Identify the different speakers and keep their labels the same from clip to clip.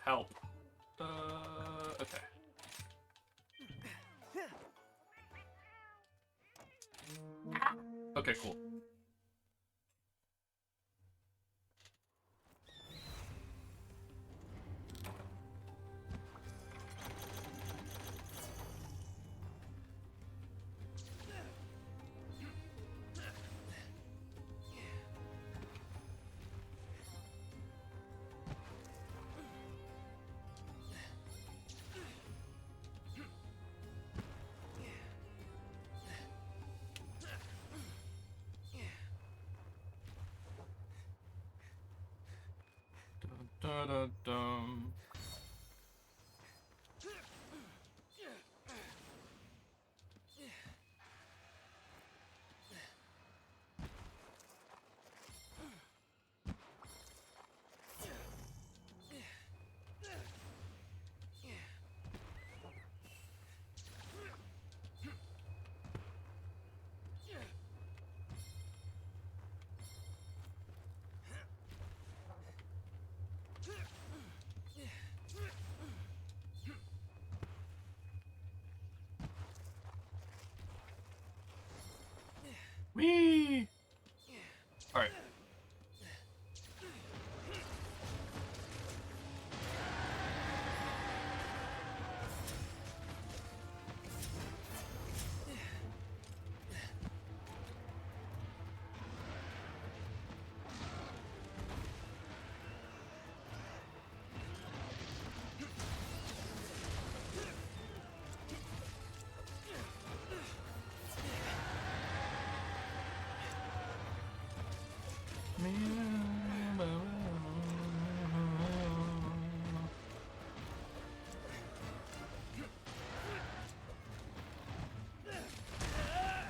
Speaker 1: help. Okay. Okay, cool. Dun. Whee! Alright.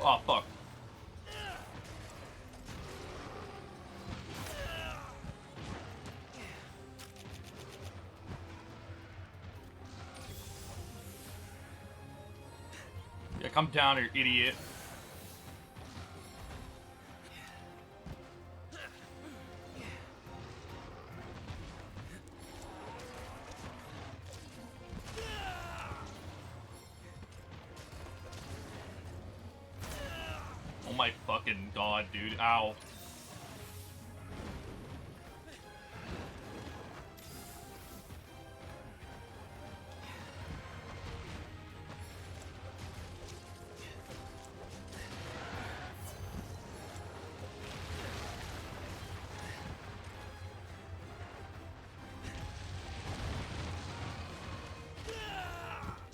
Speaker 1: Oh, fuck. Yeah, come down here, idiot. Oh my fucking god, dude. Ow.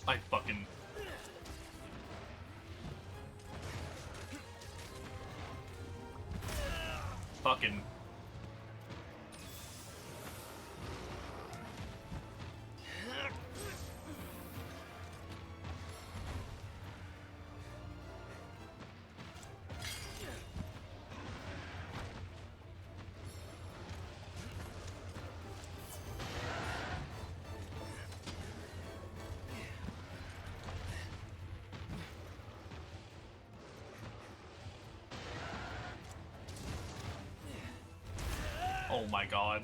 Speaker 1: I fucking... Fucking... Oh my god.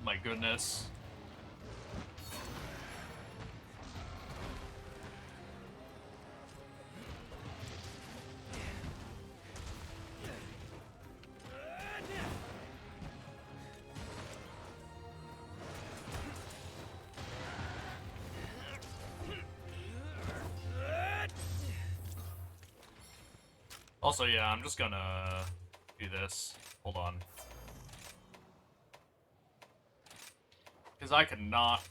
Speaker 1: My goodness. Also, yeah, I'm just gonna do this. Hold on. Because I cannot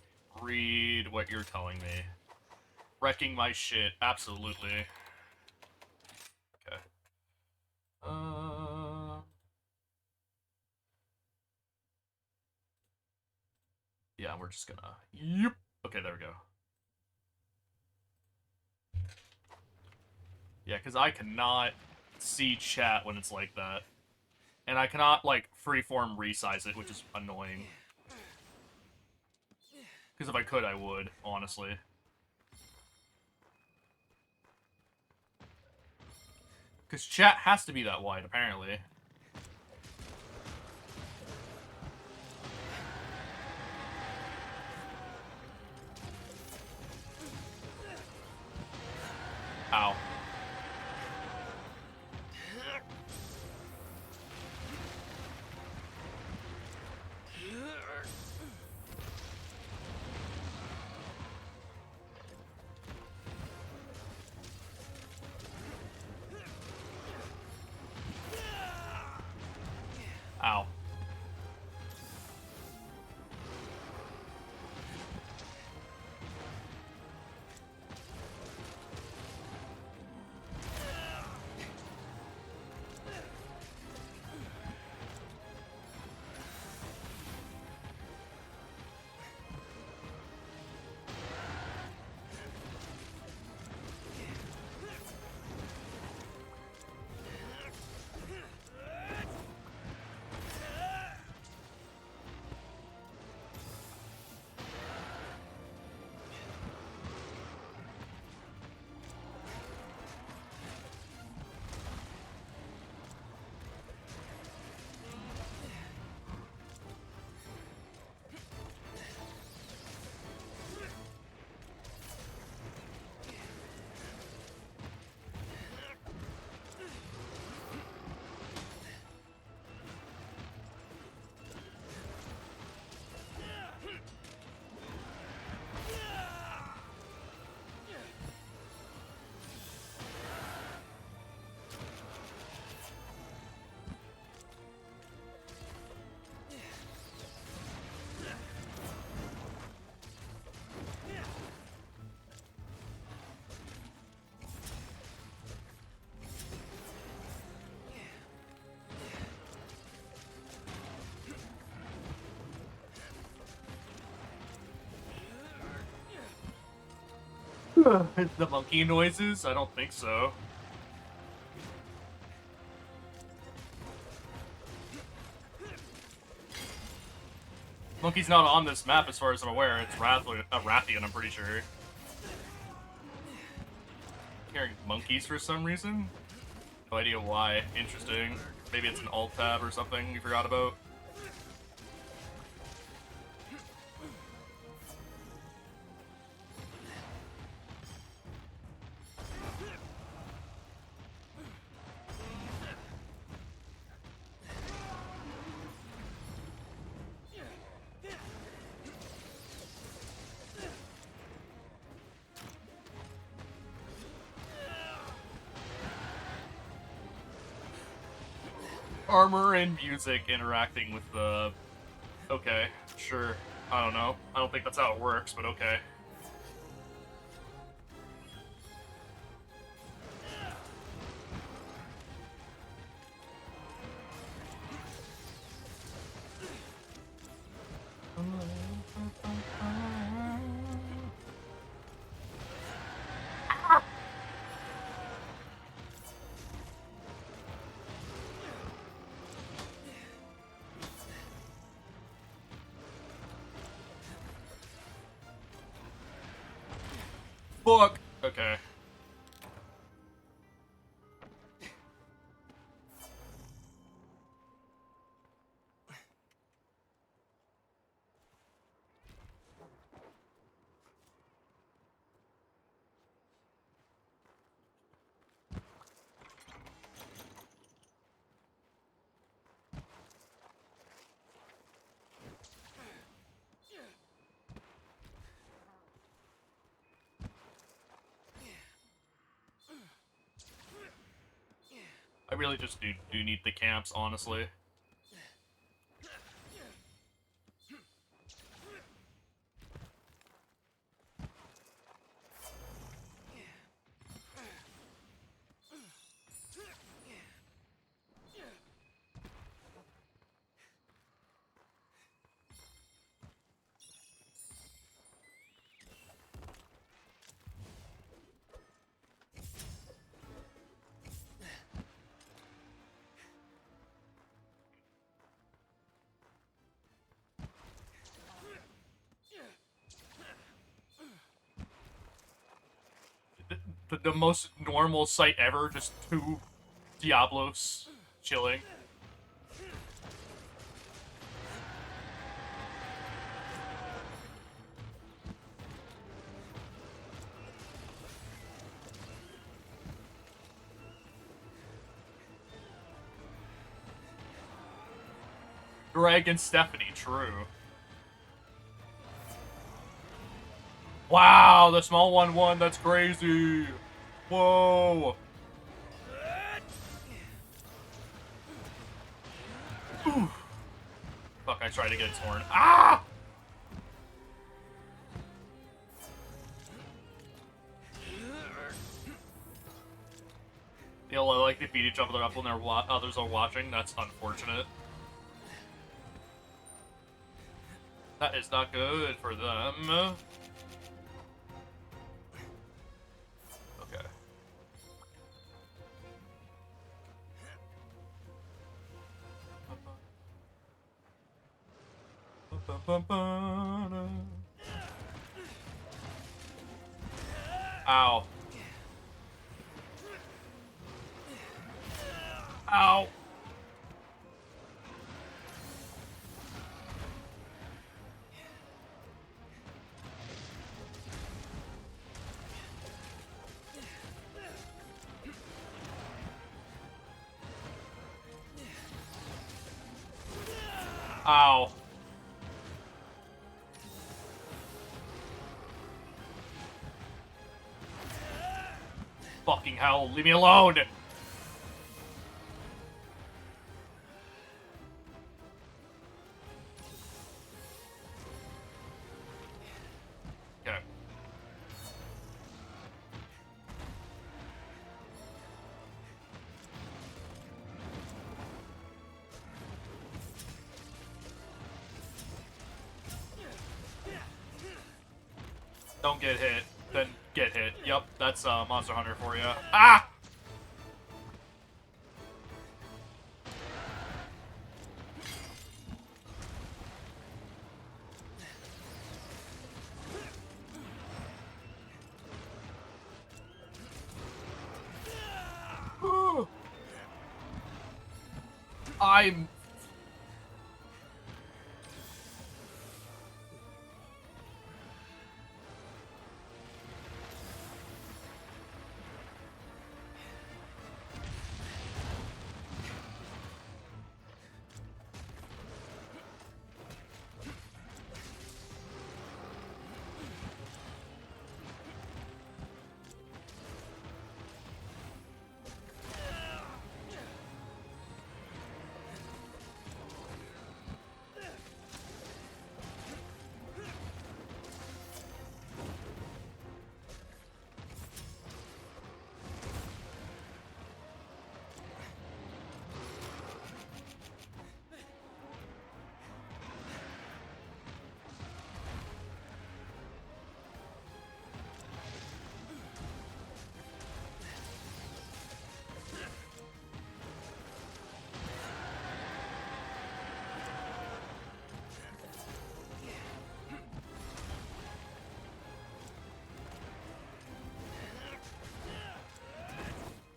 Speaker 1: read what you're telling me. Wrecking my shit, absolutely. Okay. Yeah, we're just gonna... Yep. Okay, there we go. Yeah, because I cannot see chat when it's like that. And I cannot, like, freeform resize it, which is annoying. Because if I could, I would, honestly. Because chat has to be that wide, apparently. Ow. Ow. The monkey noises? I don't think so. Monkey's not on this map as far as I'm aware. It's Rathian, I'm pretty sure. Hearing monkeys for some reason? No idea why. Interesting. Maybe it's an alt tab or something you forgot about. Armor and music interacting with the... Okay, sure. I don't know. I don't think that's how it works, but okay. Fuck! Okay. I really just do need the camps, honestly. the most normal sight ever, just two Diablos chilling. Greg and Stephanie, true. Wow, the small one won. That's crazy. Whoa. Ooh. Fuck, I tried to get its horn. Ah! They'll like to beat each other up when others are watching. That's unfortunate. That is not good for them. Okay. Ow. Ow. Ow. Fucking hell, leave me alone! Okay. Don't get hit, then get hit. Yep, that's Monster Hunter for you. Ah! I'm...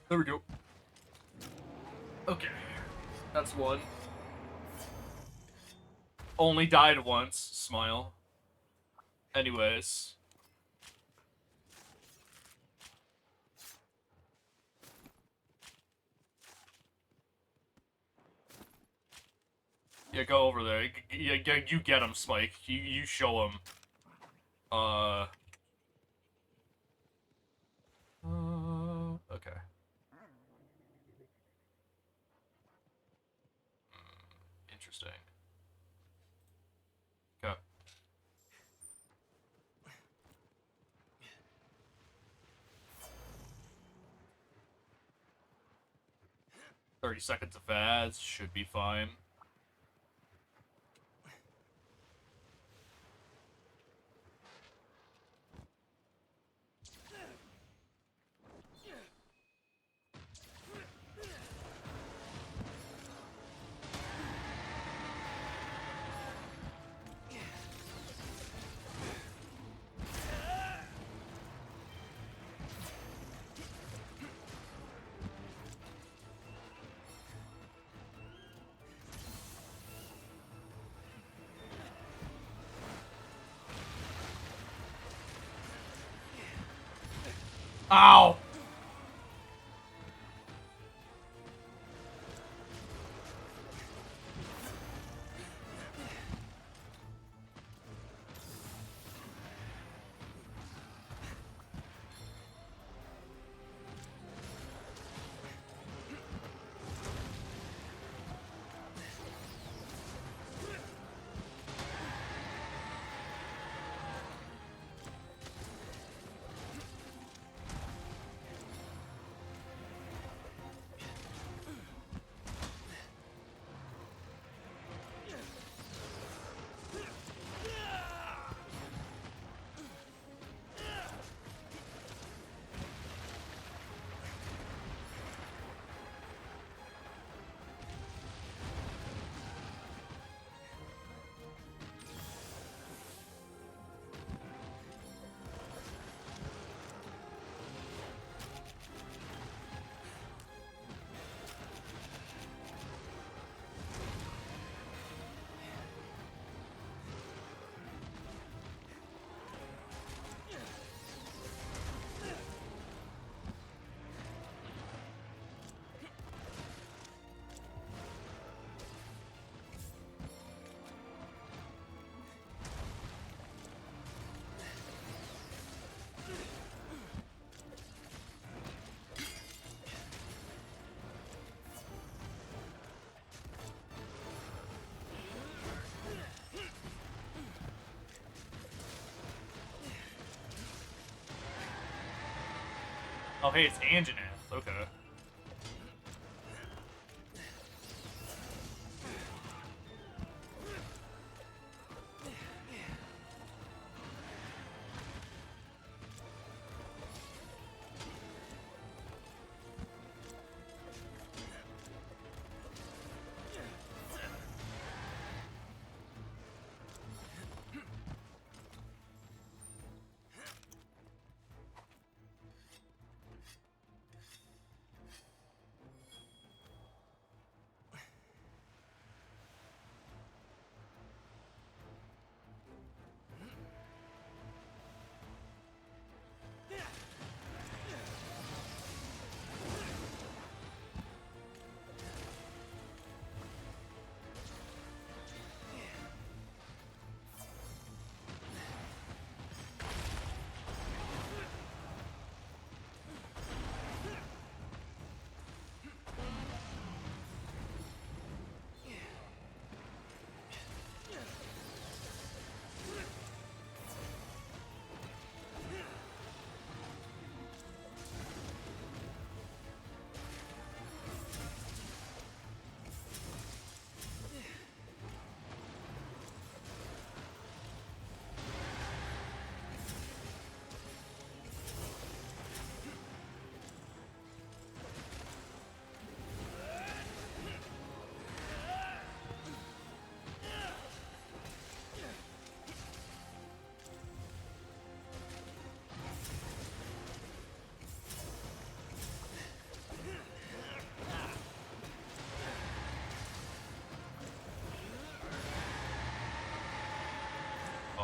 Speaker 1: There we go. Okay. That's one. Only died once. Smile. Anyways. Yeah, go over there. You get him, Spike. You show him. Okay. Interesting. Okay. 30 seconds of ads should be fine. Ow! Oh, hey, it's Anjanath. Okay.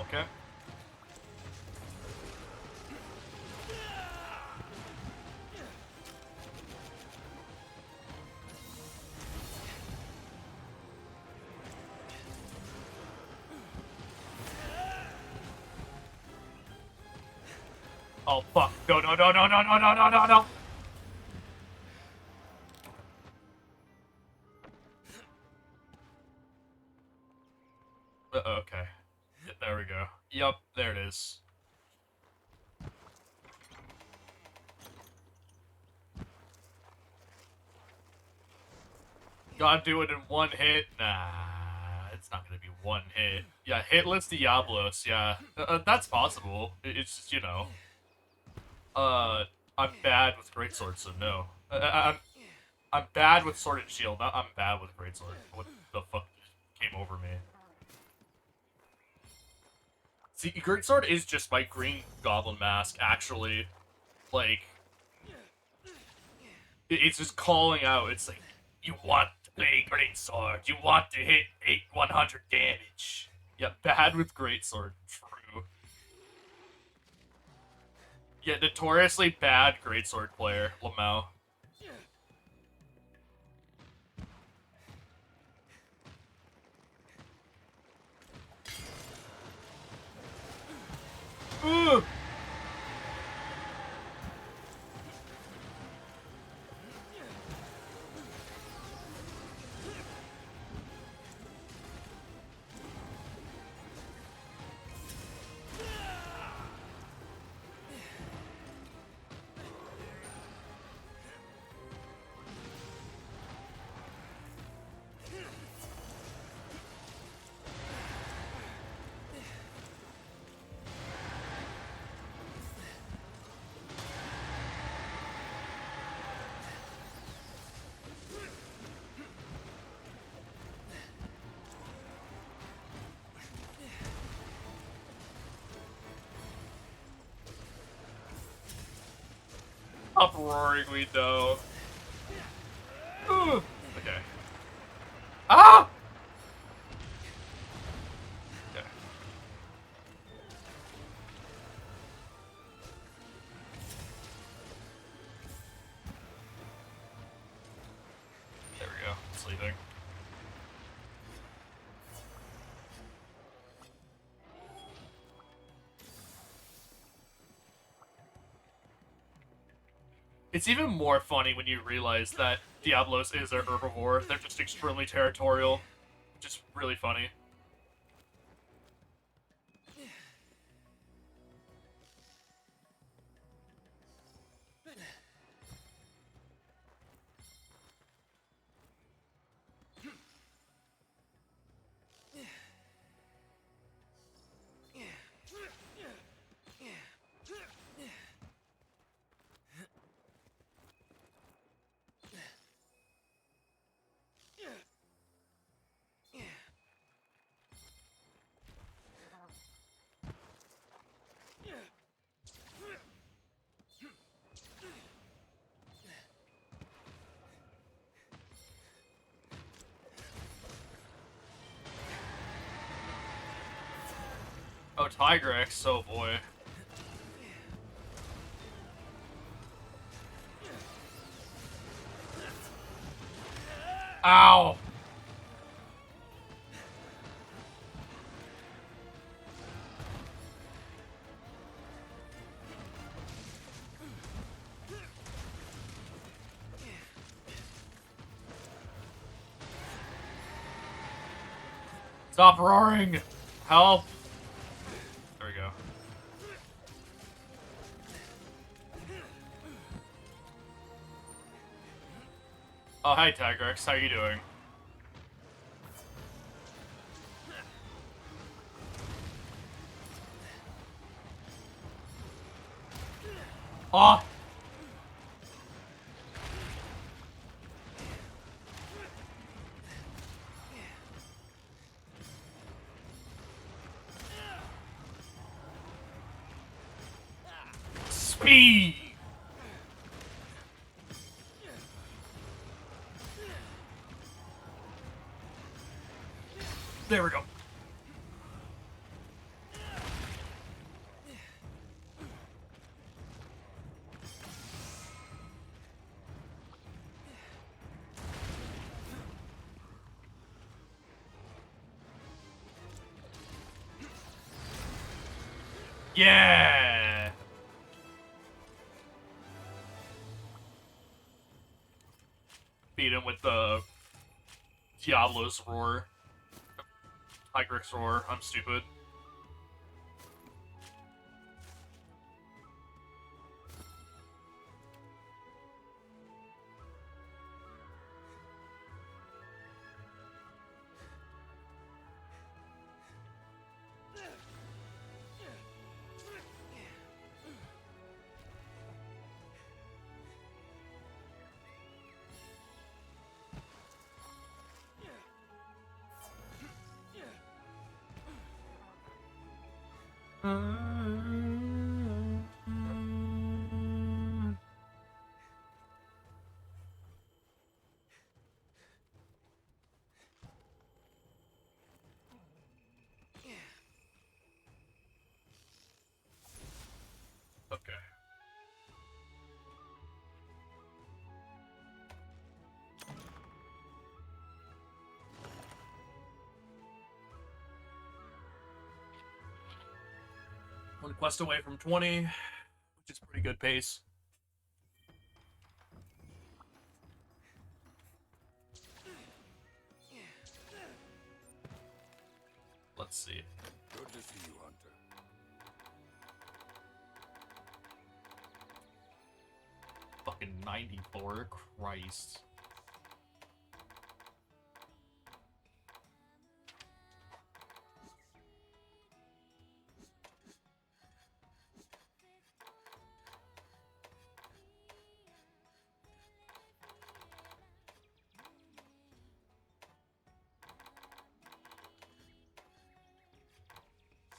Speaker 1: Okay. Oh, fuck. No, no, no, no, no, no, no, no, no, no. Okay. Yeah, there we go. Yup, there it is. Gotta do it in one hit? Nah, it's not gonna be one hit. Yeah, hitless Diablos, yeah. That's possible. It's just, you know. I'm bad with Greatsword, so no. I'm bad with Sword and Shield, not I'm bad with Greatsword. What the fuck came over me? See, Greatsword is just my green goblin mask, actually. Like, it's just calling out. It's like, you want to play Greatsword. You want to hit 100 damage. Yeah, bad with Greatsword. True. Yeah, notoriously bad Greatsword player, Lamau. Ugh. Uproaring, we know. Ugh. Okay. Ah! Okay. There we go. Sleeping. It's even more funny when you realize that Diablos is a herbivore. They're just extremely territorial. Just really funny. Oh, Tigrex, oh boy. Ow! Stop roaring! Help! There we go. Oh, hi, Tigrex. How you doing? Oh! Speed! There we go. Yeah! Beat him with the Diablo's roar. Tigrex roar. I'm stupid. Okay. One quest away from 20, which is pretty good pace. Let's see.
Speaker 2: Good to see you, Hunter.
Speaker 1: Fucking 94, Christ.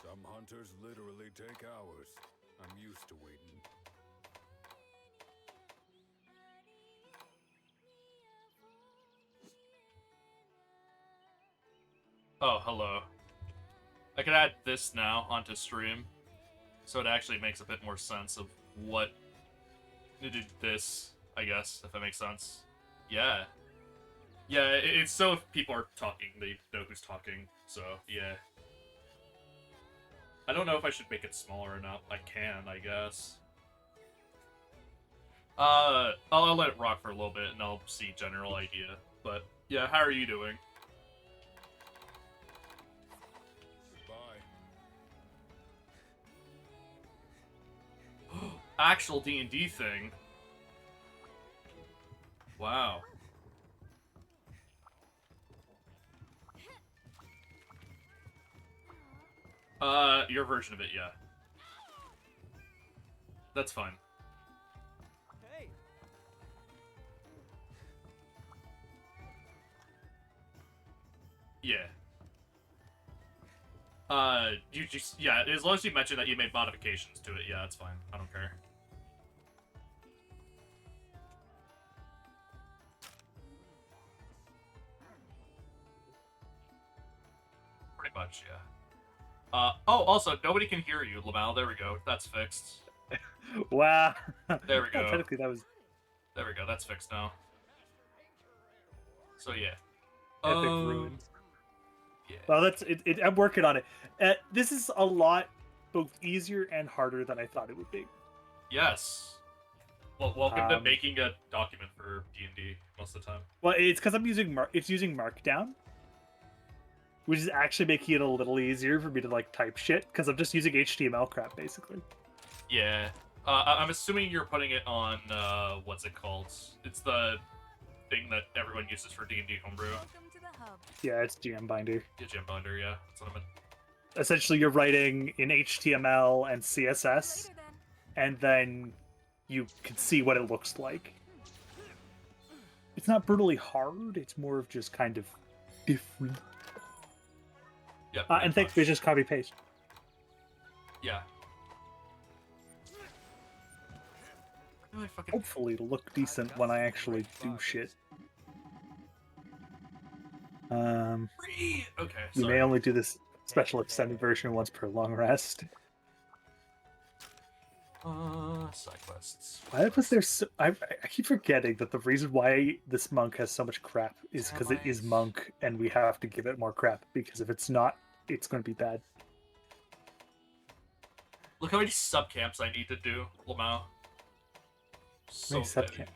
Speaker 2: Some hunters literally take hours. I'm used to waiting.
Speaker 1: Oh, hello. I could add this now onto stream, so it actually makes a bit more sense of what to do this, I guess, if that makes sense. Yeah. Yeah, it's so if people are talking, they know who's talking, so, yeah. I don't know if I should make it smaller or not. I can, I guess. I'll let it rock for a little bit, and I'll see general idea. But, yeah, how are you doing?
Speaker 2: Goodbye.
Speaker 1: Actual D&D thing. Wow. Your version of it, yeah. That's fine.
Speaker 3: Hey.
Speaker 1: Yeah. You just, yeah, as long as you mention that you made modifications to it, yeah, that's fine. I don't care. Pretty much, yeah. Oh, also, nobody can hear you, Lamal. There we go. That's fixed.
Speaker 4: Wow.
Speaker 1: There we go.
Speaker 4: Technically, that was
Speaker 1: There we go. That's fixed now. So, yeah.
Speaker 4: epic ruins.
Speaker 1: Yeah.
Speaker 4: Well, that's it. I'm working on it. This is a lot both easier and harder than I thought it would be.
Speaker 1: Yes. Well, welcome to
Speaker 4: Um,
Speaker 1: making a document for D&D most of the time.
Speaker 4: Well, it's because I'm using using Markdown, which is actually making it a little easier for me to like type shit because I'm just using HTML crap basically.
Speaker 1: Yeah. I'm assuming you're putting it on, what's it called? It's the thing that everyone uses for D&D homebrew.
Speaker 5: Welcome to the hub.
Speaker 4: Yeah, it's GM Binder.
Speaker 1: Yeah, Gem Binder, yeah. That's what I meant.
Speaker 4: Essentially, you're writing in HTML and CSS,
Speaker 5: Later then.
Speaker 4: and then you can see what it looks like. It's not brutally hard. It's more of just kind of different.
Speaker 1: Yeah.
Speaker 4: And thankfully, just copy paste.
Speaker 1: Yeah. Really fucking...
Speaker 4: Hopefully, it'll look decent when I actually do shit.
Speaker 1: Okay,
Speaker 4: We
Speaker 1: sorry.
Speaker 4: may only do this special extended version once per long rest.
Speaker 1: Side quests.
Speaker 4: Why was there so... I keep forgetting that the reason why this monk has so much crap is because it is monk, and we have to give it more crap, because if it's not, it's going to be bad.
Speaker 1: Look how many subcamps I need to do, Lamau. So
Speaker 4: Many
Speaker 1: many.
Speaker 4: subcamp.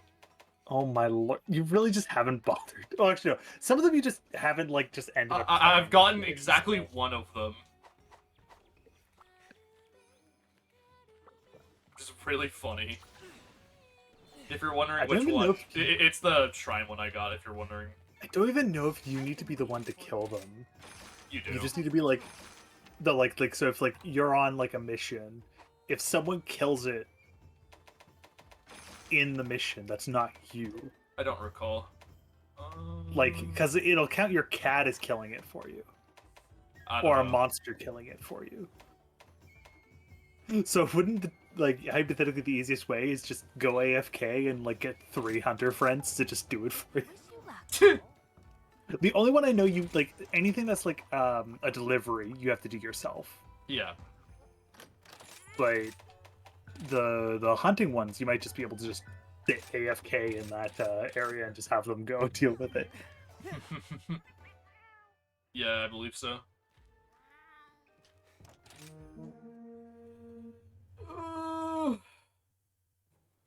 Speaker 4: Oh my lord, you really just haven't bothered. Oh, actually, no. Some of them you just haven't, like, just ended up...
Speaker 1: I've gotten
Speaker 4: playing.
Speaker 1: exactly one of them. Which is really funny. If you're wondering
Speaker 4: I don't
Speaker 1: which
Speaker 4: even
Speaker 1: one,
Speaker 4: know if-
Speaker 1: it's the shrine one I got, if you're wondering.
Speaker 4: I don't even know if you need to be the one to kill them.
Speaker 1: You do.
Speaker 4: You just need to be like so if like you're on like a mission, if someone kills it in the mission, that's not you.
Speaker 1: I don't recall.
Speaker 4: Like, because it'll count your cat as killing it for you,
Speaker 1: I don't
Speaker 4: or a
Speaker 1: know.
Speaker 4: monster killing it for you. So wouldn't the, like, hypothetically the easiest way is just go AFK and like get 3 hunter friends to just do it for you?
Speaker 5: Wish you luck.
Speaker 4: The only one I know you like anything that's like a delivery you have to do yourself.
Speaker 1: Yeah.
Speaker 4: But the hunting ones, you might just be able to just sit AFK in that area and just have them go deal with it.
Speaker 1: Yeah, I believe so.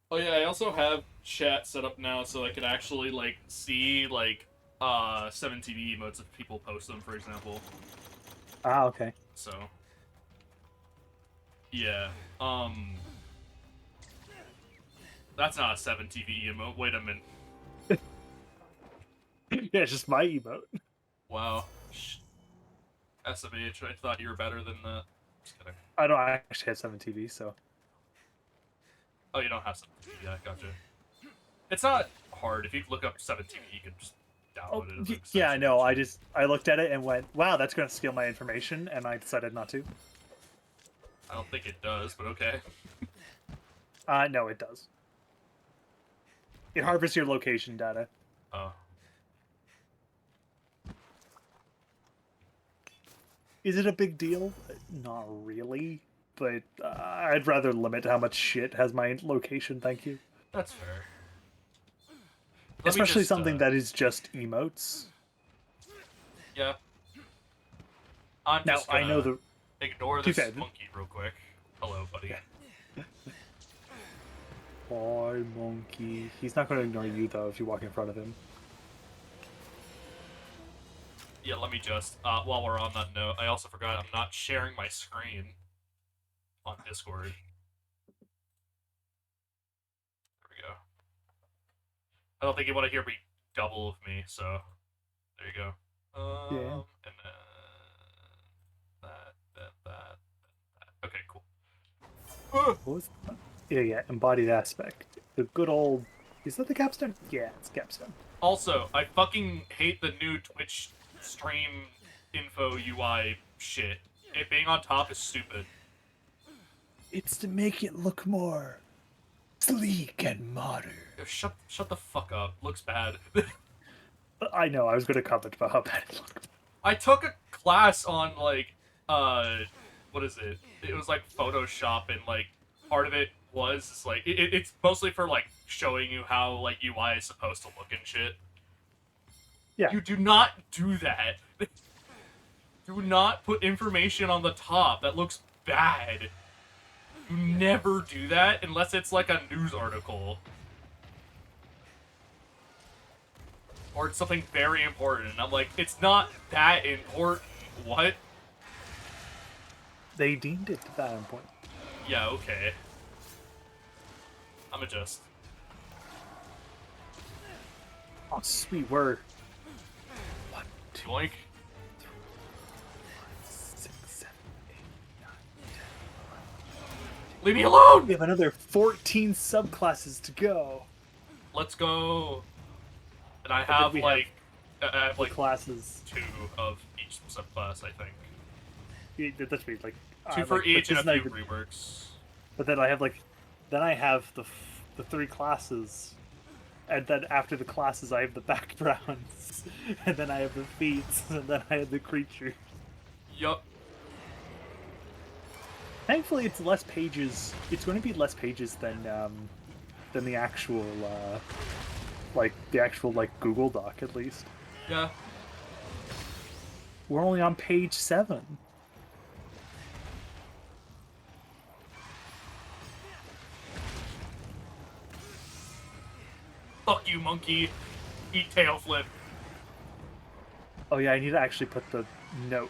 Speaker 1: Oh yeah, I also have chat set up now so I can actually like see like 7TV emotes if people post them, for example.
Speaker 4: Ah, okay.
Speaker 1: So yeah. Um that's not a 7TV emote. Wait a minute.
Speaker 4: Yeah, it's just my emote.
Speaker 1: Wow. SMH, I thought you were better than that. Just kidding.
Speaker 4: I don't actually have 7TV, so.
Speaker 1: Oh, you don't have 7TV. Yeah, gotcha. It's not hard. If you look up 7TV, you can just
Speaker 4: Oh,
Speaker 1: download it as an
Speaker 4: yeah, I
Speaker 1: extension.
Speaker 4: know. I looked at it and went, "Wow, that's going to steal my information," and I decided not to.
Speaker 1: I don't think it does, but okay.
Speaker 4: No, it does. It harvests your location data.
Speaker 1: Oh.
Speaker 4: Is it a big deal? Not really, but I'd rather limit how much shit has my location. Thank you.
Speaker 1: That's fair. Let me
Speaker 4: Especially
Speaker 1: just,
Speaker 4: something that is just emotes.
Speaker 1: yeah. I'm
Speaker 4: Now
Speaker 1: just
Speaker 4: I know
Speaker 1: gonna
Speaker 4: the
Speaker 1: ignore
Speaker 4: too
Speaker 1: this
Speaker 4: bad.
Speaker 1: monkey real quick. Hello, buddy.
Speaker 4: Yeah. Boy, monkey. He's not going to ignore you though if you walk in front of him.
Speaker 1: Yeah, let me just, while we're on that note, I also forgot I'm not sharing my screen on Discord. There we go. I don't think you want to hear me double of me, so there you go.
Speaker 4: Yeah.
Speaker 1: And then that. Okay, cool.
Speaker 4: What was that? Yeah, embodied aspect. The good old. Is that the capstone? Yeah, it's capstone.
Speaker 1: Also, I fucking hate the new Twitch stream info UI shit. It being on top is stupid.
Speaker 4: It's to make it look more sleek and modern.
Speaker 1: Shut the fuck up. Looks bad.
Speaker 4: I know. I was going to comment about how bad it looked.
Speaker 1: I took a class on like what is it? It was like Photoshop, and like part of it was like it's mostly for like showing you how like UI is supposed to look and shit.
Speaker 4: Yeah.
Speaker 1: You do not do that. Do not put information on the top that looks bad. You never do that unless it's like a news article. Or it's something very important. And I'm like, it's not that important. What?
Speaker 4: They deemed it that important.
Speaker 1: Yeah, okay. I'm adjust.
Speaker 4: Oh, sweet word. 1, 2,
Speaker 1: Yoink.
Speaker 4: 6, 7, 8, 9, 10.
Speaker 1: Leave me alone!
Speaker 4: We have another 14 subclasses to go.
Speaker 1: Let's go. And I
Speaker 4: then
Speaker 1: have
Speaker 4: we
Speaker 1: like, I have
Speaker 4: The
Speaker 1: like
Speaker 4: classes.
Speaker 1: 2 of each subclass, I think.
Speaker 4: That's me, like
Speaker 1: 2 for
Speaker 4: like,
Speaker 1: each and a
Speaker 4: isn't
Speaker 1: few
Speaker 4: that-
Speaker 1: reworks.
Speaker 4: But then I have like, then I have the 3 classes, and then after the classes I have the backgrounds, and then I have the feats, and then I have the creatures.
Speaker 1: Yup.
Speaker 4: Thankfully, it's less pages. It's going to be less pages than the actual like Google Doc at least.
Speaker 1: Yeah.
Speaker 4: We're only on page 7.
Speaker 1: Fuck you, monkey. Eat tail flip.
Speaker 4: Oh yeah, I need to actually put the note.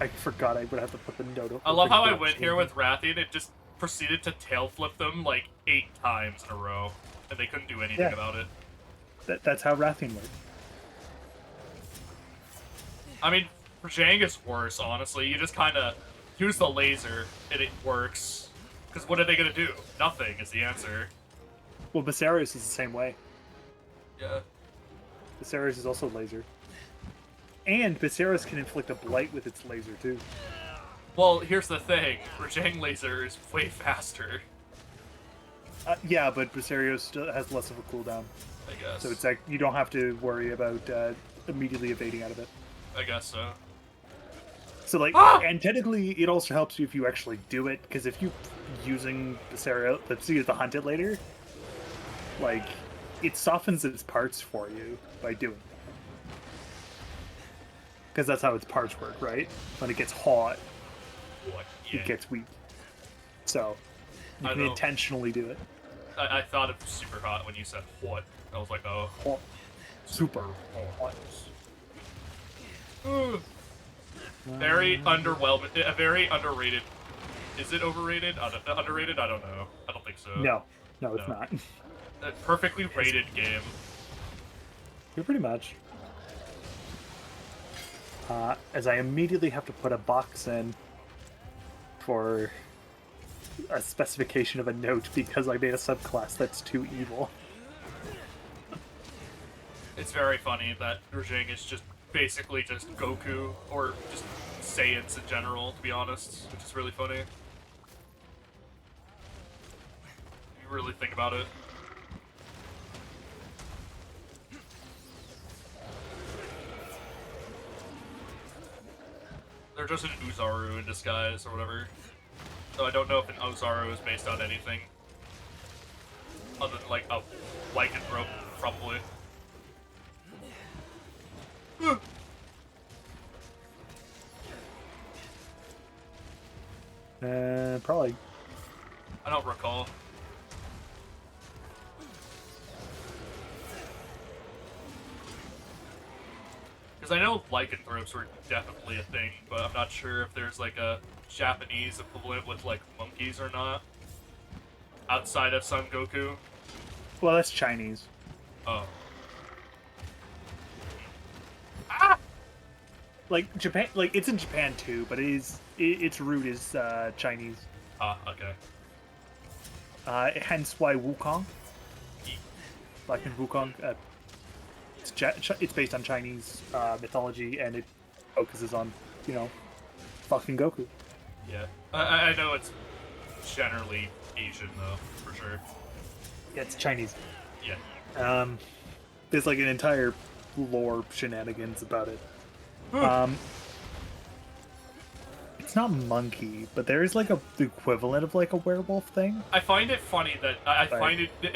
Speaker 4: I forgot I would have to put the note.
Speaker 1: I love how I went here with Rathian and just proceeded to tail flip them like 8 times in a row. And they couldn't do anything
Speaker 4: Yeah.
Speaker 1: about it.
Speaker 4: That's how Rathian works.
Speaker 1: I mean, for Zhang it's worse, honestly. You just kind of use the laser and it works. Because what are they going to do? Nothing is the answer.
Speaker 4: Well, Basarius is the same way.
Speaker 1: Yeah.
Speaker 4: Basarius is also laser. And Basarius can inflict a blight with its laser too.
Speaker 1: Well, here's the thing. Rajang laser is way faster,
Speaker 4: Yeah, but Basarius still has less of a cooldown.
Speaker 1: I guess.
Speaker 4: So it's like you don't have to worry about immediately evading out of it.
Speaker 1: I guess so.
Speaker 4: So like,
Speaker 1: Ah!
Speaker 4: and technically it also helps you if you actually do it, because if you using Basarius, let's see, to hunt it later, like, it softens its parts for you by doing it. Because that's how its parts work, right? When it gets hot,
Speaker 1: What? Yeah.
Speaker 4: it gets weak. So you
Speaker 1: I
Speaker 4: can
Speaker 1: know.
Speaker 4: intentionally do it.
Speaker 1: I thought it was super hot when you said what. I was like, oh,
Speaker 4: Hot. Super hot.
Speaker 1: Ugh. Very underwhelming. Very underrated. Is it overrated? Underrated? I don't know. I don't think so.
Speaker 4: No, it's
Speaker 1: No.
Speaker 4: not.
Speaker 1: A perfectly rated game.
Speaker 4: You're pretty much. As I immediately have to put a box in for a specification of a note because I made a subclass that's too evil.
Speaker 1: It's very funny that Rajang is just basically just Goku, or just Saiyans in general, to be honest, which is really funny. If you really think about it. They're just an Uzaru in disguise, or whatever. So I don't know if an Uzaru is based on anything other than, like, a lycanthrope, probably.
Speaker 4: Probably.
Speaker 1: I don't recall. Because I know lycanthropes were definitely a thing, but I'm not sure if there's like a Japanese equivalent with like monkeys or not. Outside of Son Goku.
Speaker 4: Well, that's Chinese.
Speaker 1: Oh.
Speaker 4: Like Japan, like it's in Japan too, but its root is Chinese.
Speaker 1: Okay.
Speaker 4: Hence why Wukong, like in Wukong, it's based on Chinese mythology, and it focuses on, fucking Goku.
Speaker 1: Yeah. I know it's generally Asian though, for sure.
Speaker 4: Yeah, it's Chinese.
Speaker 1: Yeah.
Speaker 4: There's like an entire lore shenanigans about it. It's not monkey, but there is like the equivalent of like a werewolf thing.
Speaker 1: I find it funny that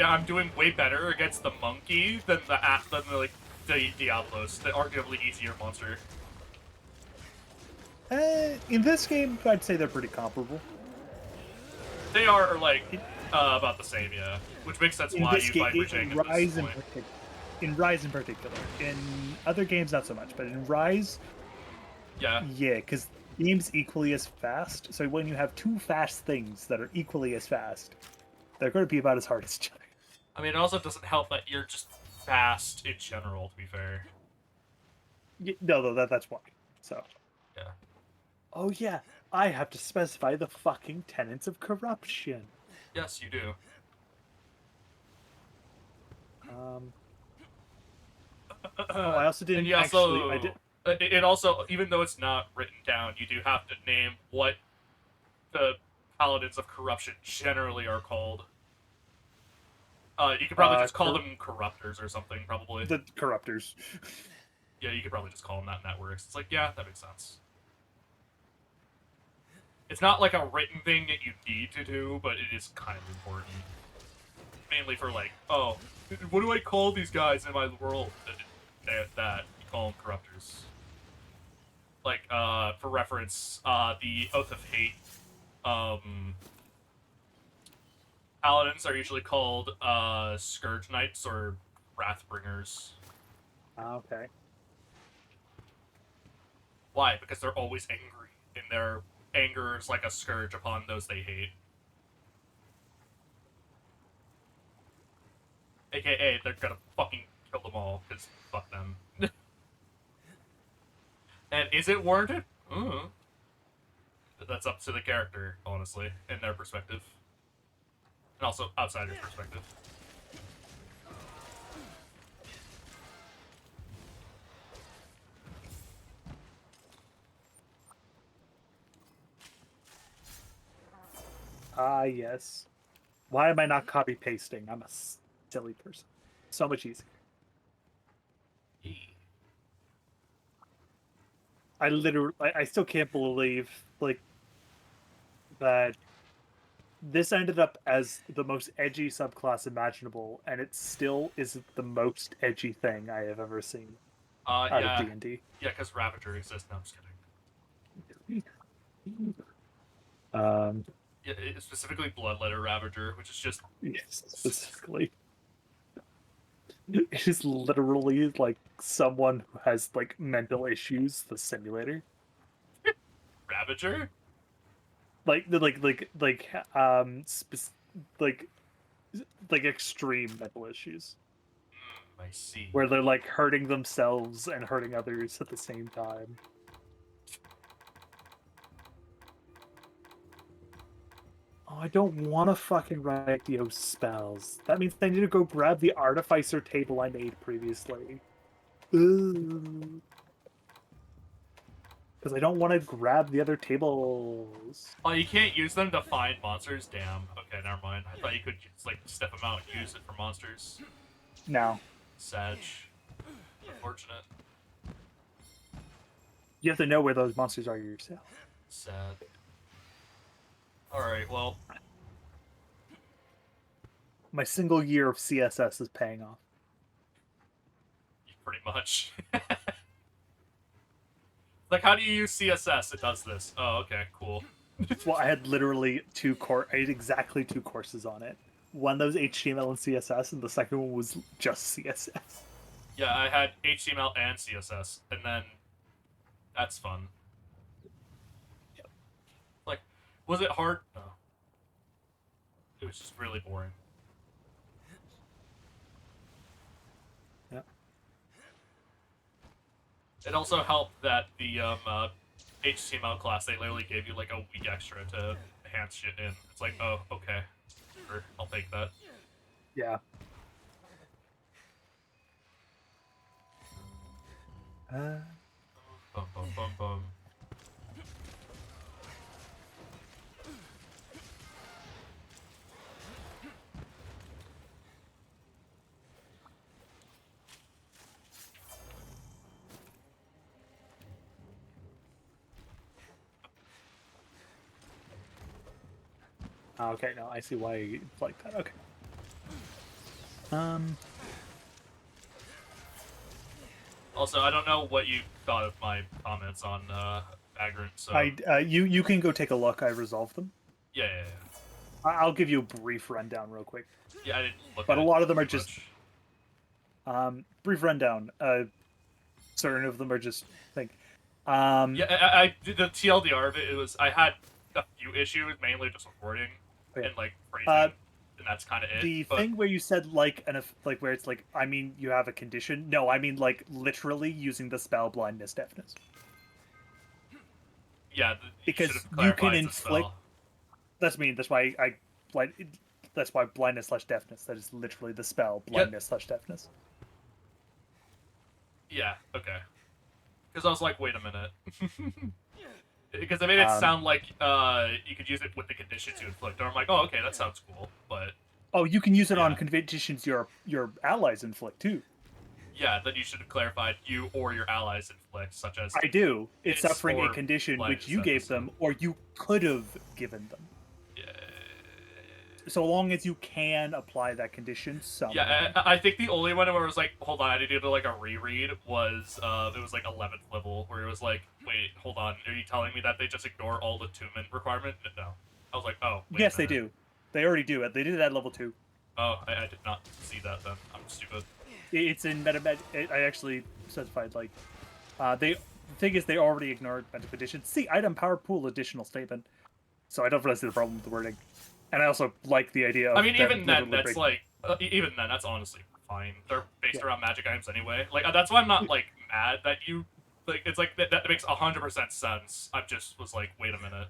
Speaker 1: I'm doing way better against the monkey than the Diablos, the arguably easier monster.
Speaker 4: In this game, I'd say they're pretty comparable.
Speaker 1: They are like about the same, yeah. Which makes sense why you fight Rajang at this point.
Speaker 4: In Rise in particular. In other games, not so much, but in Rise,
Speaker 1: yeah,
Speaker 4: because game's equally as fast. So when you have two fast things that are equally as fast, they're going to be about as hard as each other.
Speaker 1: I mean, it also doesn't help that you're just fast in general, to be fair.
Speaker 4: No, that's why. So.
Speaker 1: Yeah.
Speaker 4: Oh yeah, I have to specify the fucking tenets of corruption.
Speaker 1: Yes, you do.
Speaker 4: I also didn't I did.
Speaker 1: It also, even though it's not written down, you do have to name what the paladins of corruption generally are called. You could probably just call them corruptors or something, probably.
Speaker 4: The corruptors.
Speaker 1: Yeah, you could probably just call them that, and that works. It's like, yeah, that makes sense. It's not like a written thing that you need to do, but it is kind of important. Mainly for like, oh, what do I call these guys in my world? That you call them corruptors. Like, for reference, the Oath of Hate, paladins are usually called, Scourge Knights or Wrathbringers.
Speaker 4: Okay.
Speaker 1: Why? Because they're always angry, and their anger is like a scourge upon those they hate. AKA, they're gonna fucking kill them all, because fuck them. And is it warranted? Mm-hmm. That's up to the character, honestly, in their perspective. And also outsiders' perspective.
Speaker 4: Yes. Why am I not copy pasting? I'm a silly person. So much easier. I still can't believe, like, that this ended up as the most edgy subclass imaginable, and it still is the most edgy thing I have ever seen out of D&D.
Speaker 1: Yeah, because Ravager exists. No, I'm just kidding. Yeah, specifically Bloodletter Ravager, which is just
Speaker 4: Yes, specifically. It is literally like someone who has like mental issues. The simulator,
Speaker 1: Ravager.
Speaker 4: like like extreme mental issues
Speaker 1: I see.
Speaker 4: where they're like hurting themselves and hurting others at the same time. Oh, I don't want to fucking write those spells. That means I need to go grab the artificer table I made previously. Because I don't want to grab the other tables.
Speaker 1: Oh, you can't use them to find monsters? Damn. Okay, never mind. I thought you could just, like, step them out and use it for monsters.
Speaker 4: No.
Speaker 1: Sag. Unfortunate.
Speaker 4: You have to know where those monsters are yourself.
Speaker 1: Sad. Alright, well.
Speaker 4: My single year of CSS is paying off.
Speaker 1: Pretty much. Like, how do you use CSS? It does this. Oh, okay, cool.
Speaker 4: Well, I had literally I had exactly 2 courses on it. One that was HTML and CSS, and the second one was just CSS.
Speaker 1: Yeah, I had HTML and CSS, and then that's fun.
Speaker 4: Yep.
Speaker 1: Like, was it hard? No. It was just really boring.
Speaker 4: Yeah.
Speaker 1: It also helped that the HTML class, they literally gave you like a week extra to enhance shit in. It's like, oh, okay. Sure, I'll take that.
Speaker 4: Yeah.
Speaker 1: Bum, bum, bum, bum.
Speaker 4: Okay, no, I see why you like that. Okay.
Speaker 1: Also, I don't know what you thought of my comments on Vagrant, so...
Speaker 4: You can go take a look. I resolved them.
Speaker 1: Yeah, yeah, yeah.
Speaker 4: I'll give you a brief rundown real quick.
Speaker 1: Yeah, I didn't look
Speaker 4: But
Speaker 1: at
Speaker 4: a
Speaker 1: it
Speaker 4: lot of them are
Speaker 1: too
Speaker 4: just
Speaker 1: much.
Speaker 4: brief rundown. Certain of them are just like
Speaker 1: Yeah, I did the TLDR of it. It was I had a few issues, mainly just recording
Speaker 4: Okay.
Speaker 1: and like phrasing, and that's kind of it.
Speaker 4: the
Speaker 1: but,
Speaker 4: thing where you said like like where it's like I mean you have a condition. No, I mean like literally using the spell blindness deafness.
Speaker 1: Yeah,
Speaker 4: Because
Speaker 1: should have
Speaker 4: you
Speaker 1: clarified
Speaker 4: can
Speaker 1: it's a
Speaker 4: inflict.
Speaker 1: spell.
Speaker 4: That's me. That's why I blind. That's why blindness / deafness. That is literally the spell blindness / deafness.
Speaker 1: Yeah. Okay. Because I was like, wait a minute. Because I made it sound like you could use it with the conditions you inflict. Or I'm like, oh, okay, that sounds cool, but
Speaker 4: Oh, you can use it on
Speaker 1: Yeah.
Speaker 4: conditions your allies inflict too.
Speaker 1: yeah, then you should have clarified you or your allies inflict, such as
Speaker 4: I do. It's
Speaker 1: It's
Speaker 4: suffering a
Speaker 1: for
Speaker 4: condition which
Speaker 1: blindness
Speaker 4: you gave
Speaker 1: deafness.
Speaker 4: them, or you could have given them.
Speaker 1: Yeah.
Speaker 4: So long as you can apply that condition somewhere.
Speaker 1: Yeah, I think the only one where it was like, hold on, I need to do like a reread was it was like 11th level, where it was like, wait, hold on, are you telling me that they just ignore all the attunement requirement? No. I was like, oh, wait a
Speaker 4: Yes, they
Speaker 1: minute.
Speaker 4: do. They already do it. They did it at level 2.
Speaker 1: Oh, I did not see that then. I'm stupid.
Speaker 4: It's in meta. I actually specified like the thing is they already ignored mental conditions. See, item power pool additional statement. So I don't really see the problem with the wording. And I also like the idea of
Speaker 1: I mean,
Speaker 4: them
Speaker 1: even then,
Speaker 4: literally
Speaker 1: that's
Speaker 4: breaking-
Speaker 1: like, even then, that's honestly fine. They're based
Speaker 4: Yeah.
Speaker 1: around magic items anyway. Like, that's why I'm not, like, mad that you, like, it's like, that makes 100% sense. I just was like, wait a minute.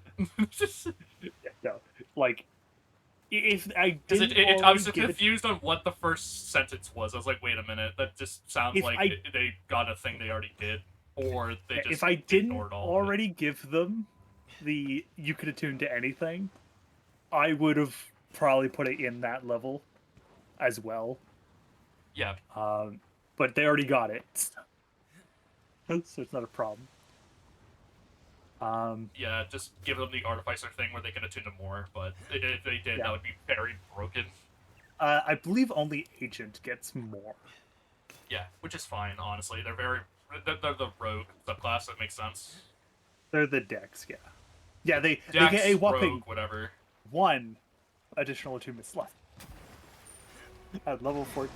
Speaker 4: Yeah, no, like if I
Speaker 1: Because
Speaker 4: didn't
Speaker 1: I was
Speaker 4: already give it-
Speaker 1: confused on what the first sentence was. I was like, wait a minute, that just sounds
Speaker 4: If
Speaker 1: like they got a thing they already did. Or they just
Speaker 4: if I didn't
Speaker 1: ignored all of it.
Speaker 4: already give them the you could attune to anything, I would have probably put it in that level as well.
Speaker 1: Yeah,
Speaker 4: But they already got it, so it's not a problem.
Speaker 1: yeah, just give them the artificer thing where they can attune to more, but if they did,
Speaker 4: Yeah.
Speaker 1: that would be very broken.
Speaker 4: I believe only agent gets more.
Speaker 1: Yeah, which is fine, honestly. They're the rogue subclass, that makes sense.
Speaker 4: They're the decks, yeah. Yeah, they
Speaker 1: Dex,
Speaker 4: get a whopping
Speaker 1: rogue, whatever.
Speaker 4: 1 additional attunements left at level 14.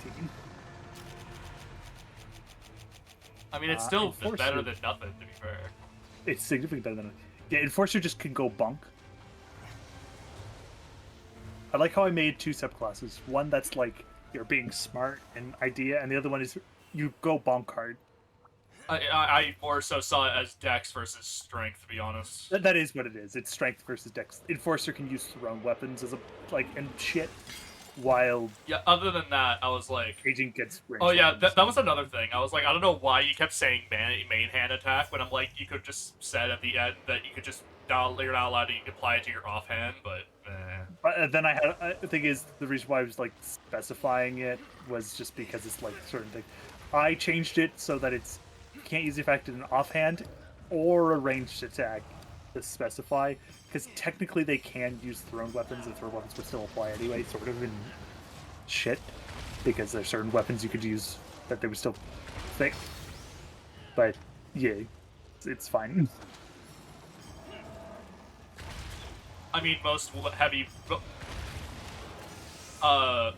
Speaker 1: I mean, it's still
Speaker 4: Enforcer.
Speaker 1: better than nothing, to be fair.
Speaker 4: It's significantly better than it. Yeah, Enforcer just can go bunk. I like how I made 2 subclasses. One that's like you're being smart and idea, and the other one is you go bonk hard.
Speaker 1: I more so saw it as Dex versus Strength, to be honest.
Speaker 4: That is what it is. It's strength versus dex. Enforcer can use thrown weapons as a and shit, while
Speaker 1: Yeah, other than that, I was like...
Speaker 4: Agent gets ranged
Speaker 1: Oh yeah,
Speaker 4: weapons.
Speaker 1: that was another thing. I was like, I don't know why you kept saying main hand attack, but I'm like, you could just said at the end that you could just... You're not allowed to apply it to your offhand, but...
Speaker 4: But then the thing is, the reason why I was like specifying it was just because it's like certain thing. I changed it so that it's you can't use the effect in an offhand or a ranged attack to specify, because technically they can use thrown weapons and thrown weapons would still apply anyway, sort of in shit, because there's certain weapons you could use that they would still think. But yeah, it's fine.
Speaker 1: I mean, most heavy...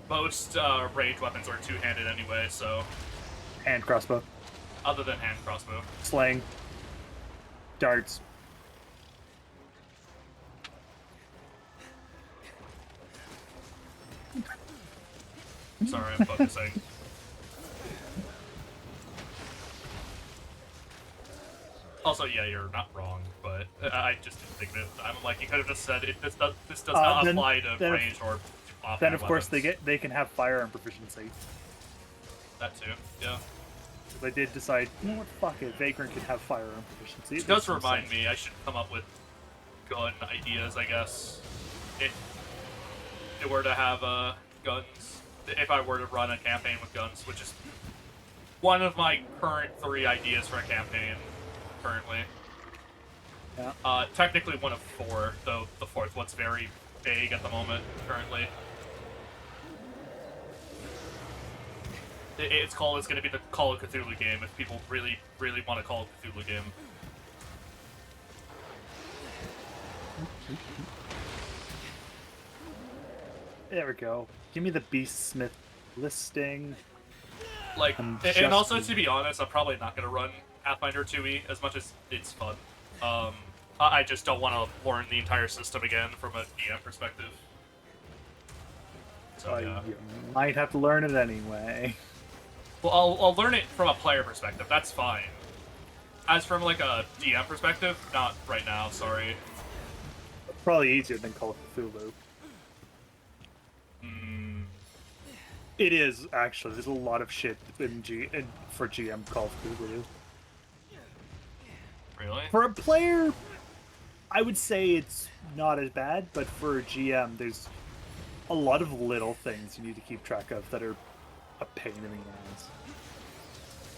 Speaker 1: most range weapons are two-handed anyway, so...
Speaker 4: Hand crossbow.
Speaker 1: Other than hand crossbow.
Speaker 4: Sling. Darts.
Speaker 1: Sorry, I'm focusing. Also, yeah, you're not wrong, but I just didn't think that. I'm like, you could have just said this does not apply to range or offhand
Speaker 4: Then, of course,
Speaker 1: weapons.
Speaker 4: they can have firearm proficiency.
Speaker 1: That too, yeah.
Speaker 4: They did decide, you know what, fuck it, Vagrant can have firearm proficiency.
Speaker 1: It does remind me, I should come up with gun ideas, I guess. If it were to have guns, if I were to run a campaign with guns, which is one of my current 3 ideas for a campaign, currently.
Speaker 4: Yeah.
Speaker 1: Technically one of 4, though the 4th one's very vague at the moment, currently. It's going to be the Call of Cthulhu game, if people really, really want to call it Cthulhu game.
Speaker 4: There we go. Give me the Beastsmith listing.
Speaker 1: Like, and also, to be honest, I'm probably not going to run Pathfinder 2e as much as it's fun. I just don't want to learn the entire system again from a DM perspective. So, yeah.
Speaker 4: You might have to learn it anyway.
Speaker 1: Well, I'll learn it from a player perspective. That's fine. As from, like, a DM perspective, not right now, sorry.
Speaker 4: Probably easier than Call of Cthulhu. It is, actually. There's a lot of shit for GM Call of Cthulhu.
Speaker 1: Really?
Speaker 4: For a player, I would say it's not as bad, but for a GM, there's a lot of little things you need to keep track of that are a pain in the ass.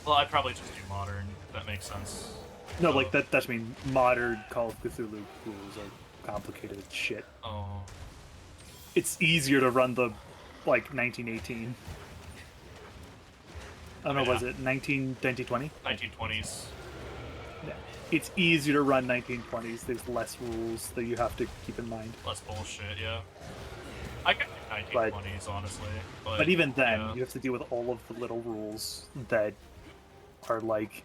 Speaker 1: Well, I'd probably just do modern, if that makes sense.
Speaker 4: No, like, that's mean modern Call of Cthulhu rules are complicated as shit.
Speaker 1: Oh.
Speaker 4: It's easier to run the, like, 1918. I don't know, was it 1920?
Speaker 1: 1920s.
Speaker 4: Yeah. It's easier to run 1920s. There's less rules that you have to keep in mind.
Speaker 1: Less bullshit, yeah. I could do 1920s, honestly.
Speaker 4: But even then,
Speaker 1: yeah.
Speaker 4: you have to deal with all of the little rules that are like,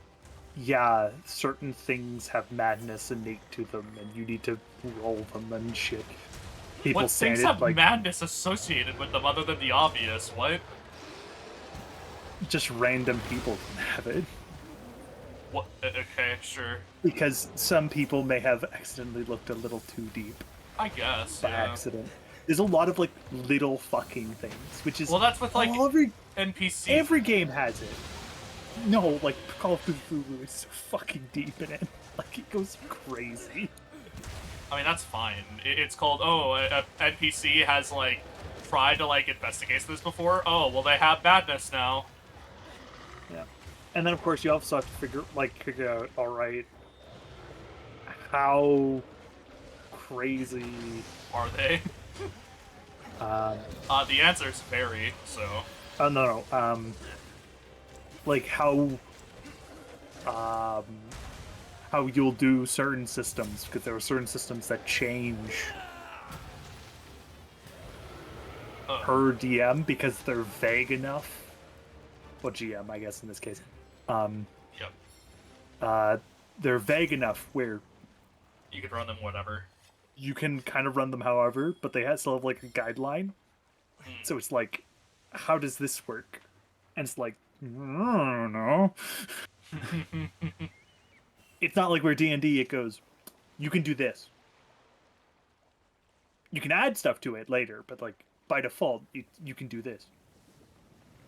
Speaker 4: yeah, certain things have madness innate to them, and you need to roll them and shit. People
Speaker 1: What things have
Speaker 4: like,
Speaker 1: madness associated with them other than the obvious? What?
Speaker 4: just random people can have it.
Speaker 1: What? Okay, sure.
Speaker 4: Because some people may have accidentally looked a little too deep
Speaker 1: I guess,
Speaker 4: by accident. There's a lot of, like, little fucking things, which is...
Speaker 1: Well, that's with, like,
Speaker 4: every
Speaker 1: NPC.
Speaker 4: game has it. No, like, Call of Cthulhu is so fucking deep in it. Like, it goes crazy.
Speaker 1: I mean, that's fine. It's called, a NPC has, like, tried to, like, investigate this before. Oh, well, they have madness now.
Speaker 4: Yeah. And then, of course, you also have to figure out, alright, how crazy...
Speaker 1: Are they? The answer's very, so...
Speaker 4: Oh, no. Like, how you'll do certain systems, because there are certain systems that change per DM because they're vague enough. Well, GM, I guess in this case.
Speaker 1: Yep.
Speaker 4: They're vague enough where
Speaker 1: You could run them whatever.
Speaker 4: you can kind of run them however, but they still have like a guideline. So it's like, how does this work? And it's like, I don't know. It's not like where D&D it goes, you can do this. You can add stuff to it later, but like by default, you can do this.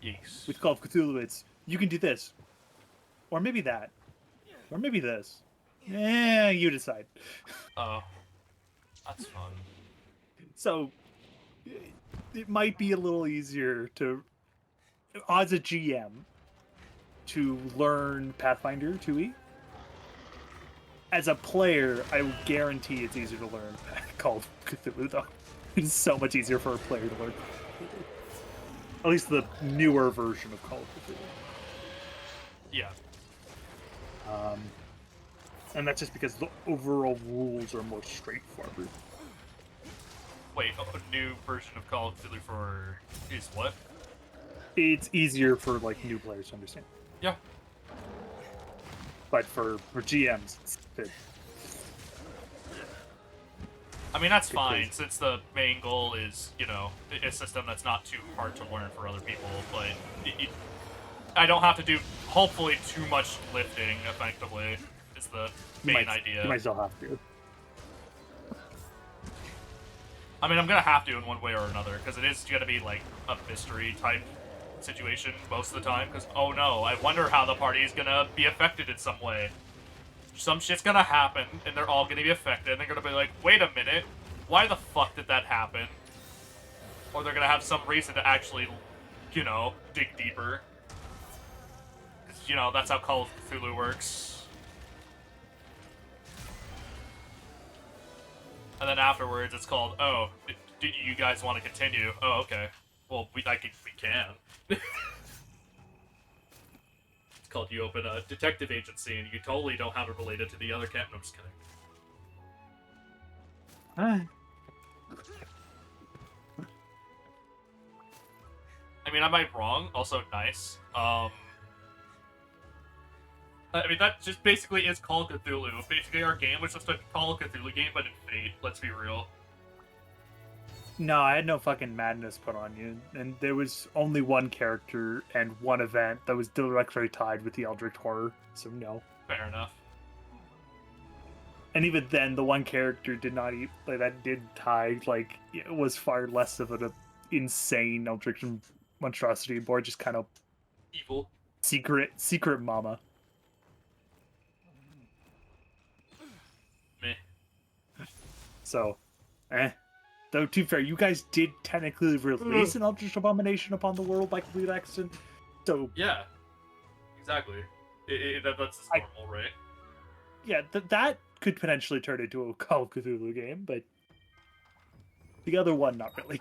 Speaker 1: Yes.
Speaker 4: With Call of Cthulhu, it's you can do this, or maybe that, or maybe this. You decide.
Speaker 1: Oh, that's fun.
Speaker 4: So it might be a little easier to, as a GM, to learn Pathfinder 2e. As a player, I will guarantee it's easier to learn Call of Cthulhu, though. It's so much easier for a player to learn. At least the newer version of Call of Cthulhu.
Speaker 1: Yeah.
Speaker 4: And that's just because the overall rules are more straightforward.
Speaker 1: Wait, a new version of Call of Cthulhu for is what?
Speaker 4: It's easier for like new players to understand.
Speaker 1: Yeah.
Speaker 4: But for GMs,
Speaker 1: I mean, that's fine,
Speaker 4: crazy.
Speaker 1: since the main goal is, you know, a system that's not too hard to learn for other people, but I don't have to do, hopefully, too much lifting, effectively, is the main idea.
Speaker 4: You might still have to.
Speaker 1: I mean, I'm gonna have to in one way or another, because it is gonna be, like, a mystery-type situation most of the time, because, oh no, I wonder how the party is gonna be affected in some way. Some shit's gonna happen, and they're all gonna be affected, and they're gonna be like, wait a minute, why the fuck did that happen? Or they're gonna have some reason to actually, you know, dig deeper. Because, you know, that's how Call of Cthulhu works. And then afterwards, it's called, oh, do you guys want to continue? Oh, okay. Well, we can. It's called you open a detective agency and you totally don't have it related to the other cat. No, I'm just kidding. I mean, am I wrong? Also nice. I mean, that just basically is Call of Cthulhu. Basically, our game was just a Call of Cthulhu game, but in Fate. Let's be real.
Speaker 4: No, I had no fucking madness put on you, and there was only one character and one event that was directly tied with the Eldritch Horror, so no.
Speaker 1: Fair enough.
Speaker 4: And even then, the one character did not that did tie, like, it was far less of an insane Eldritch monstrosity, more just kind of
Speaker 1: Evil.
Speaker 4: secret mama.
Speaker 1: Meh.
Speaker 4: So, Though, to be fair, you guys did technically release an Eldritch Abomination upon the world by complete accident. So
Speaker 1: Yeah. Exactly. That's just normal, right?
Speaker 4: Yeah, that could potentially turn into a Call of Cthulhu game, but the other one, not really.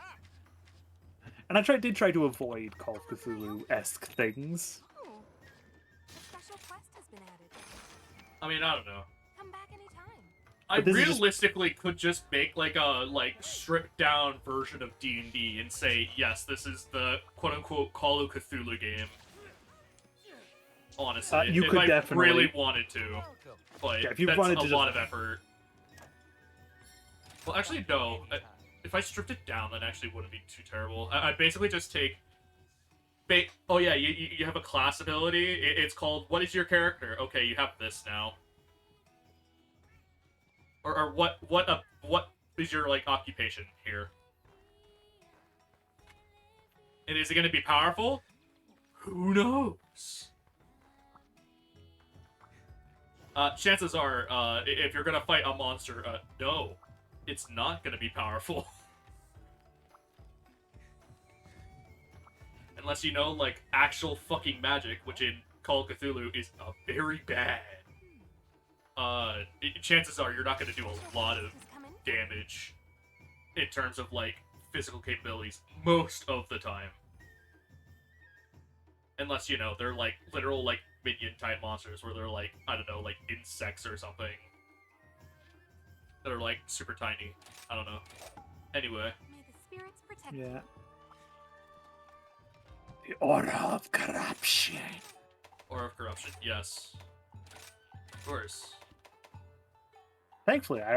Speaker 4: And I did try to avoid Call of Cthulhu-esque things.
Speaker 5: Oh, a special quest has been added.
Speaker 1: I mean, I don't know.
Speaker 5: Come back anytime.
Speaker 1: I
Speaker 4: this is just-
Speaker 1: realistically could just make like a stripped down version of D&D and say, yes, this is the quote unquote Call of Cthulhu game. Honestly,
Speaker 4: you
Speaker 1: if
Speaker 4: could
Speaker 1: I
Speaker 4: definitely
Speaker 1: really wanted to, but
Speaker 4: Yeah, if you
Speaker 1: that's
Speaker 4: wanted
Speaker 1: a
Speaker 4: to
Speaker 1: lot
Speaker 4: just-
Speaker 1: of effort. Well, actually, no. If I stripped it down, that actually wouldn't be too terrible. I basically just take. Oh yeah, you have a class ability. It's called what is your character? Okay, you have this now. Or what is your like occupation here? And is it going to be powerful? Who knows? Chances are, if you're gonna fight a monster, no, it's not gonna be powerful. Unless you know, like, actual fucking magic, which in Call of Cthulhu is very bad. Chances are you're not gonna do a lot of damage in terms of, like, physical capabilities most of the time. Unless, you know, they're, like, literal, like, minion-type monsters where they're, like, I don't know, like, insects or something. That are, like, super tiny. I don't know. Anyway.
Speaker 5: May the spirits protect
Speaker 4: Yeah. The Aura of Corruption.
Speaker 1: Or of corruption, yes. Of course.
Speaker 4: Thankfully, I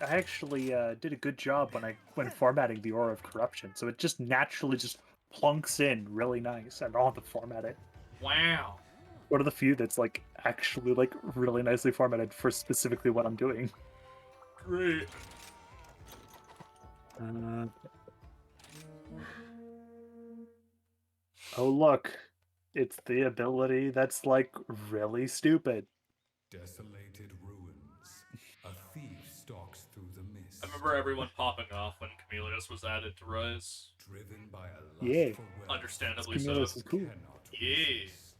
Speaker 4: actually did a good job when formatting the Aura of Corruption, so it just naturally just plunks in really nice. I don't have to format it.
Speaker 1: Wow.
Speaker 4: One of the few that's like actually like really nicely formatted for specifically what I'm doing.
Speaker 1: Great.
Speaker 4: Oh look, it's the ability that's like really stupid.
Speaker 2: Desolated ruins. A thief stalks through the mist.
Speaker 1: I remember everyone popping off when Chameleos was added to Rise.
Speaker 2: Driven by a lust
Speaker 4: Yeah.
Speaker 2: for wealth.
Speaker 1: Understandably so.
Speaker 4: Cumulus is cool.
Speaker 2: Cannot
Speaker 1: Yeah.
Speaker 2: resist.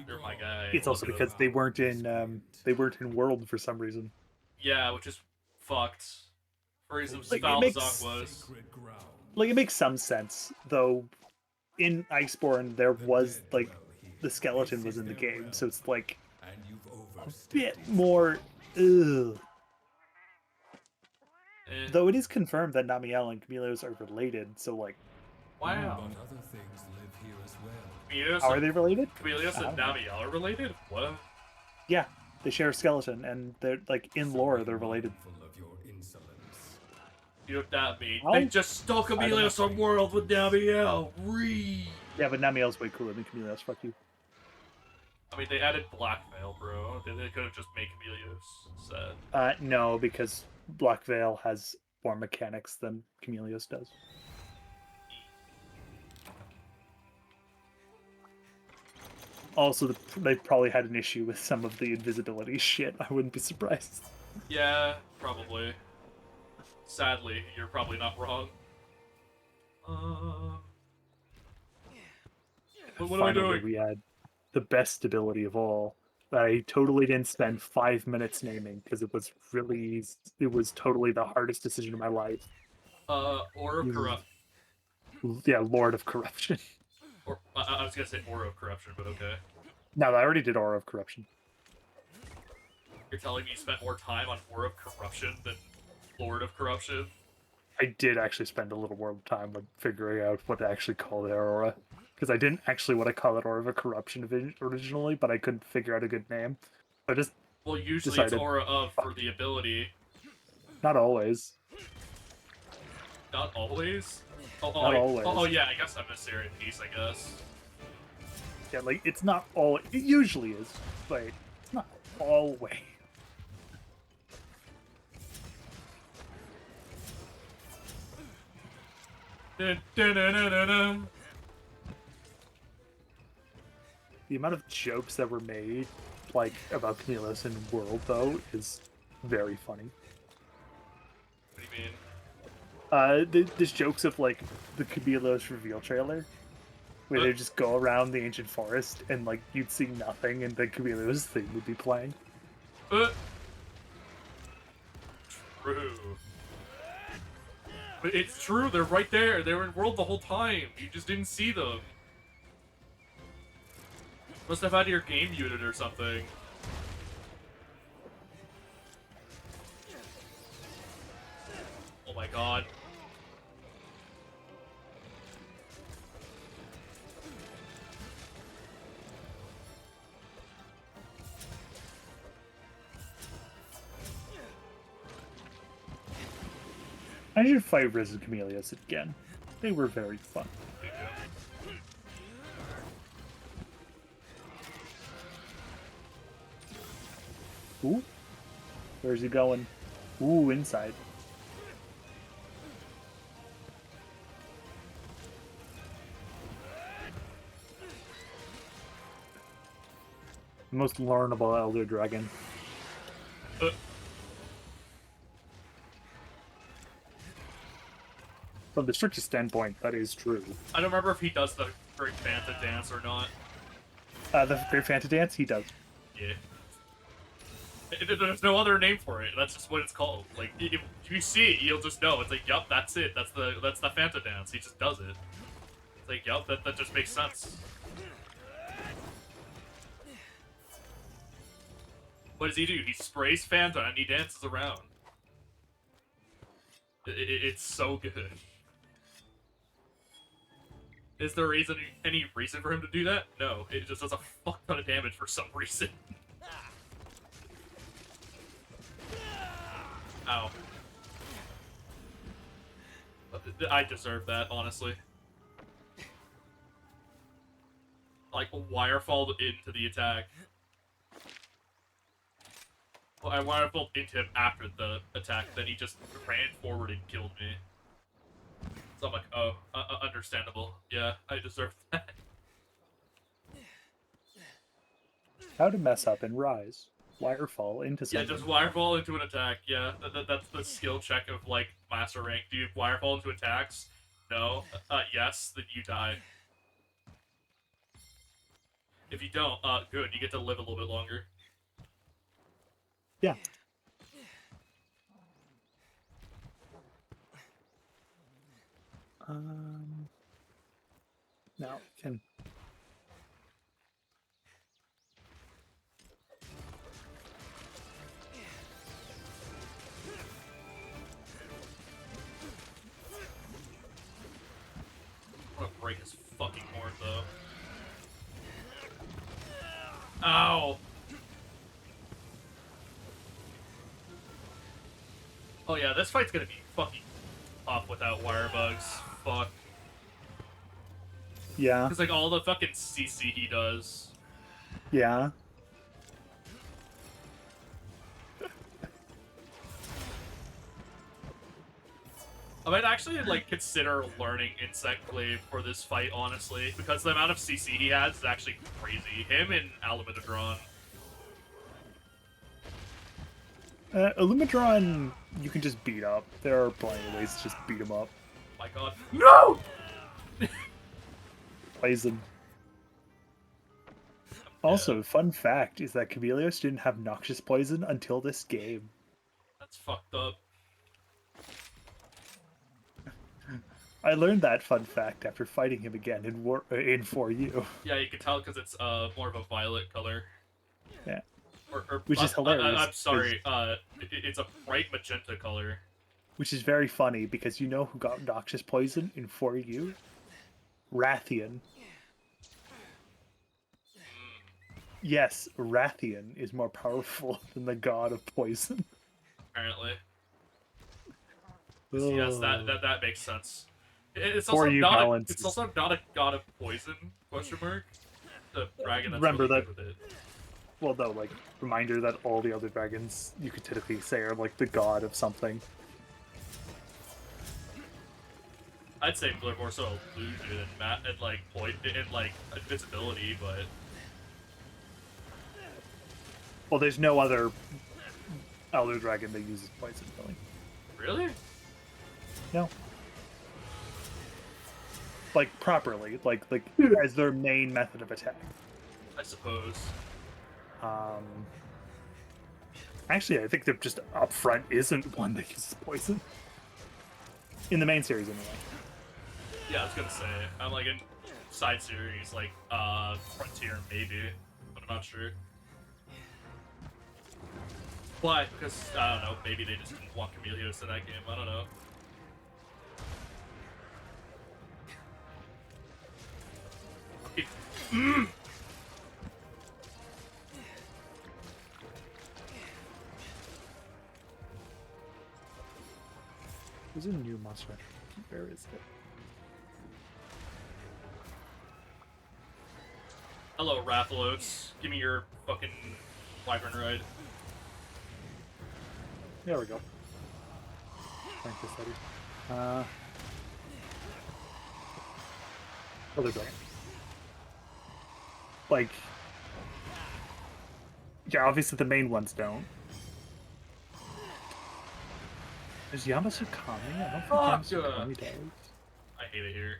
Speaker 1: They're my
Speaker 2: Begone.
Speaker 1: guy.
Speaker 4: It's also
Speaker 1: Look at
Speaker 4: because
Speaker 1: them.
Speaker 4: they weren't in World for some reason.
Speaker 1: Yeah, which is fucked. For reasons
Speaker 4: Like, it
Speaker 1: Valzok
Speaker 4: makes-
Speaker 1: was.
Speaker 2: Sacred ground.
Speaker 4: Like it makes some sense though. In Iceborne, there
Speaker 2: The
Speaker 4: was
Speaker 2: dead
Speaker 4: like
Speaker 2: dwell here.
Speaker 4: the skeleton
Speaker 2: This
Speaker 4: was
Speaker 2: is
Speaker 4: in the
Speaker 2: their
Speaker 4: game,
Speaker 2: realm,
Speaker 4: so it's like
Speaker 2: and you've
Speaker 4: a
Speaker 2: overstepped
Speaker 4: bit
Speaker 2: it.
Speaker 4: more. Ugh.
Speaker 1: Eh.
Speaker 4: Though it is confirmed that Namiel and Chameleos are related, so like,
Speaker 1: Wow.
Speaker 2: But other things live here as well.
Speaker 1: Chameleos
Speaker 4: how are
Speaker 1: and,
Speaker 4: they related?
Speaker 1: Chameleos
Speaker 4: I
Speaker 1: and
Speaker 4: don't know.
Speaker 1: Namiel are related? What?
Speaker 4: Yeah, they share a skeleton, and they're like in
Speaker 2: So
Speaker 4: lore
Speaker 2: be
Speaker 4: they're related.
Speaker 2: mindful of your insolence.
Speaker 1: You know what that means?
Speaker 4: Well,
Speaker 1: They just stole
Speaker 4: don't
Speaker 1: Chameleos
Speaker 4: know.
Speaker 1: from World with Namiel. Ree.
Speaker 4: Yeah, but Namiel's way cooler than Chameleos. Fuck you.
Speaker 1: I mean, they added Blackmail, bro. They could have just made Chameleos sad.
Speaker 4: No, because Black Veil has more mechanics than Chameleos does. Also, they probably had an issue with some of the invisibility shit. I wouldn't be surprised.
Speaker 1: Yeah, probably. Sadly, you're probably not wrong. What am I
Speaker 4: Finally,
Speaker 1: doing?
Speaker 4: we had the best ability of all. That I totally didn't spend 5 minutes naming because it was totally the hardest decision of my life.
Speaker 1: Aura of Corrupt.
Speaker 4: Yeah, Lord of Corruption.
Speaker 1: Or, I was gonna say Aura of Corruption, but okay.
Speaker 4: No, I already did Aura of Corruption.
Speaker 1: You're telling me you spent more time on Aura of Corruption than Lord of Corruption?
Speaker 4: I did actually spend a little more time like figuring out what to actually call the aura, because I didn't actually want to call it Aura of Corruption originally, but I couldn't figure out a good name. I just
Speaker 1: Well, usually
Speaker 4: decided,
Speaker 1: it's Aura of for
Speaker 4: fuck
Speaker 1: the ability.
Speaker 4: not always.
Speaker 1: Not always?
Speaker 4: Not always.
Speaker 1: Oh, yeah, I guess I'm a Syrian piece, I guess.
Speaker 4: Yeah, like it's not all. It usually is, but it's not always.
Speaker 1: Dun, dun, dun, dun, dun, dun.
Speaker 4: The amount of jokes that were made, like about Camillus in World, though, is very funny.
Speaker 1: What do you mean?
Speaker 4: There's jokes of like the Camillus reveal trailer, where they just go around the ancient forest and like you'd see nothing, and the Camillus thing would be playing.
Speaker 1: True. But it's true, they're right there. They were in World the whole time. You just didn't see them. Must have had your game muted or something. Oh my god.
Speaker 4: I should fight Riz and Camillus again. They were very fun. Ooh. Where's he going? Ooh, inside. The most learnable Elder Dragon. From the strictest standpoint, that is true.
Speaker 1: I don't remember if he does the Great Fanta dance or not.
Speaker 4: The Great Fanta Dance, he does.
Speaker 1: Yeah. There's no other name for it. That's just what it's called. Like, if you see it, you'll just know. It's like, yup, that's it. That's the Fanta dance. He just does it. It's like, yup, that just makes sense. What does he do? He sprays Fanta and he dances around. It's so good. Is there any reason for him to do that? No, it just does a fuck ton of damage for some reason. Ow. I deserve that, honestly. Like, wirefalled into the attack. Well, I wirefalled into him after the attack, then he just ran forward and killed me. So I'm like, oh, understandable. Yeah, I deserve that.
Speaker 4: How to mess up and rise. Wirefall into
Speaker 1: Yeah,
Speaker 4: something.
Speaker 1: just wirefall into an attack. Yeah, that's the skill check of, like, master rank. Do you wirefall into attacks? No. Yes, then you die. If you don't, good, you get to live a little bit longer.
Speaker 4: Yeah. Now we can.
Speaker 1: I want to break his fucking horn, though. Ow! Oh yeah, this fight's gonna be fucking tough without wire bugs. Fuck.
Speaker 4: Yeah.
Speaker 1: Because, like, all the fucking CC he does.
Speaker 4: Yeah.
Speaker 1: I might actually, like, consider learning Insect Glaive for this fight, honestly, because the amount of CC he has is actually crazy. Him and Aluminodron.
Speaker 4: Illumidron, you can just beat up. There are plenty of ways to just beat him up.
Speaker 1: My god. No!
Speaker 4: Poison. Also, fun fact is that Chameleos didn't have Noxious Poison until this game.
Speaker 1: That's fucked up.
Speaker 4: I learned that fun fact after fighting him again in 4U.
Speaker 1: Yeah, you can tell because it's more of a violet color.
Speaker 4: Yeah.
Speaker 1: Or,
Speaker 4: Which is hilarious,
Speaker 1: I'm sorry, it's a bright magenta color.
Speaker 4: Which is very funny because you know who got Noxious Poison in 4U? Rathian. Yes, Rathian is more powerful than the god of poison.
Speaker 1: Apparently. Yes, that makes sense. It's
Speaker 4: For
Speaker 1: also
Speaker 4: you,
Speaker 1: not
Speaker 4: Balance.
Speaker 1: it's also not a god of poison, question mark. The dragon that's
Speaker 4: Remember
Speaker 1: really
Speaker 4: that-
Speaker 1: good with it.
Speaker 4: Well, no, like, reminder that all the other dragons you could typically say are, like, the god of something.
Speaker 1: I'd say they're more so illusion and like point and like invisibility, but
Speaker 4: Well, there's no other elder dragon that uses poison, really.
Speaker 1: really?
Speaker 4: No. Like, properly. Like as their main method of attack.
Speaker 1: I suppose.
Speaker 4: Actually, I think they're just up front isn't one that uses poison. In the main series, anyway.
Speaker 1: Yeah, I was gonna say. I'm like in side series, like Frontier maybe, but I'm not sure. Why? Because I don't know. Maybe they just didn't want Chameleos to that game. I don't know. Okay.
Speaker 4: There's a new monster. Where is it?
Speaker 1: Hello, Rathalos. Give me your fucking wyvern ride.
Speaker 4: There we go. Thank you, Eddie. Other dragon. Like, yeah, obviously the main ones don't. Is Yamasu Kami? I don't think Yamasu Kami does.
Speaker 1: I hate it here.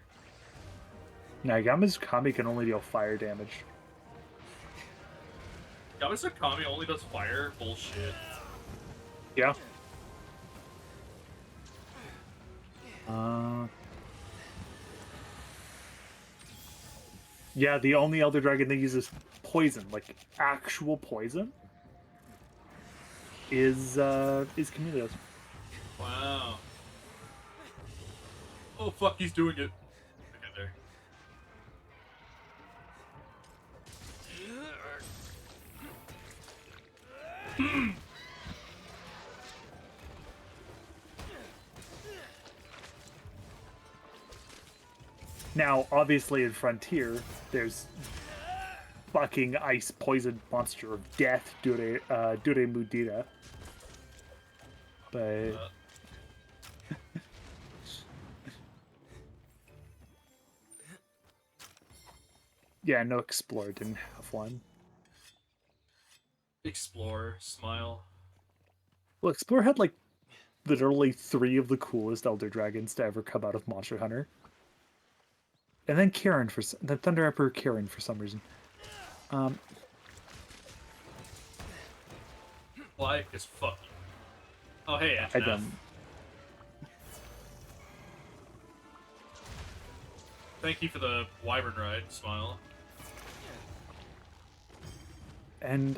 Speaker 4: No, Yamasu Kami can only deal fire damage.
Speaker 1: Kami only does fire? Bullshit.
Speaker 4: Yeah. Yeah, the only Elder Dragon that uses poison, like actual poison, is Chameleos.
Speaker 1: Wow. Oh fuck, he's doing it. Okay, there.
Speaker 4: Now, obviously, in Frontier, there's fucking ice poison monster of death, Dure Mudira. But yeah, no Explorer didn't have one.
Speaker 1: Explore, smile.
Speaker 4: Well, Explorer had like literally 3 of the coolest Elder Dragons to ever come out of Monster Hunter. And then Karen the Thunder Emperor Karen for some reason.
Speaker 1: Why? Because fuck you. Oh, hey,
Speaker 4: I
Speaker 1: Anjaneth.
Speaker 4: don't.
Speaker 1: Thank you for the wyvern ride, smile.
Speaker 4: And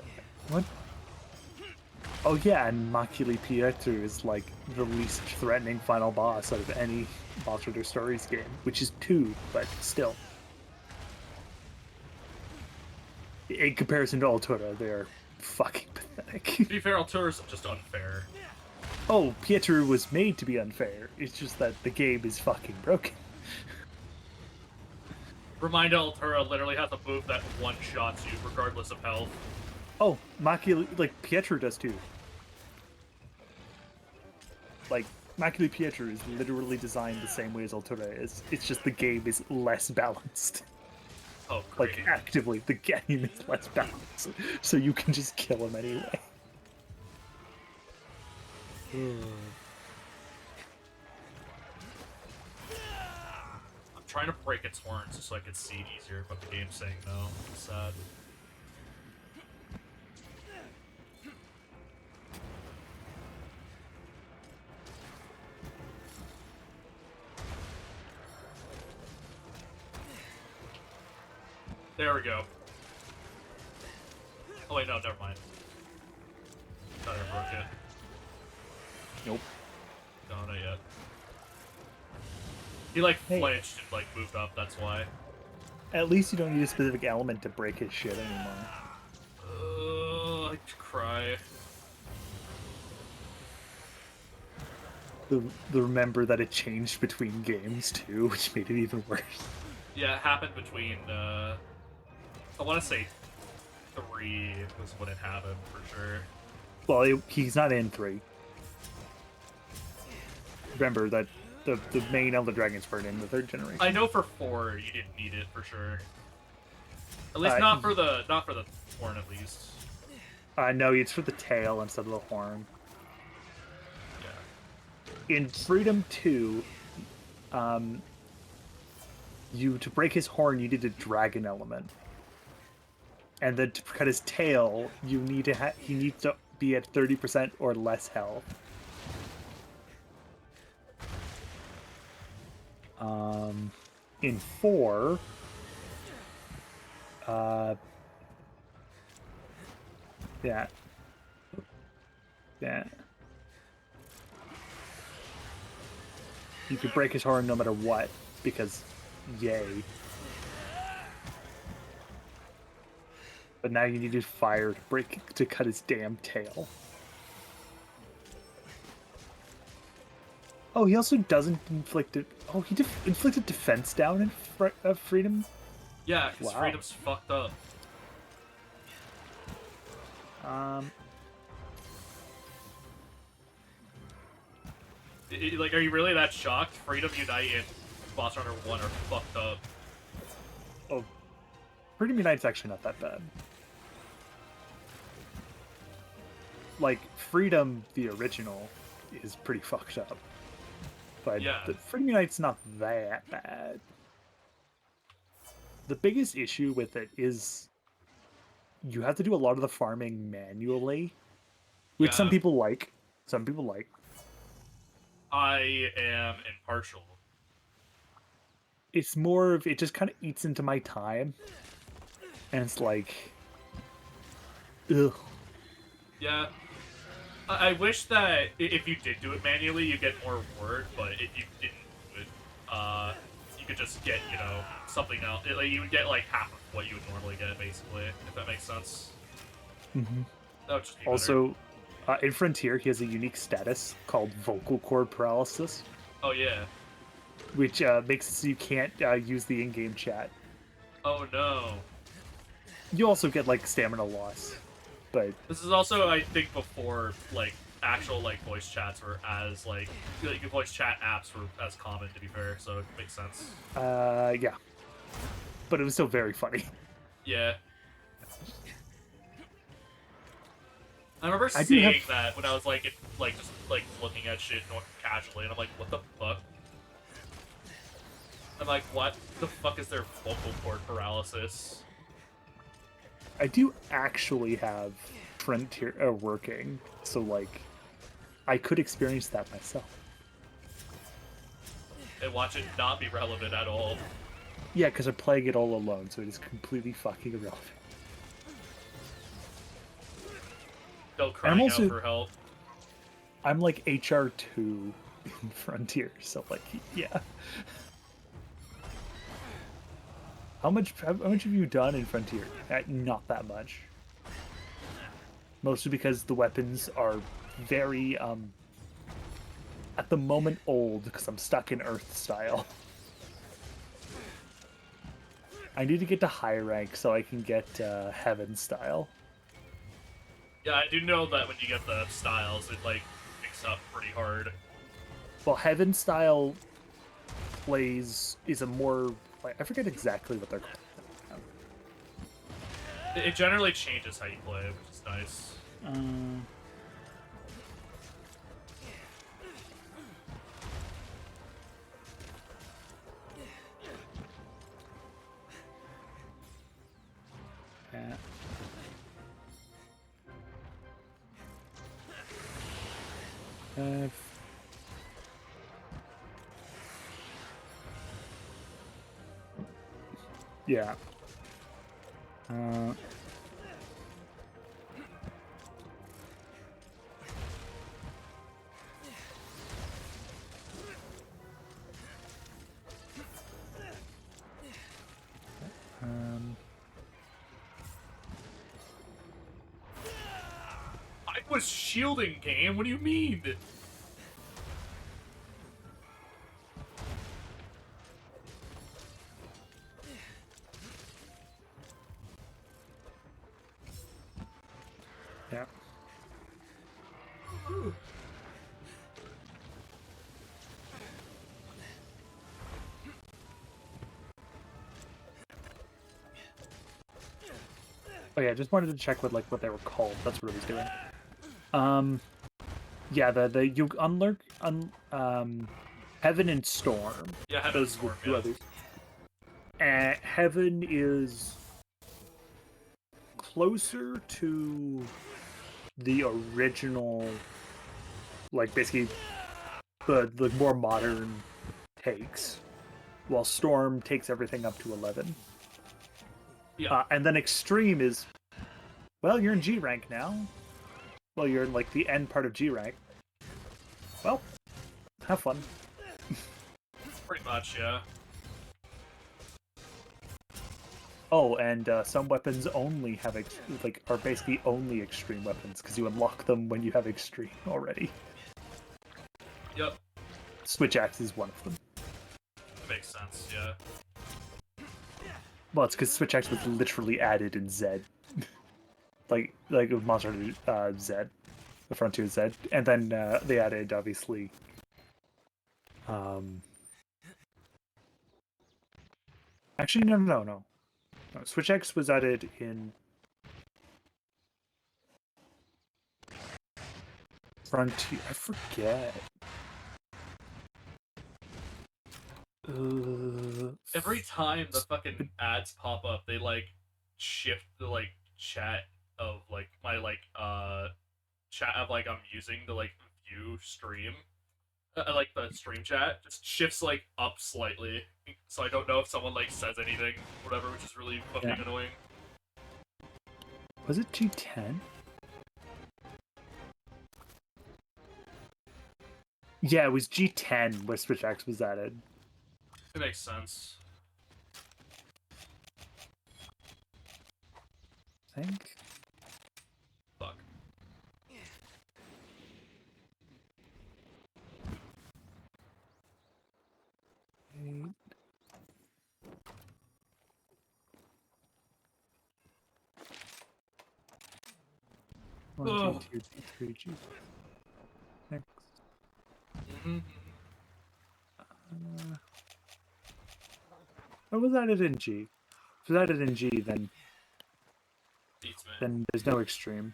Speaker 4: what? Oh yeah, and Maculi Pietro is like the least threatening final boss out of any Monster Hunter Stories game, which is 2, but still. In comparison to Altura, they're fucking pathetic.
Speaker 1: To be fair, Altura's just unfair.
Speaker 4: Oh, Pietro was made to be unfair. It's just that the game is fucking broken.
Speaker 1: Remind Altura literally has a move that one-shots you regardless of health.
Speaker 4: Oh, Maculi, like Pietro does too. Like, Maculi Pietro is literally designed the same way as Altura is. It's just the game is less balanced.
Speaker 1: Oh, great.
Speaker 4: Like, actively, the game is less balanced. So you can just kill him anyway.
Speaker 1: I'm trying to break its horns so I can see it easier, but the game's saying no. It's sad. There we go. Oh wait, no, never mind. Thought I broke it.
Speaker 4: Nope.
Speaker 1: No, not yet. He like
Speaker 4: Hey.
Speaker 1: flinched and like moved up, that's why.
Speaker 4: At least you don't need a specific element to break his shit anymore.
Speaker 1: I cry.
Speaker 4: Remember that it changed between games too, which made it even worse.
Speaker 1: Yeah, it happened between, I want to say 3 was when it happened, for sure.
Speaker 4: Well, he's not in 3. Remember that the main Elder Dragons weren't in the 3rd generation.
Speaker 1: I know for 4 you didn't need it, for sure. At least not for the horn, at least.
Speaker 4: No, it's for the tail instead of the horn.
Speaker 1: Yeah.
Speaker 4: In Freedom 2, to break his horn, you need a dragon element. And then to cut his tail, you need to he needs to be at 30% or less health. In 4, yeah. You could break his horn no matter what, because yay. But now you need fire to cut his damn tail. Oh, he also doesn't inflict it. Oh, he inflicted defense down in Freedom.
Speaker 1: Yeah, because
Speaker 4: Wow.
Speaker 1: Freedom's fucked up. Like, are you really that shocked? Freedom Unite and Boss Runner 1 are fucked up.
Speaker 4: Oh, Freedom Unite's actually not that bad. Like, Freedom, the original, is pretty fucked up. But
Speaker 1: Yeah.
Speaker 4: the Freedom Unite's not that bad. The biggest issue with it is you have to do a lot of the farming manually, which some
Speaker 1: Yeah.
Speaker 4: people like. Some people like.
Speaker 1: I am impartial.
Speaker 4: It's more of, it just kind of eats into my time. And it's like, ugh.
Speaker 1: Yeah. I wish that if you did do it manually, you get more reward, but if you didn't do it, you could just get, you know, something else. Like, you would get, like, half of what you would normally get, basically, if that makes sense.
Speaker 4: Mm-hmm.
Speaker 1: That would just be better.
Speaker 4: Also, in Frontier, he has a unique status called vocal cord paralysis,
Speaker 1: Oh yeah.
Speaker 4: which makes it so you can't use the in-game chat.
Speaker 1: Oh no.
Speaker 4: You also get like stamina loss, but
Speaker 1: This is also, I think, before like actual like voice chats were as like voice chat apps were as common. To be fair, so it makes sense.
Speaker 4: yeah. But it was still very funny.
Speaker 1: Yeah. I remember
Speaker 4: I do have-
Speaker 1: seeing that when I was like just like looking at shit casually, and I'm like, what the fuck? I'm like, what the fuck is their vocal cord paralysis?
Speaker 4: I do actually have Frontier working, so like I could experience that myself.
Speaker 1: And watch it not be relevant at all.
Speaker 4: Yeah, because I'm playing it all alone, so it is completely fucking irrelevant.
Speaker 1: Still crying
Speaker 4: also-
Speaker 1: out for help.
Speaker 4: I'm like HR2 in Frontier, so like yeah. How much have you done in Frontier? Not that much. Mostly because the weapons are very at the moment old because I'm stuck in Earth style. I need to get to high rank so I can get Heaven style.
Speaker 1: Yeah, I do know that when you get the styles, it like picks up pretty hard.
Speaker 4: Well, Heaven style plays is a more like, I forget exactly what they're called.
Speaker 1: It generally changes how you play, which is nice.
Speaker 4: Yeah. Yeah.
Speaker 1: I was shielding, game. What do you mean?
Speaker 4: Yeah. Oh yeah, just wanted to check what like what they were called. That's what I was doing. Yeah, the you Heaven and Storm.
Speaker 1: Yeah, Heaven and
Speaker 4: Those are
Speaker 1: Storm,
Speaker 4: the two
Speaker 1: yeah.
Speaker 4: others. Heaven is closer to the original, like basically the more modern takes, while Storm takes everything up to 11.
Speaker 1: Yeah.
Speaker 4: And then Extreme is, well, you're in G rank now. Well, you're in like the end part of G rank. Well, have fun.
Speaker 1: Pretty much, yeah.
Speaker 4: Oh, and some weapons only have like are basically only extreme weapons because you unlock them when you have extreme already.
Speaker 1: Yep.
Speaker 4: Switch axe is one of them.
Speaker 1: That makes sense, yeah.
Speaker 4: Well, it's because switch axe was literally added in Z, like with Monster Z, the Frontier Z, and then they added obviously. Actually, no. Switch X was added in Frontier. I forget.
Speaker 1: Every time the fucking ads pop up, they like shift the like chat of like my like chat of like I'm using to like view stream. Like the stream chat just shifts like up slightly, so I don't know if someone like says anything, whatever, which is really fucking
Speaker 4: Yeah.
Speaker 1: annoying.
Speaker 4: Was it G10? Yeah, it was G10 where Switch X was added.
Speaker 1: It makes sense.
Speaker 4: I think.
Speaker 1: Fuck.
Speaker 4: One,
Speaker 1: Ugh.
Speaker 4: G2, G3, G6.
Speaker 1: Mhm.
Speaker 4: Or was added in G? If it was added in G,
Speaker 1: Beats me.
Speaker 4: then there's no extreme.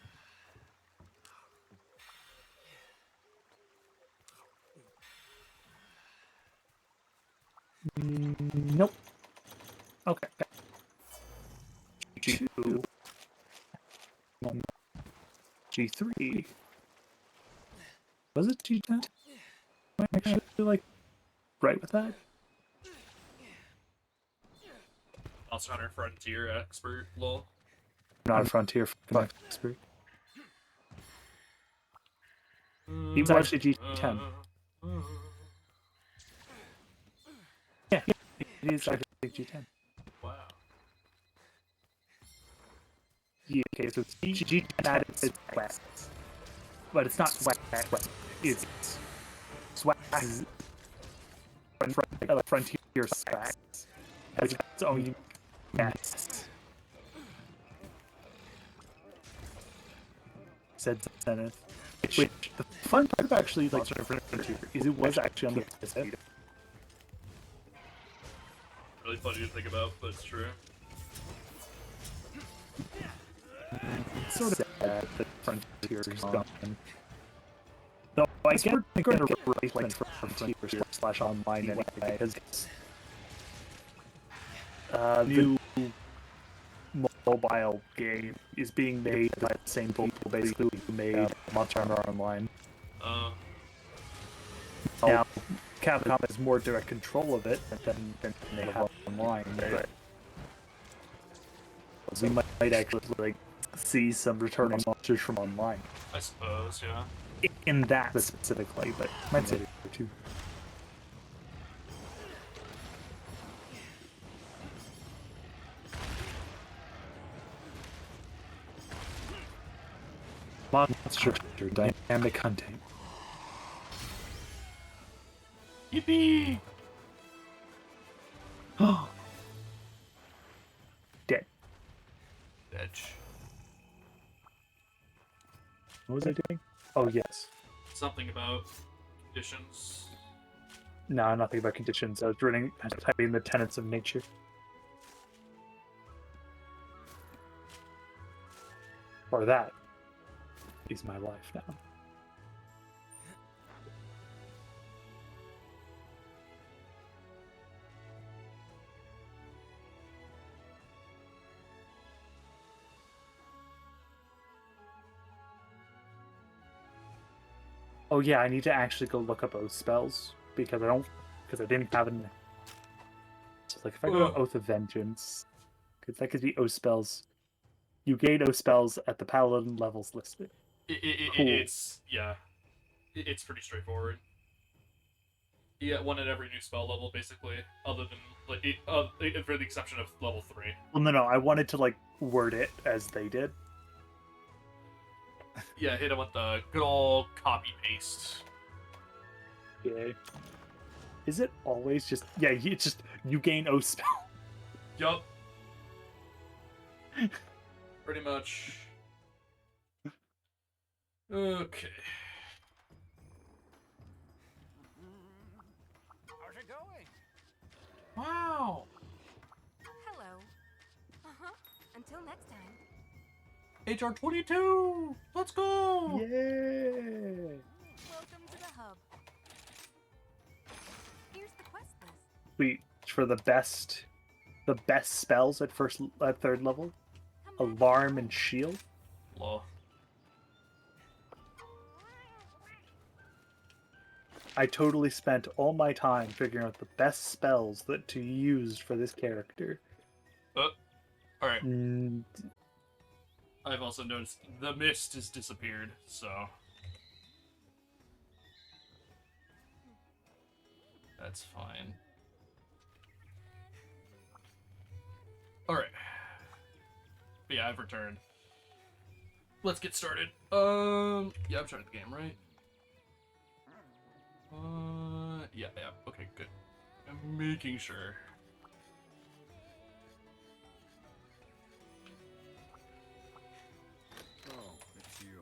Speaker 4: Nope. Okay. G2. G3. Was it G10? Am I actually like right with that?
Speaker 1: Monster Hunter Frontier expert, lol.
Speaker 4: Not a frontier expert. He was actually G10. Yeah, it is actually G10.
Speaker 1: Wow.
Speaker 4: Yeah, okay, so it's G10 added its quests. But it's not swag quest. It's swag. Frontier specs. Has its own quests. Said Zenith. Which the fun part about actually like Frontier is it was actually on the PS Vita.
Speaker 1: Really funny to think about, but it's true.
Speaker 4: It's sort of sad that Frontier is gone. Though I get we're going to replacement for Frontier / online anyway, because the new mobile game is being made by the same people basically who made Monster Hunter Online. Now, Capcom has more direct control of it than they have online, but we might actually like see some returning monsters from online.
Speaker 1: I suppose, yeah.
Speaker 4: In that specifically, but might say there too. Monster Hunter Dynamic Hunting.
Speaker 1: Yippee!
Speaker 4: Dead.
Speaker 1: Bitch.
Speaker 4: What was I doing? Oh yes.
Speaker 1: Something about conditions.
Speaker 4: No, nothing about conditions. I was typing the tenets of nature. Or that is my life now. Oh yeah, I need to actually go look up oath spells because I didn't have any. So like if I go to Oath of Vengeance, because that could be oath spells. You gain oath spells at the paladin levels listed. Cool.
Speaker 1: It's yeah, it's pretty straightforward. You get one at every new spell level, basically, other than like for the exception of level 3.
Speaker 4: Well, no, I wanted to like word it as they did.
Speaker 1: Yeah, hit him with the good old copy paste.
Speaker 4: Yeah. Is it always just it's just you gain oath spell?
Speaker 1: Yup. Pretty much. Okay.
Speaker 3: How's it going?
Speaker 1: Wow.
Speaker 5: Hello. Uh-huh. Until next time.
Speaker 1: HR 22. Let's go.
Speaker 4: Yeah.
Speaker 5: Welcome to the hub. Here's the quest list.
Speaker 4: Wait, for the best spells at third level,
Speaker 5: Come back.
Speaker 4: alarm and shield.
Speaker 1: Law.
Speaker 4: I totally spent all my time figuring out the best spells to use for this character.
Speaker 1: All right.
Speaker 4: Mm,
Speaker 1: I've also noticed the mist has disappeared, so that's fine. All right. But yeah, I've returned. Let's get started. Yeah, I've started the game, right? Yeah. Okay, good. I'm making sure.
Speaker 2: Oh, it's you.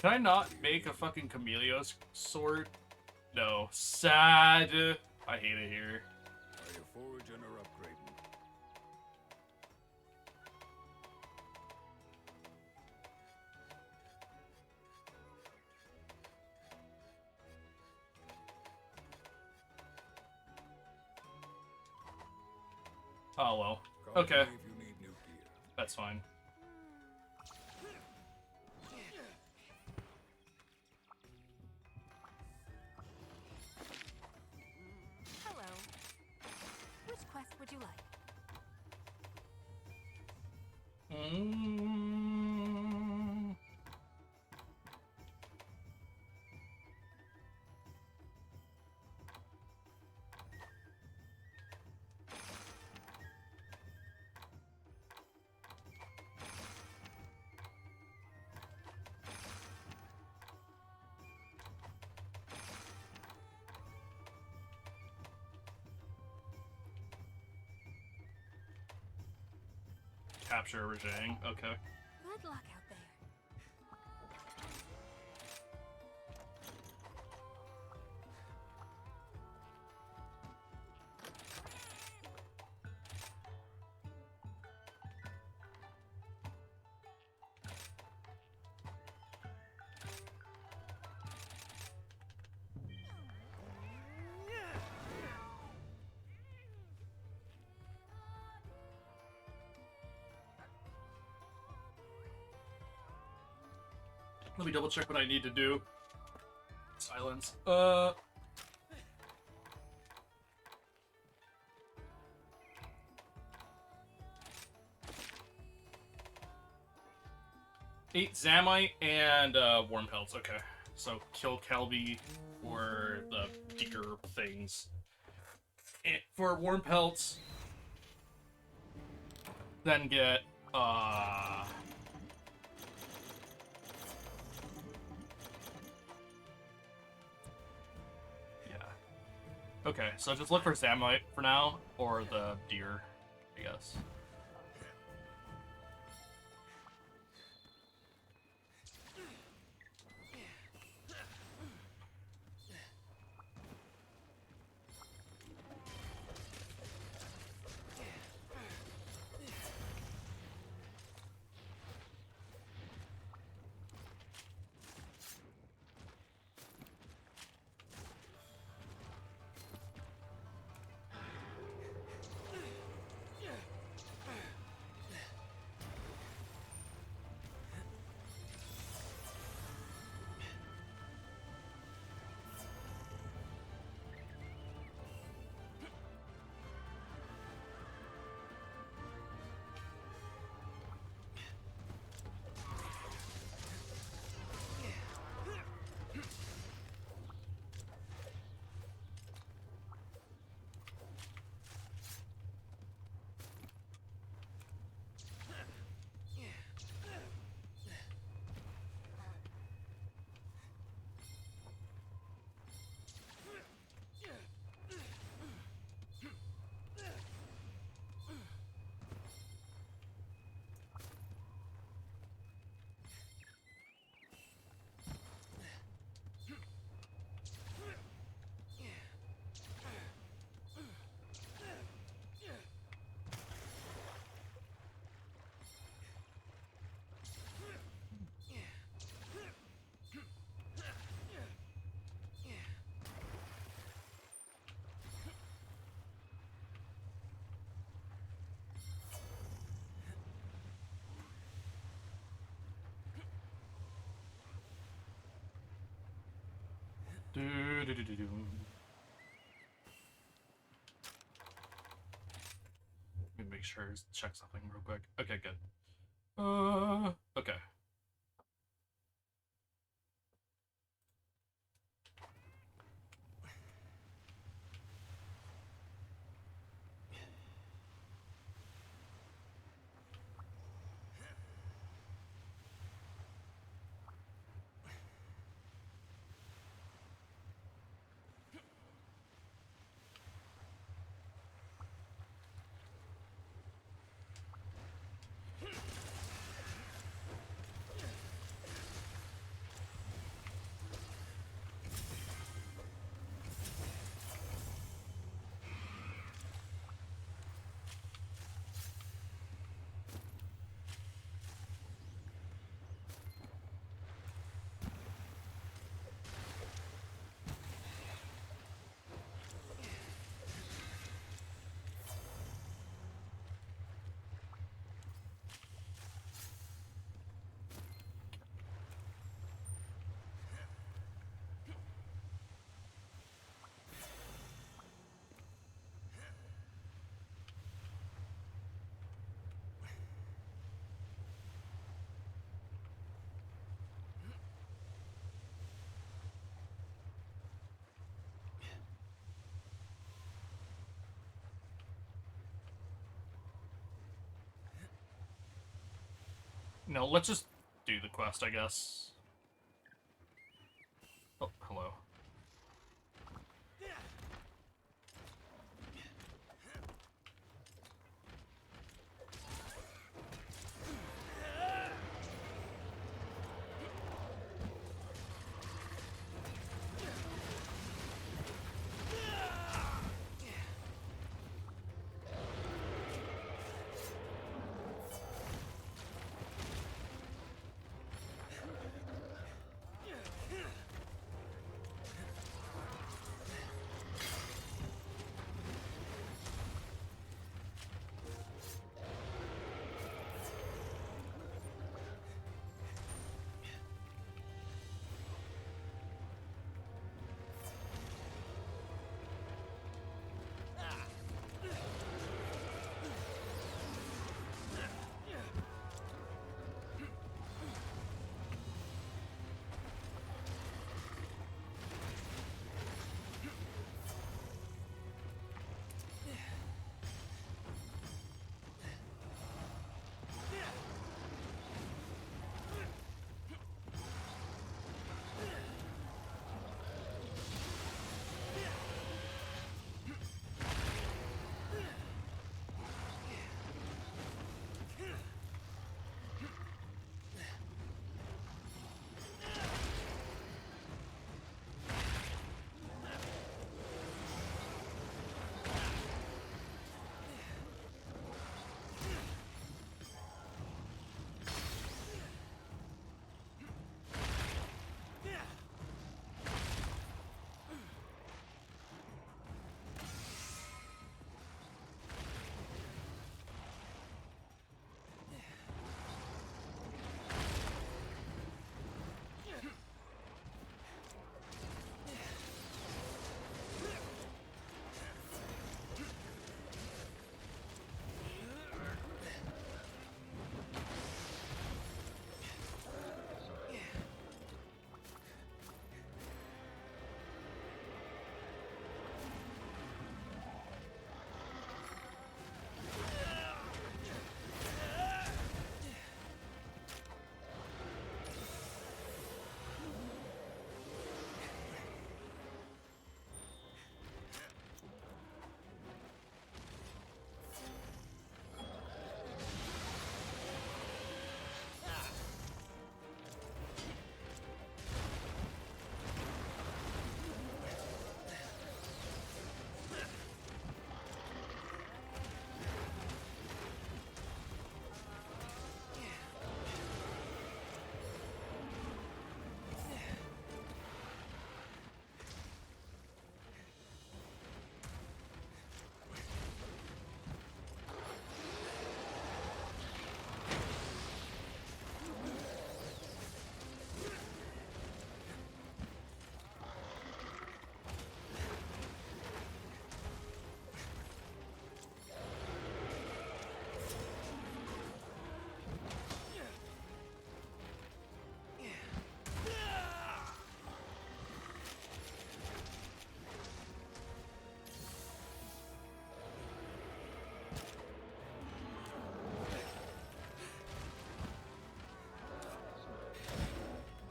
Speaker 1: Can I not make a fucking Camellios sword? No. Sad. I hate it here.
Speaker 2: Are you foraging or upgrading?
Speaker 1: Oh well.
Speaker 2: Call
Speaker 1: Okay.
Speaker 2: me if you need new gear.
Speaker 1: That's fine.
Speaker 5: Hello. Which quest would you like?
Speaker 1: Mm. Capture Rajang. Okay.
Speaker 5: Good luck out there.
Speaker 1: Let me double check what I need to do. Silence. 8 Zamite and Worm Pelts. Okay. So kill Kelby for the deer things. And for Worm Pelts, then get yeah. Okay, so just look for Zamite for now, or the deer, I guess. Do. Let me make sure, check something real quick. Okay, good. Okay. Hell, let's just do the quest, I guess. Oh, hello.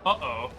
Speaker 1: Uh-oh.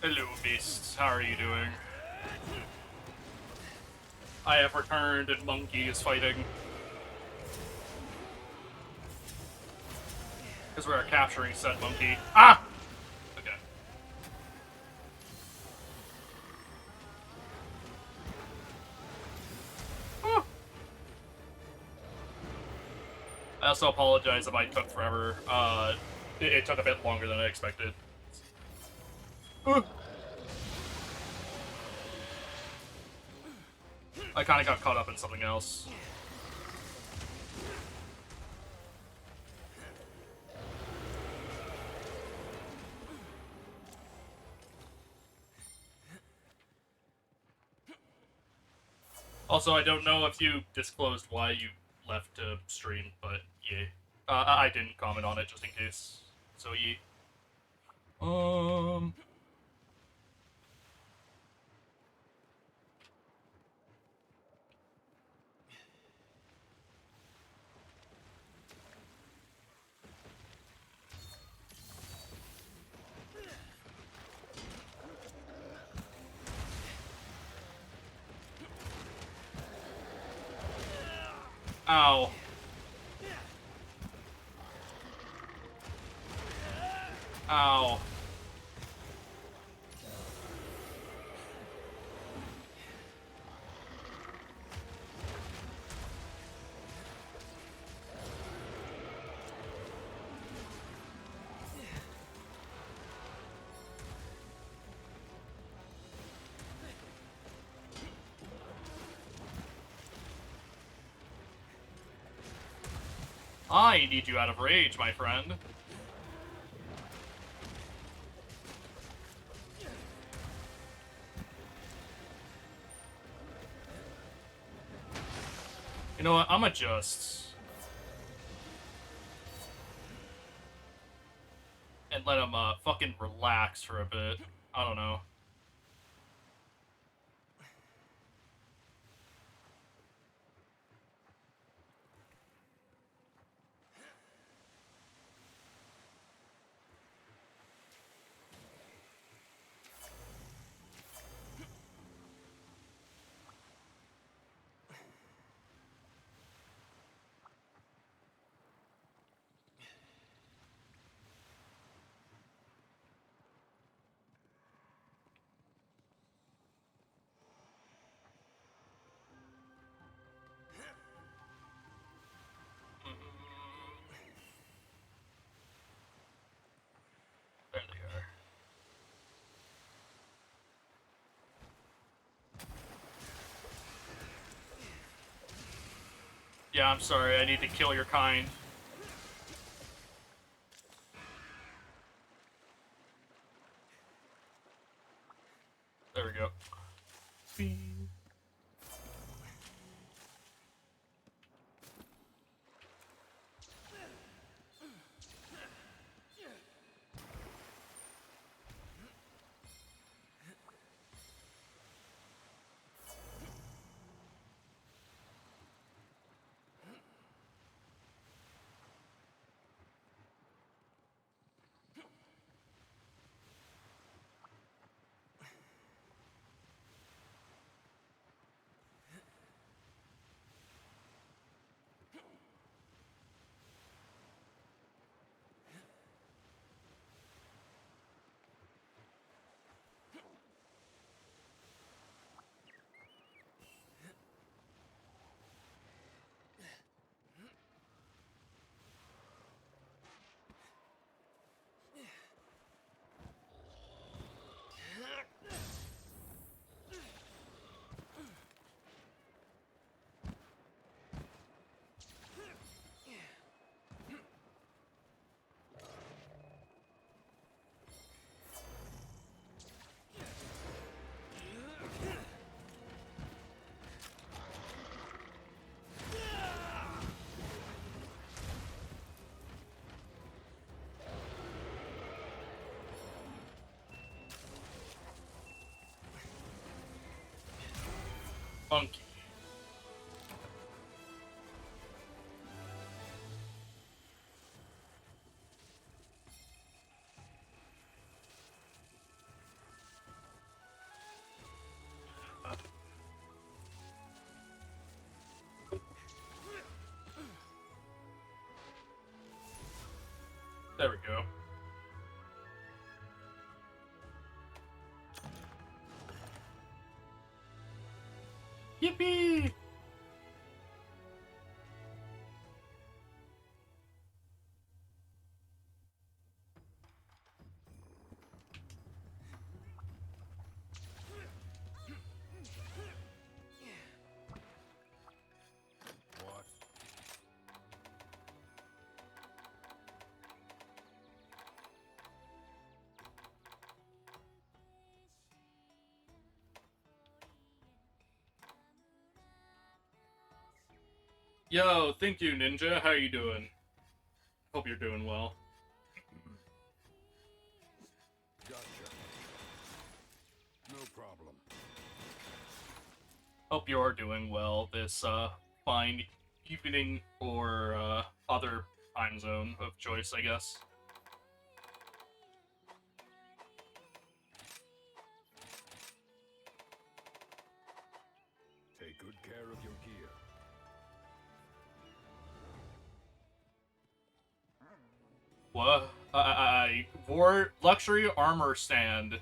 Speaker 1: Hello, beasts. How are you doing? I have returned and Monkey is fighting. Because we are capturing said monkey. Ah! Okay. Ah. I also apologize if I took forever. It took a bit longer than I expected. Ah. I kind of got caught up in something else. Also, I don't know if you disclosed why you left to stream, but yeah. I didn't comment on it just in case. So yeah. Ow. Ow. I need you out of rage, my friend. You know what? I'ma just... and let him, fucking relax for a bit. I don't know. There they are. Yeah, I'm sorry. I need to kill your kind. There we go. Monkey. There we go. Yippee!
Speaker 2: What?
Speaker 1: Yo, thank you, Ninja. How you doing? Hope you're doing well.
Speaker 2: Gotcha. No problem.
Speaker 1: Hope you're doing well this fine evening or other time zone of choice, I guess.
Speaker 2: Take good care of your gear.
Speaker 1: What? For luxury armor stand.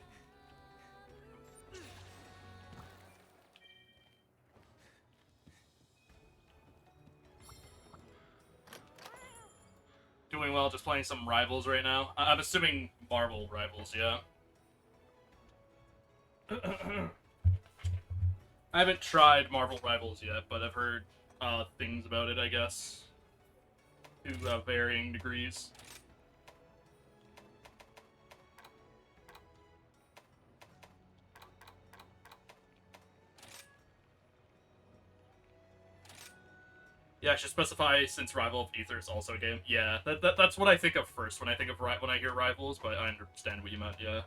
Speaker 1: Doing well, just playing some Rivals right now. I'm assuming Marvel Rivals, yeah. I haven't tried Marvel Rivals yet, but I've heard things about it, I guess. To varying degrees. Yeah, I should specify since Rival of Aether is also a game. Yeah, that's what I think of first when I think of when I hear Rivals, but I understand what you meant. Yeah.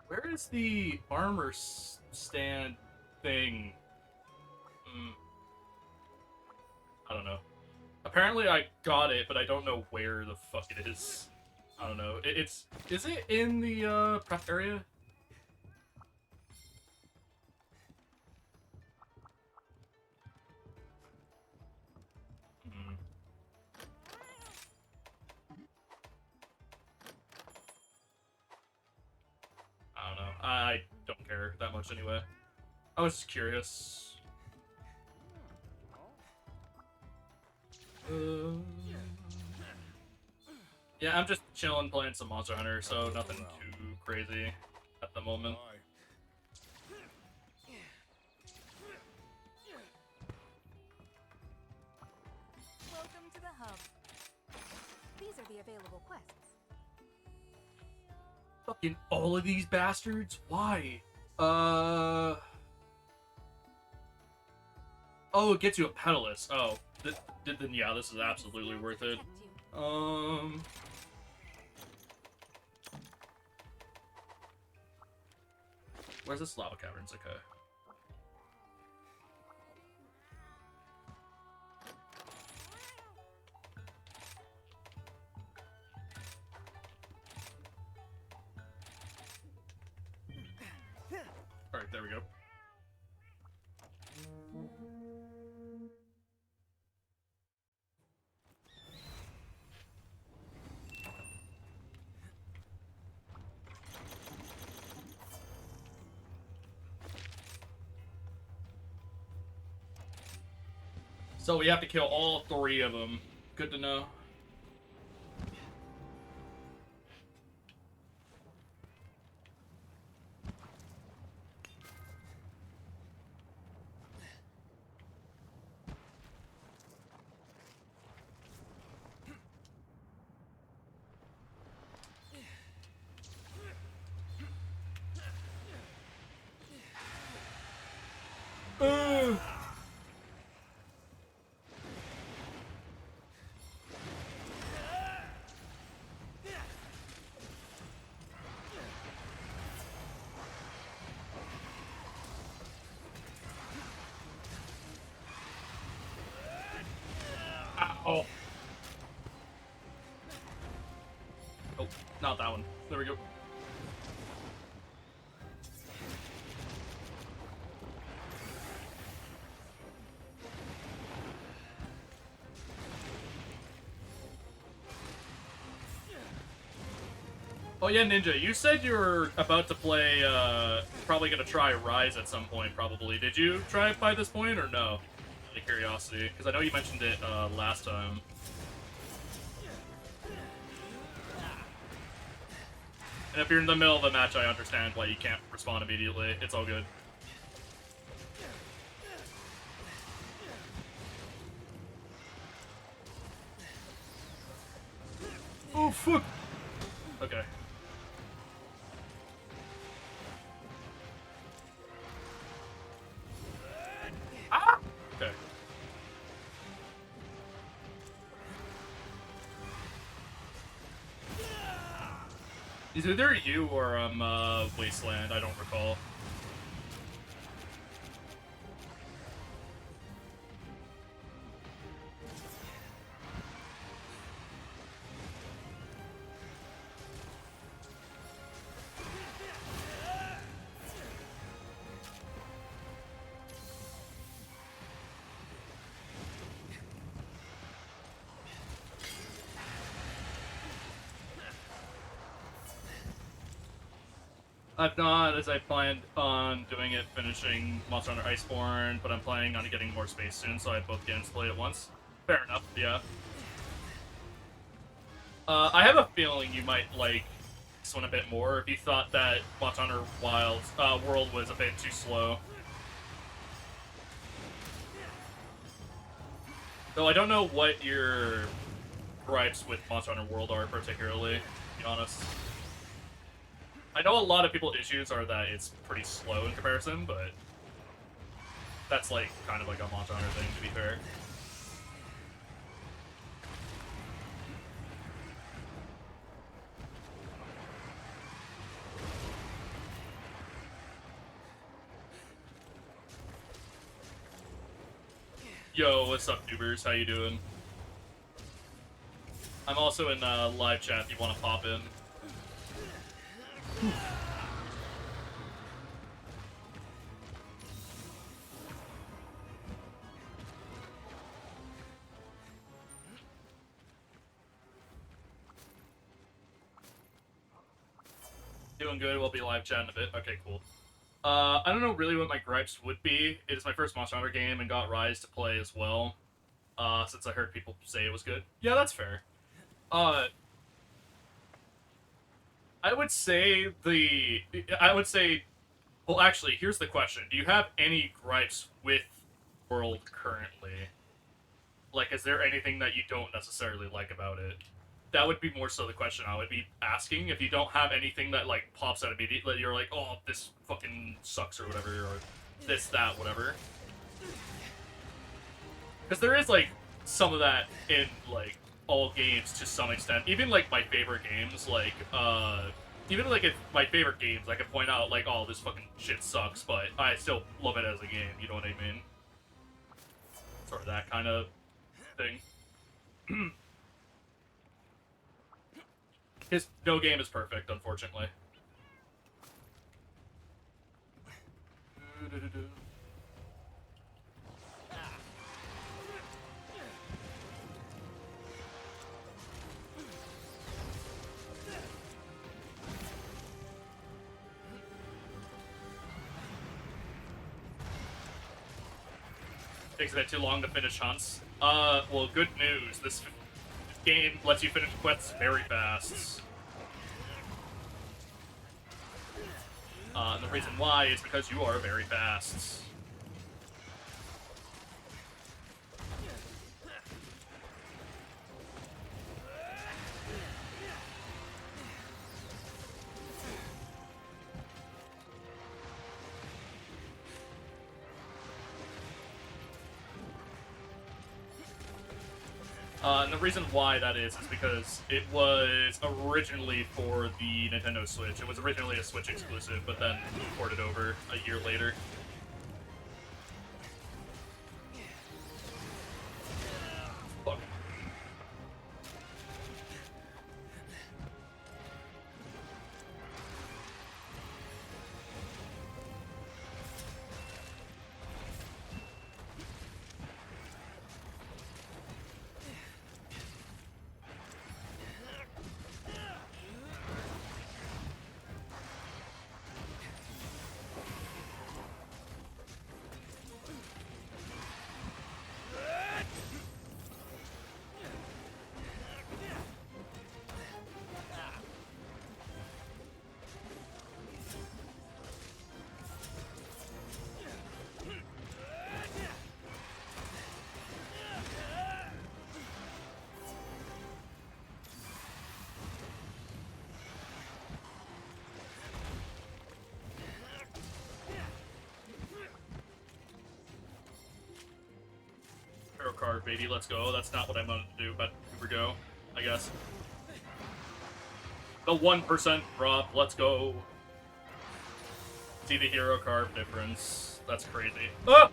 Speaker 1: Where is the armor stand thing? I don't know. Apparently I got it, but I don't know where the fuck it is. I don't know. Is it in the prep area? I don't know. I don't care that much anyway. I was just curious. Yeah, I'm just chilling, playing some Monster Hunter, so nothing too crazy at the moment.
Speaker 2: Bye.
Speaker 5: Welcome to the hub. These are the available quests.
Speaker 1: Fucking all of these bastards? Why? Oh, it gets you a pedalist. Oh, then yeah, this is absolutely worth it.
Speaker 5: Protect you.
Speaker 1: Where's this lava caverns? Okay. Alright, there we go. So we have to kill all 3 of them. Good to know. Ow. Oh, not that one. There we go. Oh yeah, Ninja, you said you were about to play, probably gonna try Rise at some point, probably. Did you try it by this point, or no? Out of curiosity, because I know you mentioned it, last time. And if you're in the middle of a match, I understand why you can't respond immediately. It's all good. Oh, fuck! Okay. Ah! Okay. Is it either you or, Wasteland? I don't recall. I've not, as I planned on doing it, finishing Monster Hunter Iceborne, but I'm planning on getting more space soon, so I both get to play at once. Fair enough, yeah. I have a feeling you might like this one a bit more if you thought that Monster Hunter World was a bit too slow. Though I don't know what your gripes with Monster Hunter World are particularly, to be honest. I know a lot of people's issues are that it's pretty slow in comparison, but that's like kind of like a Monster Hunter thing, to be fair. Yo, what's up, Dubers? How you doing? I'm also in live chat if you want to pop in. Doing good. We'll be live chatting a bit. Okay, cool. I don't know really what my gripes would be. It is my first Monster Hunter game and got Rise to play as well. Since I heard people say it was good. Yeah, that's fair. I would say well, actually, here's the question. Do you have any gripes with World currently? Like, is there anything that you don't necessarily like about it? That would be more so the question I would be asking. If you don't have anything that, like, pops out immediately, you're like, oh, this fucking sucks or whatever, or this, that, whatever. Because there is, like, some of that in, like, all games to some extent. Even, like, my favorite games, like, even, like, if my favorite games, I can point out, like, oh, this fucking shit sucks, but I still love it as a game, you know what I mean? Sort of that kind of thing. Because no game is perfect, unfortunately. Takes a bit too long to finish hunts. Well, good news. This game lets you finish quests very fast. And the reason why is because you are very fast. And the reason why that is because it was originally for the Nintendo Switch. It was originally a Switch exclusive, but then ported over a year later. Fuck. card, baby. Let's go. That's not what I wanted to do, but here we go, I guess. The 1% drop. Let's go. See the hero card difference. That's crazy. Ah!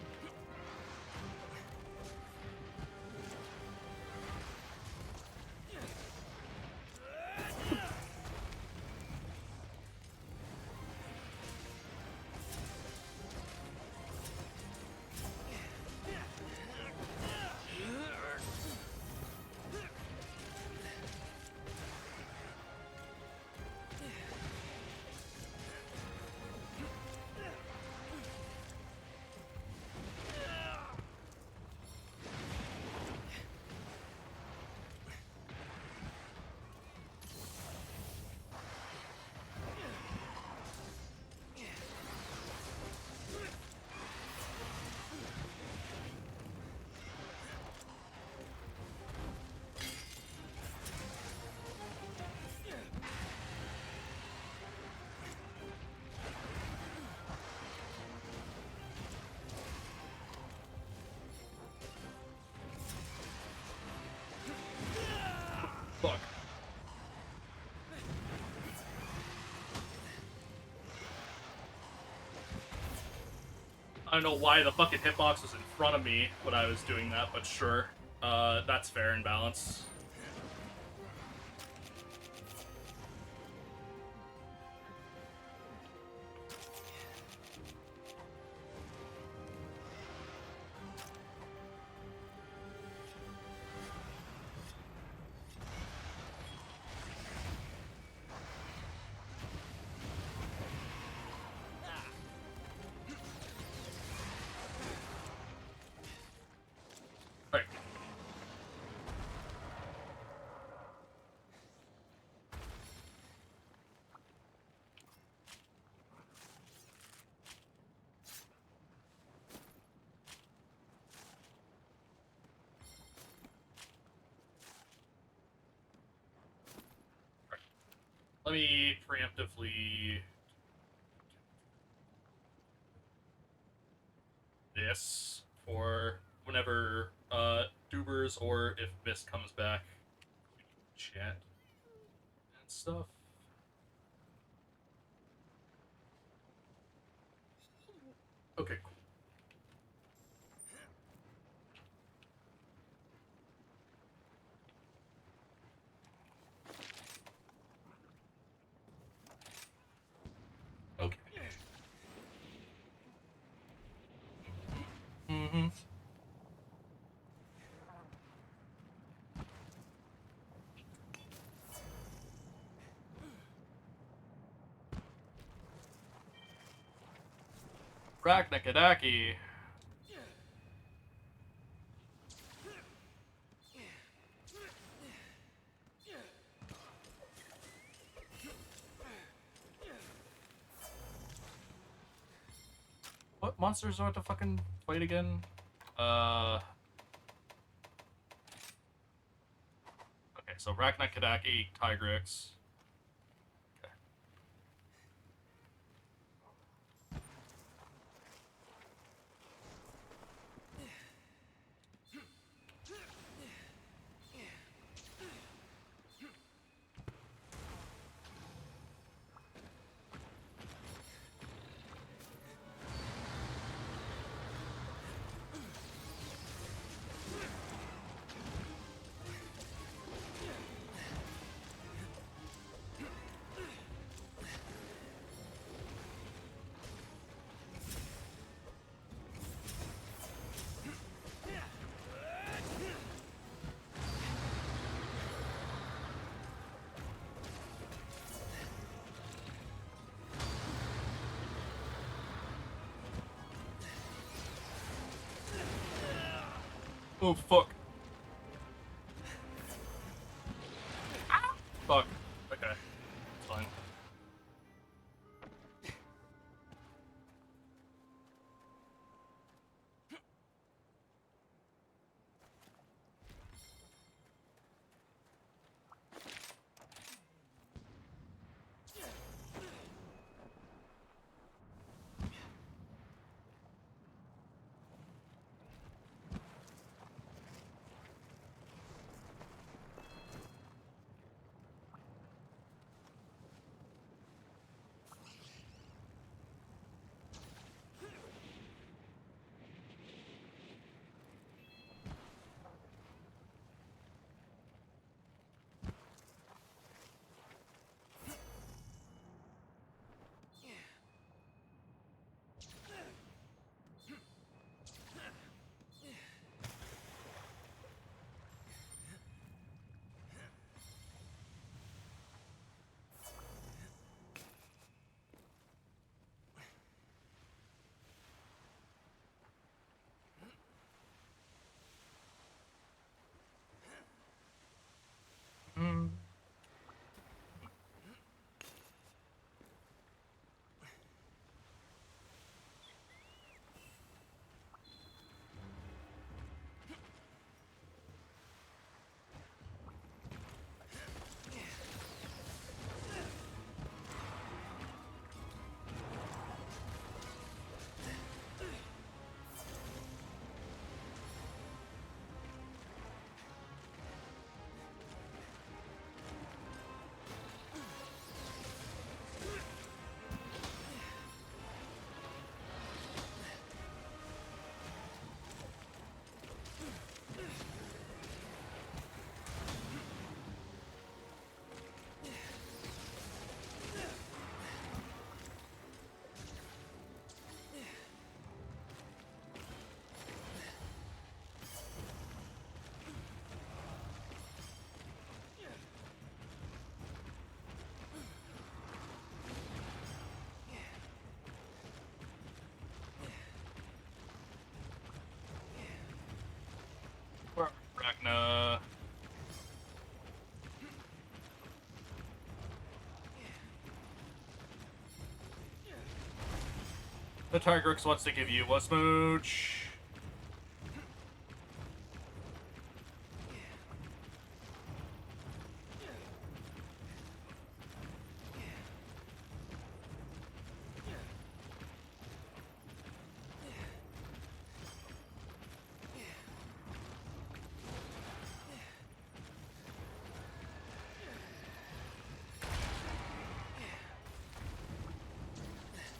Speaker 1: Fuck. I don't know why the fucking hitbox was in front of me when I was doing that, but sure. That's fair and balanced. Right. Let me preemptively this for whenever Dubers or if Mist comes back, chat and stuff. Okay, cool. Okay. Mm-hmm. Raknakadaki. What monsters do I have to fucking fight again? Okay, so Raknakadaki, Tigrex. Okay. Oh, fuck. Fuck. Okay. It's fine. The Tigrix wants to give you a smooch.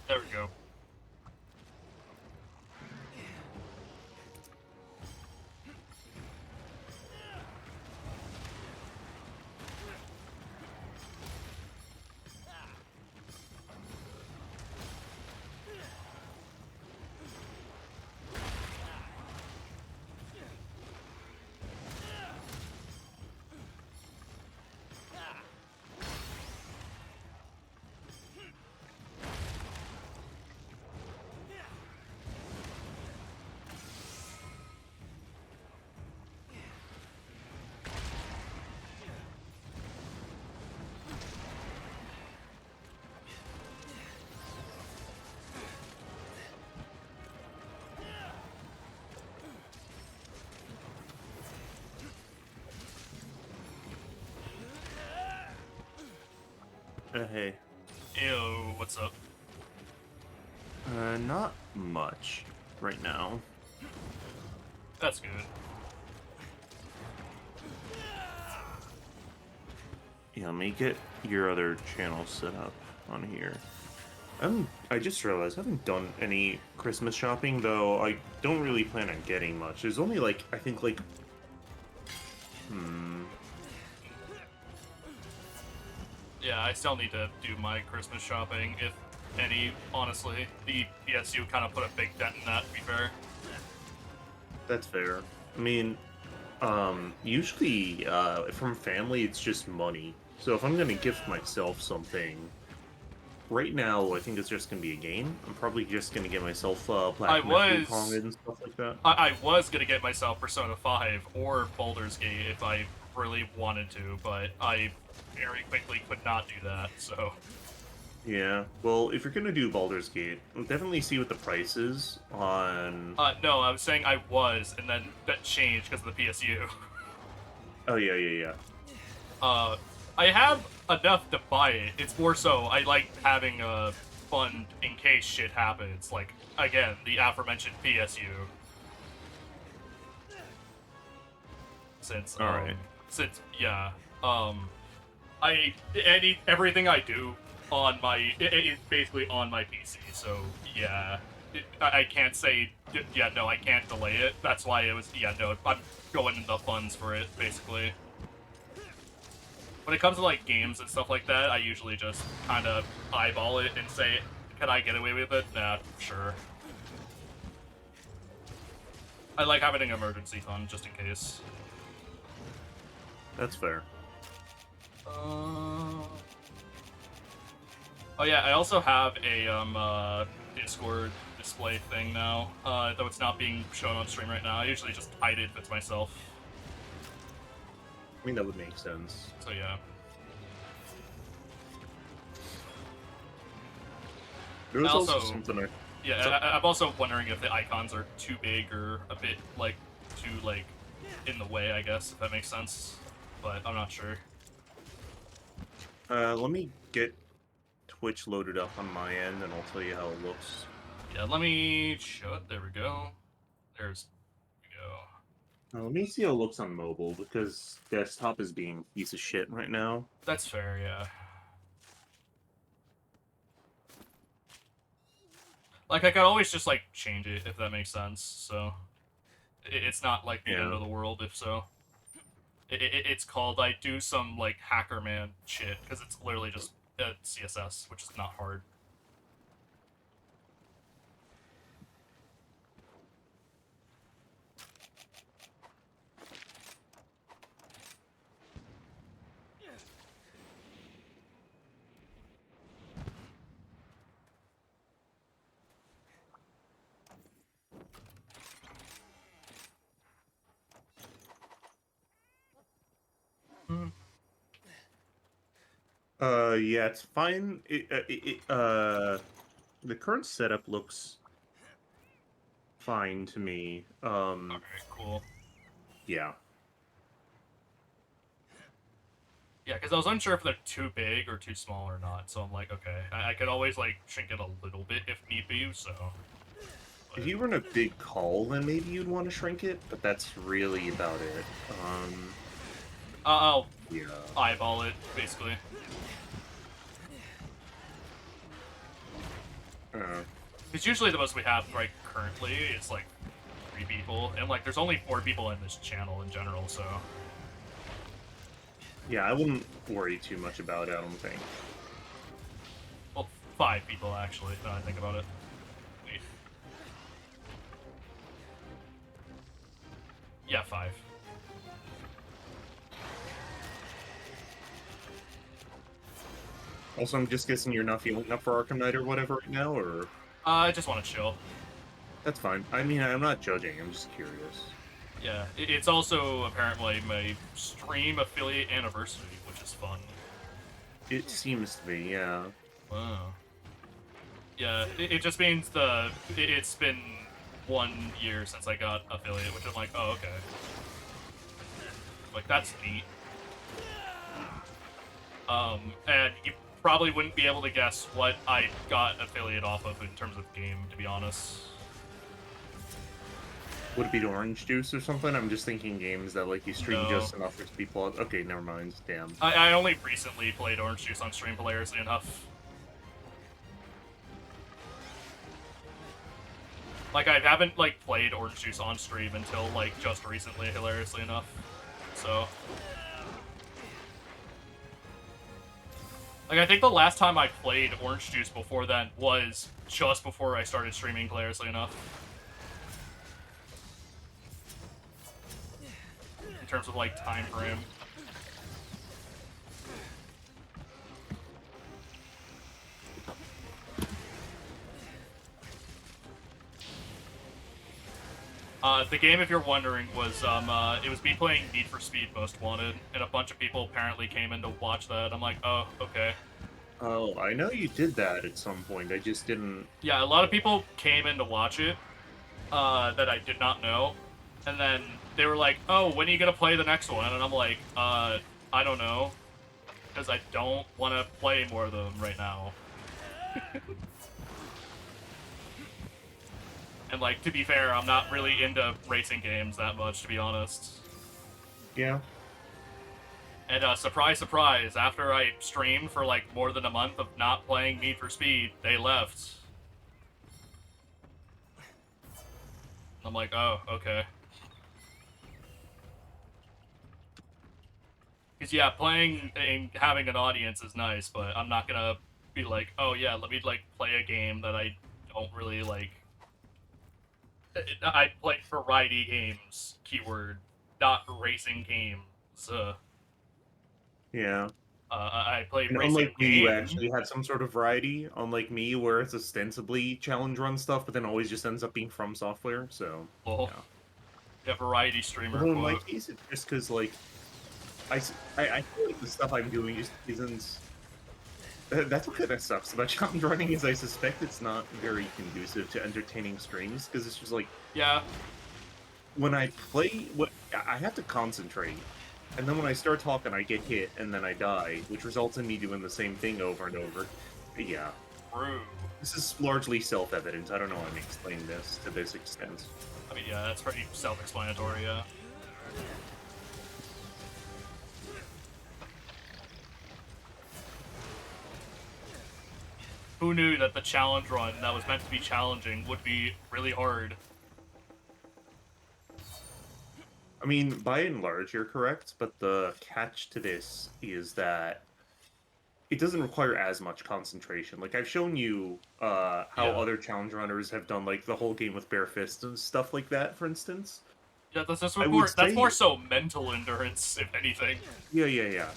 Speaker 1: There we go.
Speaker 6: Hey.
Speaker 1: Ew, what's up?
Speaker 6: Not much right now.
Speaker 1: That's good.
Speaker 6: Yeah, let me get your other channel set up on here. I just realized I haven't done any Christmas shopping, though I don't really plan on getting much. There's only I think
Speaker 1: Yeah, I still need to do my Christmas shopping, if any, honestly. The PSU kind of put a big dent in that, to be fair.
Speaker 6: that's fair. I mean, usually, from family, it's just money. So if I'm gonna gift myself something, right now, I think it's just gonna be a game. I'm probably just gonna get myself, Black Myth Wukong and stuff like that.
Speaker 1: I was gonna get myself Persona 5 or Baldur's Gate if I really wanted to, but I very quickly could not do that, so...
Speaker 6: Yeah, well, if you're gonna do Baldur's Gate, definitely see what the price is on...
Speaker 1: No, I was saying I was, and then that changed because of the PSU.
Speaker 6: Oh, yeah.
Speaker 1: I have enough to buy it. It's more so I like having a fund in case shit happens. Like, again, the aforementioned PSU. Since,
Speaker 6: Alright.
Speaker 1: yeah, everything I do on my, it's basically on my PC, so, yeah. I can't say, yeah, no, I can't delay it. That's why it was, yeah, no, I'm going in the funds for it, basically. When it comes to, like, games and stuff like that, I usually just kind of eyeball it and say, can I get away with it? Nah, sure. I like having an emergency fund, just in case.
Speaker 6: That's fair.
Speaker 1: Oh yeah, I also have a Discord display thing now, though it's not being shown on stream right now. I usually just hide it if it's myself.
Speaker 6: I mean, that would make sense.
Speaker 1: So yeah.
Speaker 6: There was also
Speaker 1: also-
Speaker 6: something I...
Speaker 1: Yeah,
Speaker 6: So-
Speaker 1: I'm also wondering if the icons are too big or a bit, like, too, like, in the way, I guess, if that makes sense. But I'm not sure.
Speaker 6: let me get Twitch loaded up on my end, and I'll tell you how it looks.
Speaker 1: Yeah, let me show it. There we go. There's... we go.
Speaker 6: Let me see how it looks on mobile, because desktop is being a piece of shit right now.
Speaker 1: That's fair, yeah. Like, I could always just, like, change it, if that makes sense, so... It's not, like, the end of the world, if so. It's called, I do some, like, hacker man shit, because it's literally just CSS, which is not hard.
Speaker 6: Yeah, it's fine. The current setup looks fine to me.
Speaker 1: Alright, cool.
Speaker 6: Yeah.
Speaker 1: Yeah, because I was unsure if they're too big or too small or not, so I'm like, okay, I could always, like, shrink it a little bit if need be, so...
Speaker 6: If you were in a big call, then maybe you'd want to shrink it, but that's really about it.
Speaker 1: I'll
Speaker 6: Yeah.
Speaker 1: eyeball it, basically. Because usually the most we have, like, currently is, like, 3 people, and, like, there's only 4 people in this channel in general, so...
Speaker 6: Yeah, I wouldn't worry too much about it, I don't think.
Speaker 1: Well, 5 people, actually, now I think about it. Wait. Yeah, 5.
Speaker 6: Also, I'm just guessing you're not feeling up for Arkham Knight or whatever right now, or...
Speaker 1: I just want to chill.
Speaker 6: That's fine. I mean, I'm not judging, I'm just curious.
Speaker 1: Yeah, it's also apparently my stream affiliate anniversary, which is fun.
Speaker 6: It seems to be, yeah.
Speaker 1: Wow. Yeah, it just means it's been 1 year since I got affiliate, which I'm like, oh, okay. Like, that's neat. And you probably wouldn't be able to guess what I got affiliate off of in terms of game, to be honest.
Speaker 6: Would it be orange juice or something? I'm just thinking games that, like, you stream
Speaker 1: No.
Speaker 6: just enough for people... Okay, never mind. Damn.
Speaker 1: I only recently played Orange Juice on stream, hilariously enough. Like, I haven't, like, played Orange Juice on stream until, like, just recently, hilariously enough. So... Like, I think the last time I played Orange Juice before then was just before I started streaming, hilariously enough. In terms of, like, time frame. The game, if you're wondering, was, it was me playing Need for Speed Most Wanted, and a bunch of people apparently came in to watch that. I'm like, oh, okay.
Speaker 6: Oh, I know you did that at some point, I just didn't...
Speaker 1: Yeah, a lot of people came in to watch it, that I did not know, and then they were like, oh, when are you gonna play the next one? And I'm like, I don't know, because I don't want to play more of them right now. And, like, to be fair, I'm not really into racing games that much, to be honest.
Speaker 6: Yeah.
Speaker 1: And, surprise, surprise, after I streamed for, like, more than a month of not playing Need for Speed, they left. I'm like, oh, okay. Because, yeah, playing and having an audience is nice, but I'm not gonna be like, oh, yeah, let me, like, play a game that I don't really, like... I play variety games, keyword, not racing games.
Speaker 6: Yeah.
Speaker 1: I play
Speaker 6: And
Speaker 1: racing
Speaker 6: unlike me, you
Speaker 1: games.
Speaker 6: actually had some sort of variety. Unlike me, where it's ostensibly challenge run stuff, but then always just ends up being from software. So,
Speaker 1: Well, yeah, variety streamer.
Speaker 6: although in my
Speaker 1: quote.
Speaker 6: case, it's just because like I feel like the stuff I'm doing just isn't. That's what kind of sucks about challenge running is I suspect it's not very conducive to entertaining streams because it's just like
Speaker 1: Yeah,
Speaker 6: when I play, what I have to concentrate. And then when I start talking, I get hit, and then I die, which results in me doing the same thing over and over. Yeah.
Speaker 1: true.
Speaker 6: This is largely self-evident. I don't know how to explain this to this extent.
Speaker 1: I mean, yeah, that's pretty self-explanatory, yeah. Who knew that the challenge run that was meant to be challenging would be really hard?
Speaker 6: I mean, by and large, you're correct, but the catch to this is that it doesn't require as much concentration. Like, I've shown you how
Speaker 1: Yeah.
Speaker 6: other challenge runners have done, like, the whole game with bare fists and stuff like that, for instance.
Speaker 1: Yeah, that's
Speaker 6: I
Speaker 1: more,
Speaker 6: would
Speaker 1: that's
Speaker 6: say-
Speaker 1: more so mental endurance, if anything.
Speaker 6: Yeah.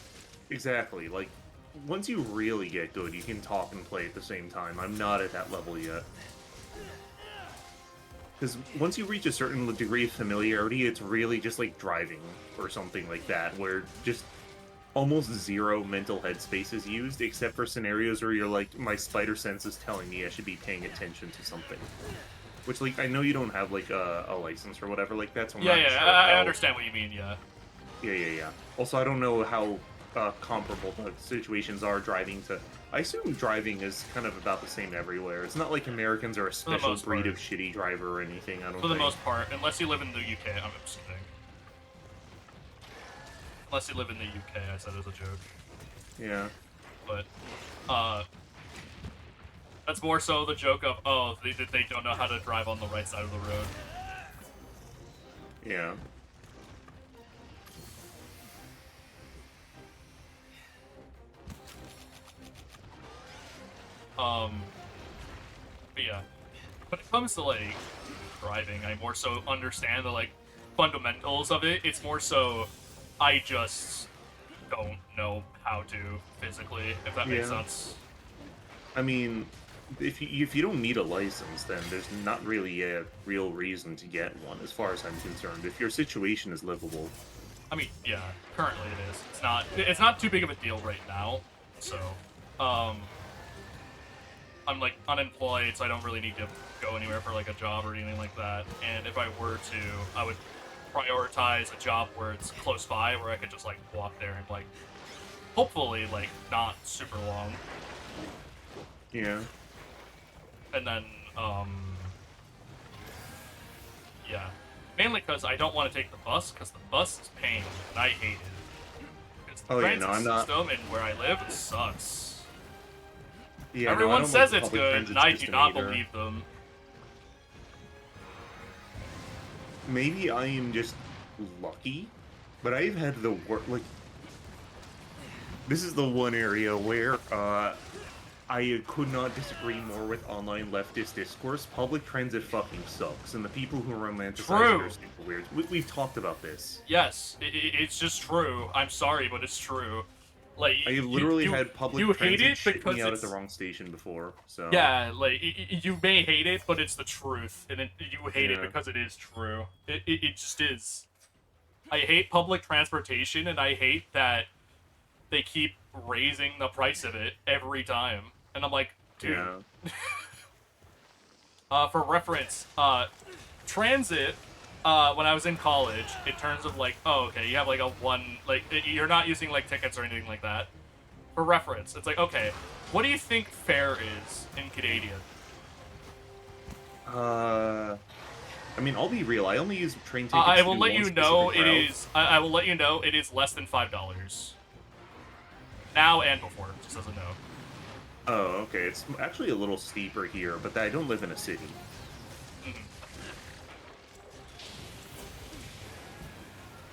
Speaker 6: Exactly. Like, once you really get good, you can talk and play at the same time. I'm not at that level yet. Because once you reach a certain degree of familiarity, it's really just like driving or something like that, where just almost zero mental headspace is used, except for scenarios where you're like, my spider sense is telling me I should be paying attention to something. Which, like, I know you don't have like a license or whatever like that, so I'm
Speaker 1: Yeah,
Speaker 6: not
Speaker 1: yeah,
Speaker 6: sure
Speaker 1: I
Speaker 6: how...
Speaker 1: understand what you mean. Yeah.
Speaker 6: Yeah. Also, I don't know how comparable the situations are driving to. I assume driving is kind of about the same everywhere. It's not like Americans are a
Speaker 1: the
Speaker 6: special
Speaker 1: most
Speaker 6: breed
Speaker 1: part.
Speaker 6: of shitty driver or anything. I don't
Speaker 1: For the
Speaker 6: think.
Speaker 1: most part, unless you live in the UK, I'm just kidding. Unless you live in the UK, I said as a joke.
Speaker 6: Yeah.
Speaker 1: But, that's more so the joke of, oh, they don't know how to drive on the right side of the road.
Speaker 6: Yeah.
Speaker 1: But yeah. When it comes to, like, driving, I more so understand the, like, fundamentals of it. It's more so, I just don't know how to physically, if that makes
Speaker 6: Yeah.
Speaker 1: sense.
Speaker 6: I mean, if you don't need a license, then there's not really a real reason to get one, as far as I'm concerned. If your situation is livable.
Speaker 1: I mean, yeah, currently it is. It's not too big of a deal right now, so, I'm, like, unemployed, so I don't really need to go anywhere for, like, a job or anything like that, and if I were to, I would prioritize a job where it's close by, where I could just, like, walk there and, like, hopefully, like, not super long,
Speaker 6: Yeah.
Speaker 1: and then, yeah. Mainly because I don't want to take the bus, because the bus is pain, and I hate it. Because the
Speaker 6: Oh, yeah,
Speaker 1: transit
Speaker 6: no, I'm not...
Speaker 1: system and where I live, it sucks.
Speaker 6: Yeah, no, I
Speaker 1: Everyone
Speaker 6: don't
Speaker 1: says
Speaker 6: like the
Speaker 1: it's
Speaker 6: public
Speaker 1: good,
Speaker 6: transit
Speaker 1: and I do
Speaker 6: system
Speaker 1: not
Speaker 6: either.
Speaker 1: believe them.
Speaker 6: Maybe I am just lucky, but I've had the worst, like, this is the one area where, I could not disagree more with online leftist discourse. Public transit fucking sucks, and the people who romanticize it
Speaker 1: True.
Speaker 6: are super weird. We've talked about this.
Speaker 1: Yes, it's just true. I'm sorry, but it's true. Like,
Speaker 6: I literally
Speaker 1: you
Speaker 6: had public
Speaker 1: you hate
Speaker 6: transit
Speaker 1: it
Speaker 6: shit me
Speaker 1: because
Speaker 6: out at the
Speaker 1: it's...
Speaker 6: wrong station before, so...
Speaker 1: Yeah, like, you may hate it, but it's the truth, and you hate it
Speaker 6: Yeah.
Speaker 1: because it is true. It just is. I hate public transportation, and I hate that they keep raising the price of it every time. And I'm like, dude.
Speaker 6: Yeah.
Speaker 1: For reference, transit, when I was in college, in terms of, like, oh, okay, you have, like, a one, like, you're not using, like, tickets or anything like that. For reference, it's like, okay, what do you think fare is in Canadian?
Speaker 6: I mean, I'll be real. I only use train tickets
Speaker 1: I
Speaker 6: to
Speaker 1: will
Speaker 6: do
Speaker 1: let
Speaker 6: one
Speaker 1: you know
Speaker 6: specific
Speaker 1: it
Speaker 6: route.
Speaker 1: is, I will let you know it is less than $5. Now and before, just as a note.
Speaker 6: Oh, okay. It's actually a little steeper here, but I don't live in a city.
Speaker 1: Mm-hmm.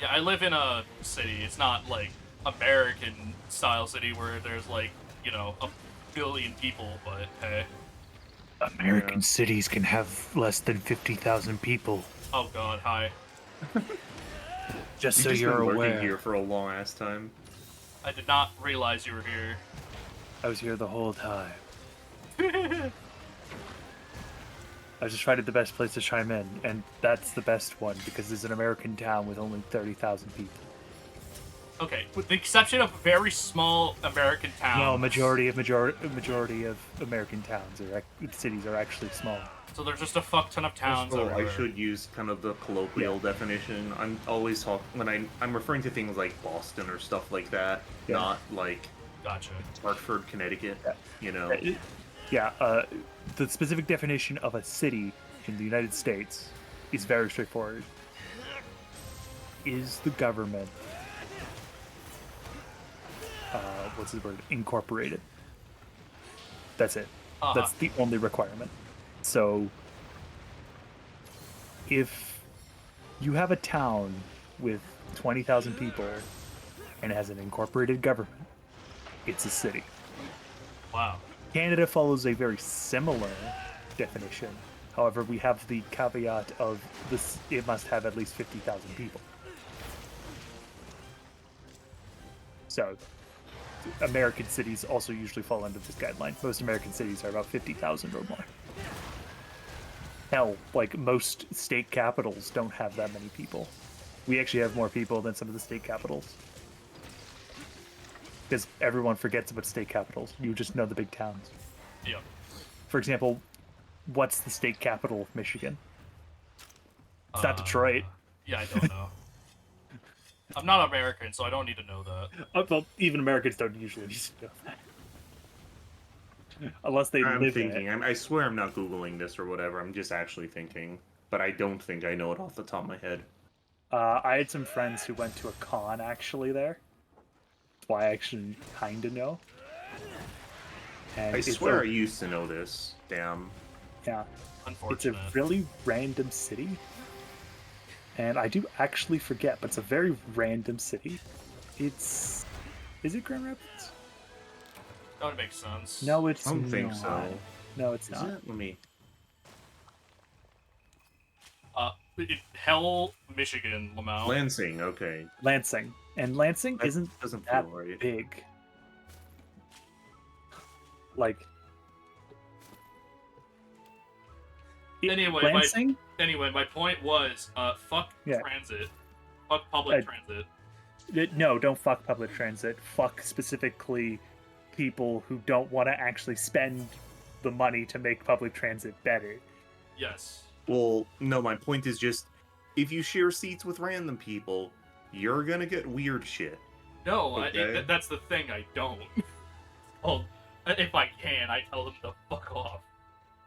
Speaker 1: Yeah, I live in a city. It's not, like, American-style city where there's, like, you know, a billion people, but hey.
Speaker 4: American
Speaker 6: Yeah.
Speaker 4: cities can have less than 50,000 people.
Speaker 1: Oh god, hi.
Speaker 4: Just
Speaker 6: You've
Speaker 4: so
Speaker 6: just
Speaker 4: you're
Speaker 6: been lurking
Speaker 4: aware.
Speaker 6: here for a long ass time.
Speaker 1: I did not realize you were here.
Speaker 4: I was here the whole time. I was just finding the best place to chime in, and that's the best one because it's an American town with only 30,000 people.
Speaker 1: Okay, with the exception of very small American towns.
Speaker 4: No, majority of American towns or cities are actually small.
Speaker 1: So there's just a fuck ton of towns
Speaker 6: Also,
Speaker 1: everywhere.
Speaker 6: I should use kind of the colloquial definition. I'm always talking when I'm referring to things like Boston or stuff like that,
Speaker 4: Yeah.
Speaker 6: not like
Speaker 1: Gotcha.
Speaker 6: Hartford, Connecticut.
Speaker 4: Yeah.
Speaker 6: You know.
Speaker 4: The specific definition of a city in the United States is very straightforward. Is the government, what's the word, incorporated? That's it.
Speaker 1: Uh-huh.
Speaker 4: That's the only requirement. So, if you have a town with 20,000 people and it has an incorporated government, it's a city.
Speaker 1: Wow.
Speaker 4: Canada follows a very similar definition. However, we have the caveat of this: it must have at least 50,000 people. So, American cities also usually fall under this guideline. Most American cities are about 50,000 or more. Hell, like most state capitals don't have that many people. We actually have more people than some of the state capitals. Because everyone forgets about state capitals. You just know the big towns.
Speaker 1: Yeah.
Speaker 4: For example, what's the state capital of Michigan? It's not Detroit.
Speaker 1: Yeah, I don't know. I'm not American, so I don't need to know that.
Speaker 4: Well, even Americans don't usually need to know that. Unless they
Speaker 6: I'm
Speaker 4: live in
Speaker 6: thinking.
Speaker 4: it.
Speaker 6: I swear I'm not Googling this or whatever. I'm just actually thinking. But I don't think I know it off the top of my head.
Speaker 4: I had some friends who went to a con actually there. That's why I actually kind of know. And
Speaker 6: I
Speaker 4: it's
Speaker 6: swear I
Speaker 4: a,
Speaker 6: used to know this. Damn.
Speaker 4: yeah, it's a
Speaker 1: Unfortunate.
Speaker 4: really random city. And I do actually forget, but it's a very random city. Is it Grand Rapids?
Speaker 1: That would make sense.
Speaker 4: No, it's
Speaker 6: I don't think
Speaker 4: not.
Speaker 6: so.
Speaker 4: No, it's
Speaker 6: Is
Speaker 4: not.
Speaker 6: it? Let me.
Speaker 1: Hell, Michigan, Lamau.
Speaker 6: Lansing. Okay.
Speaker 4: Lansing. And Lansing
Speaker 6: That
Speaker 4: isn't
Speaker 6: doesn't
Speaker 4: that
Speaker 6: feel right.
Speaker 4: big. Like,
Speaker 1: Anyway,
Speaker 4: Lansing?
Speaker 1: my point was, fuck
Speaker 4: Yeah.
Speaker 1: transit. Fuck public
Speaker 4: Uh,
Speaker 1: transit.
Speaker 4: No, don't fuck public transit. Fuck specifically people who don't want to actually spend the money to make public transit better.
Speaker 1: Yes.
Speaker 6: Well, no, my point is just if you share seats with random people, you're gonna get weird shit.
Speaker 1: No,
Speaker 6: Okay.
Speaker 1: that's the thing, I don't. Well, if I can, I tell them to fuck off.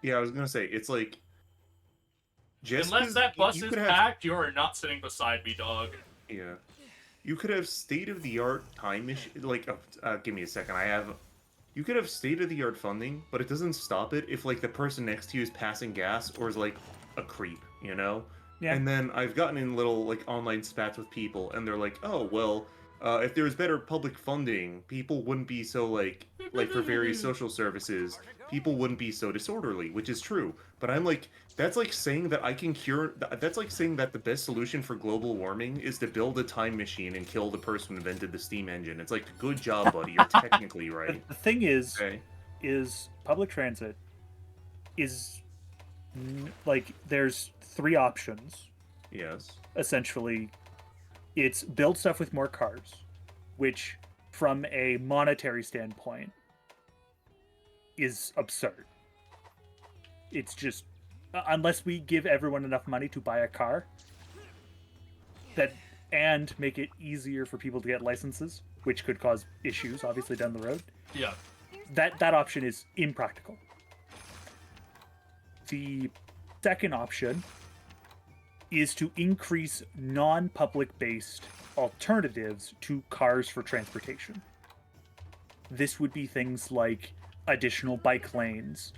Speaker 6: Yeah, I was gonna say it's like just
Speaker 1: Unless
Speaker 6: 'cause
Speaker 1: that bus
Speaker 6: you
Speaker 1: is
Speaker 6: could have,
Speaker 1: packed, you are not sitting beside me, dog.
Speaker 6: yeah, you could have state of the art time machine. Like, give me a second. You could have state of the art funding, but it doesn't stop it if like the person next to you is passing gas or is like a creep, you know.
Speaker 4: Yeah.
Speaker 6: And then I've gotten in little like online spats with people, and they're like, "Oh, well, if there was better public funding, people wouldn't be so like for various social services, people wouldn't be so disorderly," which is true. But I'm like, that's like saying that I can cure. That's like saying that the best solution for global warming is to build a time machine and kill the person who invented the steam engine. It's like, good job, buddy. You're technically right.
Speaker 4: The thing is,
Speaker 6: Okay.
Speaker 4: is public transit is like there's three options
Speaker 6: Yes.
Speaker 4: essentially. It's build stuff with more cars, which from a monetary standpoint is absurd. It's just unless we give everyone enough money to buy a car that and make it easier for people to get licenses, which could cause issues obviously down the road.
Speaker 1: Yeah.
Speaker 4: That option is impractical. The second option is to increase non-public based alternatives to cars for transportation. This would be things like additional bike lanes,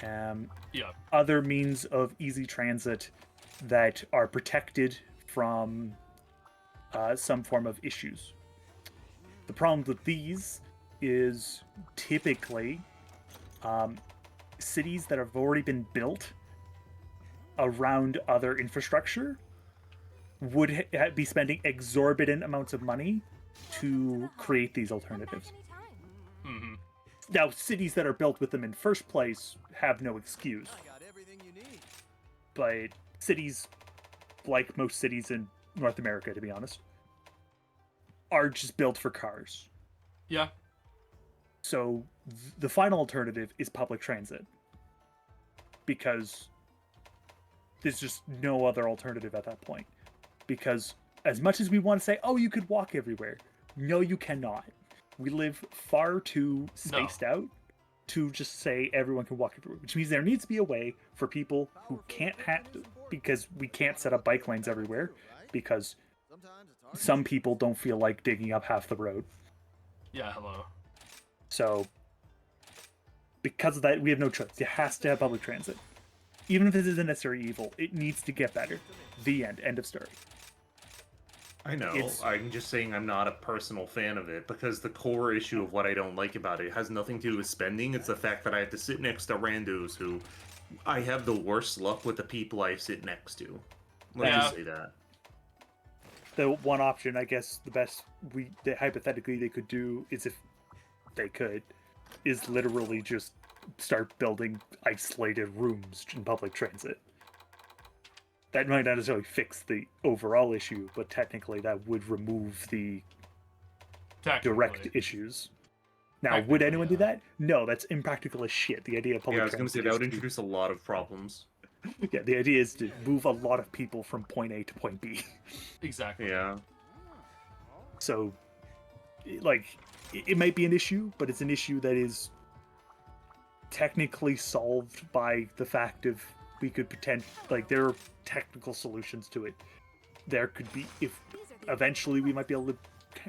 Speaker 1: Yeah.
Speaker 4: other means of easy transit that are protected from some form of issues. The problem with these is typically cities that have already been built around other infrastructure would be spending exorbitant amounts of money to create these alternatives.
Speaker 1: Mm-hmm.
Speaker 4: Now, cities that are built with them in first place have no excuse,
Speaker 3: I got everything you need.
Speaker 4: but cities, like most cities in North America, to be honest, are just built for cars.
Speaker 1: Yeah.
Speaker 4: So the final alternative is public transit, because there's just no other alternative at that point. Because as much as we want to say, oh, you could walk everywhere, no, you cannot. We live far too spaced out to just say everyone can walk everywhere, which means there needs to be a way for people who can't because we can't set up bike lanes everywhere, because
Speaker 3: Sometimes it's hard.
Speaker 4: some people don't feel like digging up half the road.
Speaker 1: Yeah, hello.
Speaker 4: So because of that, we have no choice. It has to have public transit. Even if this is a necessary evil, it needs to get better. The end. End of story.
Speaker 6: I know. I'm just saying I'm not a personal fan of it because the core issue of what I don't like about it has nothing to do with spending. It's the fact that I have to sit next to randos who I have the worst luck with the people I sit next to. Let's
Speaker 1: Yeah.
Speaker 6: just say that.
Speaker 4: The one option, I guess, the best hypothetically they could do is, if they could, is literally just start building isolated rooms in public transit. That might not necessarily fix the overall issue, but technically that would remove the direct issues. Now, would anyone do that? No, that's impractical as shit. The idea of public
Speaker 6: Yeah, I was gonna say that would
Speaker 4: transit is
Speaker 6: introduce a lot of problems.
Speaker 4: yeah, the idea is to move a lot of people from point A to point B.
Speaker 1: Exactly.
Speaker 6: Yeah.
Speaker 4: So, like, it might be an issue, but it's an issue that is technically solved by the fact of we could pretend like there are technical solutions to it. There could be if eventually we might be able to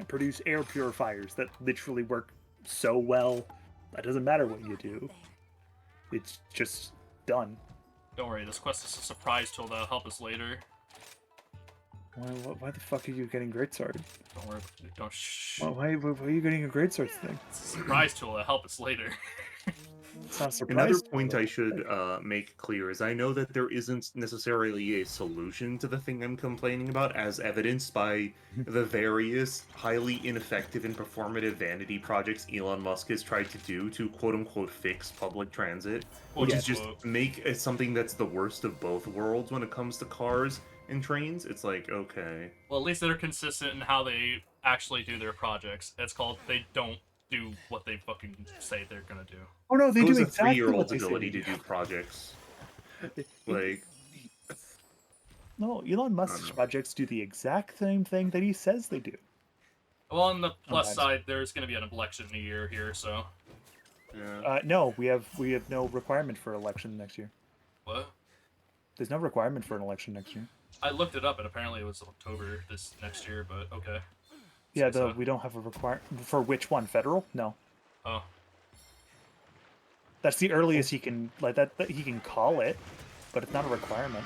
Speaker 4: produce air purifiers that literally work so well that doesn't matter what you do. It's just done.
Speaker 1: Don't worry, this quest is a surprise tool that'll help us later.
Speaker 4: Why the fuck are you getting Greatsword?
Speaker 1: Don't worry, don't shh.
Speaker 4: Why are you getting a Greatsword thing?
Speaker 1: It's a surprise tool that'll help us later.
Speaker 4: It's not a surprise.
Speaker 6: Another point I should make clear is I know that there isn't necessarily a solution to the thing I'm complaining about, as evidenced by the various highly ineffective and performative vanity projects Elon Musk has tried to do to quote-unquote fix public transit, which is just make it something that's the worst of both worlds when it comes to cars and trains. It's like, okay.
Speaker 1: Well, at least they're consistent in how they actually do their projects. It's called they don't do what they fucking say they're gonna do.
Speaker 4: Oh no, they
Speaker 6: It was
Speaker 4: do
Speaker 6: a
Speaker 4: exactly what
Speaker 6: three-year-old's
Speaker 4: they say
Speaker 6: ability
Speaker 4: they
Speaker 6: to do projects. Like,
Speaker 4: No, Elon Musk's
Speaker 6: know.
Speaker 4: projects do the exact same thing that he says they do.
Speaker 1: Well, on the plus
Speaker 4: Sometimes.
Speaker 1: side, there's gonna be an election in a year here, so
Speaker 6: yeah.
Speaker 4: No, we have no requirement for election next year.
Speaker 1: what?
Speaker 4: There's no requirement for an election next year.
Speaker 1: I looked it up and apparently it was October this next year, but okay.
Speaker 4: Yeah,
Speaker 1: So-
Speaker 4: we don't have a requirement for which one? Federal? No.
Speaker 1: Oh,
Speaker 4: That's the earliest he can that he can call it, but it's not a requirement.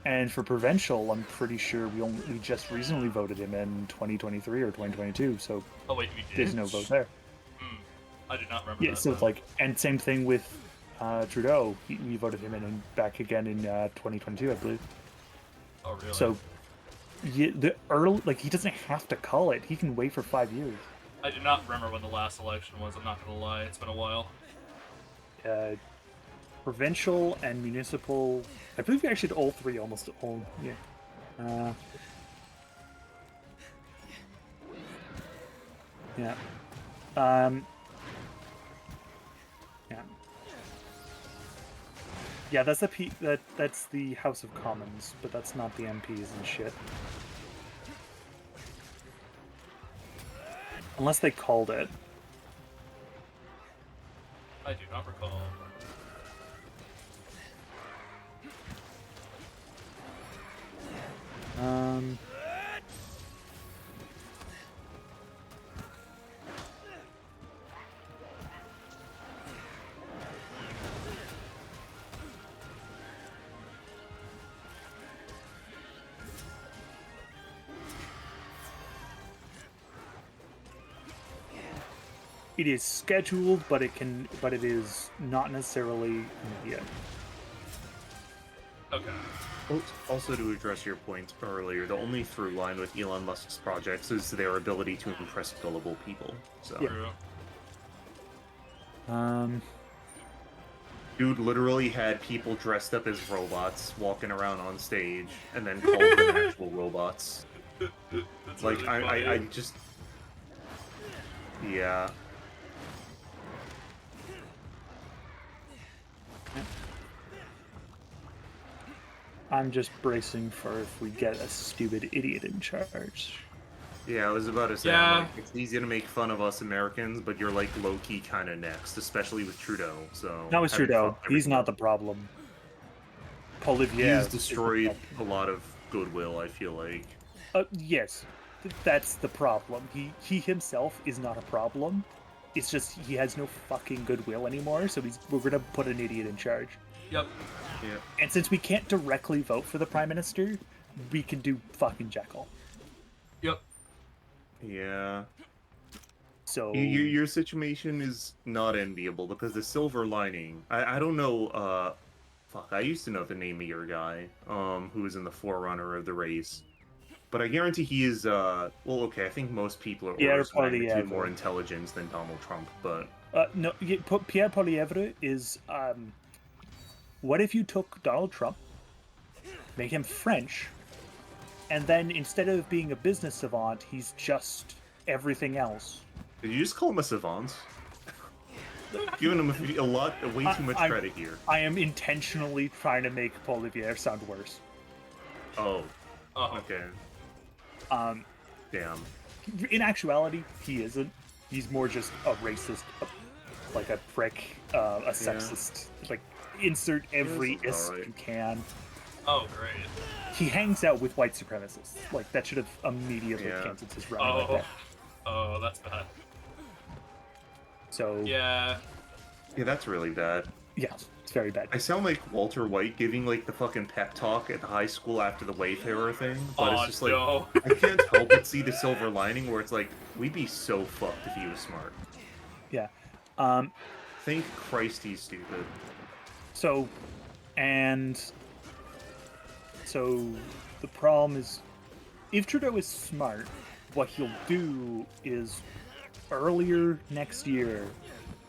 Speaker 4: And for provincial, I'm pretty sure we just recently voted him in 2023 or 2022, so
Speaker 1: oh wait, we did.
Speaker 4: there's no vote there.
Speaker 1: I did not remember
Speaker 4: Yeah,
Speaker 1: that.
Speaker 4: so it's like, and same thing with Trudeau. We voted him in back again in 2022, I believe.
Speaker 1: Oh really?
Speaker 4: So, yeah, the early he doesn't have to call it. He can wait for 5 years.
Speaker 1: I do not remember when the last election was. I'm not gonna lie, it's been a while.
Speaker 4: Provincial and municipal. I believe we actually did all three almost all. Yeah. Yeah. Yeah. Yeah, that's that's the House of Commons, but that's not the MPs and shit. Unless they called it.
Speaker 1: I do not recall.
Speaker 4: It is scheduled, but it is not necessarily immediate.
Speaker 1: Okay.
Speaker 6: Also, to address your point earlier, the only through line with Elon Musk's projects is their ability to impress gullible people. So,
Speaker 1: True.
Speaker 6: dude literally had people dressed up as robots walking around on stage, and then called them actual robots.
Speaker 1: That's
Speaker 6: Like,
Speaker 1: really
Speaker 6: I
Speaker 1: funny.
Speaker 6: just, yeah.
Speaker 4: I'm just bracing for if we get a stupid idiot in charge.
Speaker 6: Yeah, I was about to say,
Speaker 1: Yeah.
Speaker 6: I'm like, it's easy to make fun of us Americans, but you're like low-key kind of next, especially with Trudeau. So
Speaker 4: Not with
Speaker 6: having
Speaker 4: Trudeau.
Speaker 6: fucked
Speaker 4: He's
Speaker 6: everything
Speaker 4: not
Speaker 6: up.
Speaker 4: the problem.
Speaker 6: He
Speaker 4: Poilievre
Speaker 6: has
Speaker 4: is the
Speaker 6: destroyed
Speaker 4: problem.
Speaker 6: a lot of goodwill, I feel like.
Speaker 4: Yes, that's the problem. He himself is not a problem. It's just he has no fucking goodwill anymore, so we're gonna put an idiot in charge.
Speaker 1: Yep.
Speaker 6: Yeah.
Speaker 4: And since we can't directly vote for the prime minister, we can do fucking Jekyll.
Speaker 1: Yep.
Speaker 6: Yeah.
Speaker 4: So
Speaker 6: Your situation is not enviable because the silver lining. I don't know. Fuck. I used to know the name of your guy. Who was in the forerunner of the race. But I guarantee he is. Well, okay. I think most people are orders of magnitude more intelligent than Donald Trump. But
Speaker 4: no, Pierre Poilievre is. What if you took Donald Trump, make him French, and then instead of being a business savant, he's just everything else.
Speaker 6: Did you just call him a savant? Giving him way too much credit here.
Speaker 4: I am intentionally trying to make Polivier sound worse.
Speaker 6: Oh.
Speaker 1: Oh.
Speaker 6: Okay. Damn.
Speaker 4: In actuality, he isn't. He's more just a racist, like a prick, a sexist. Like, insert every isp you can.
Speaker 1: Oh, great.
Speaker 4: He hangs out with white supremacists. Like, that should have immediately canceled his run right there.
Speaker 1: Oh, that's bad.
Speaker 4: So
Speaker 1: Yeah.
Speaker 6: Yeah, that's really bad.
Speaker 4: yeah, it's very bad.
Speaker 6: I sound like Walter White giving like the fucking pep talk at the high school after the Wayfarer thing, but it's just like
Speaker 1: no.
Speaker 6: I can't help but see the silver lining where it's like we'd be so fucked if he was smart.
Speaker 4: Yeah.
Speaker 6: Thank Christ he's stupid.
Speaker 4: So the problem is, if Trudeau is smart, what he'll do is earlier next year,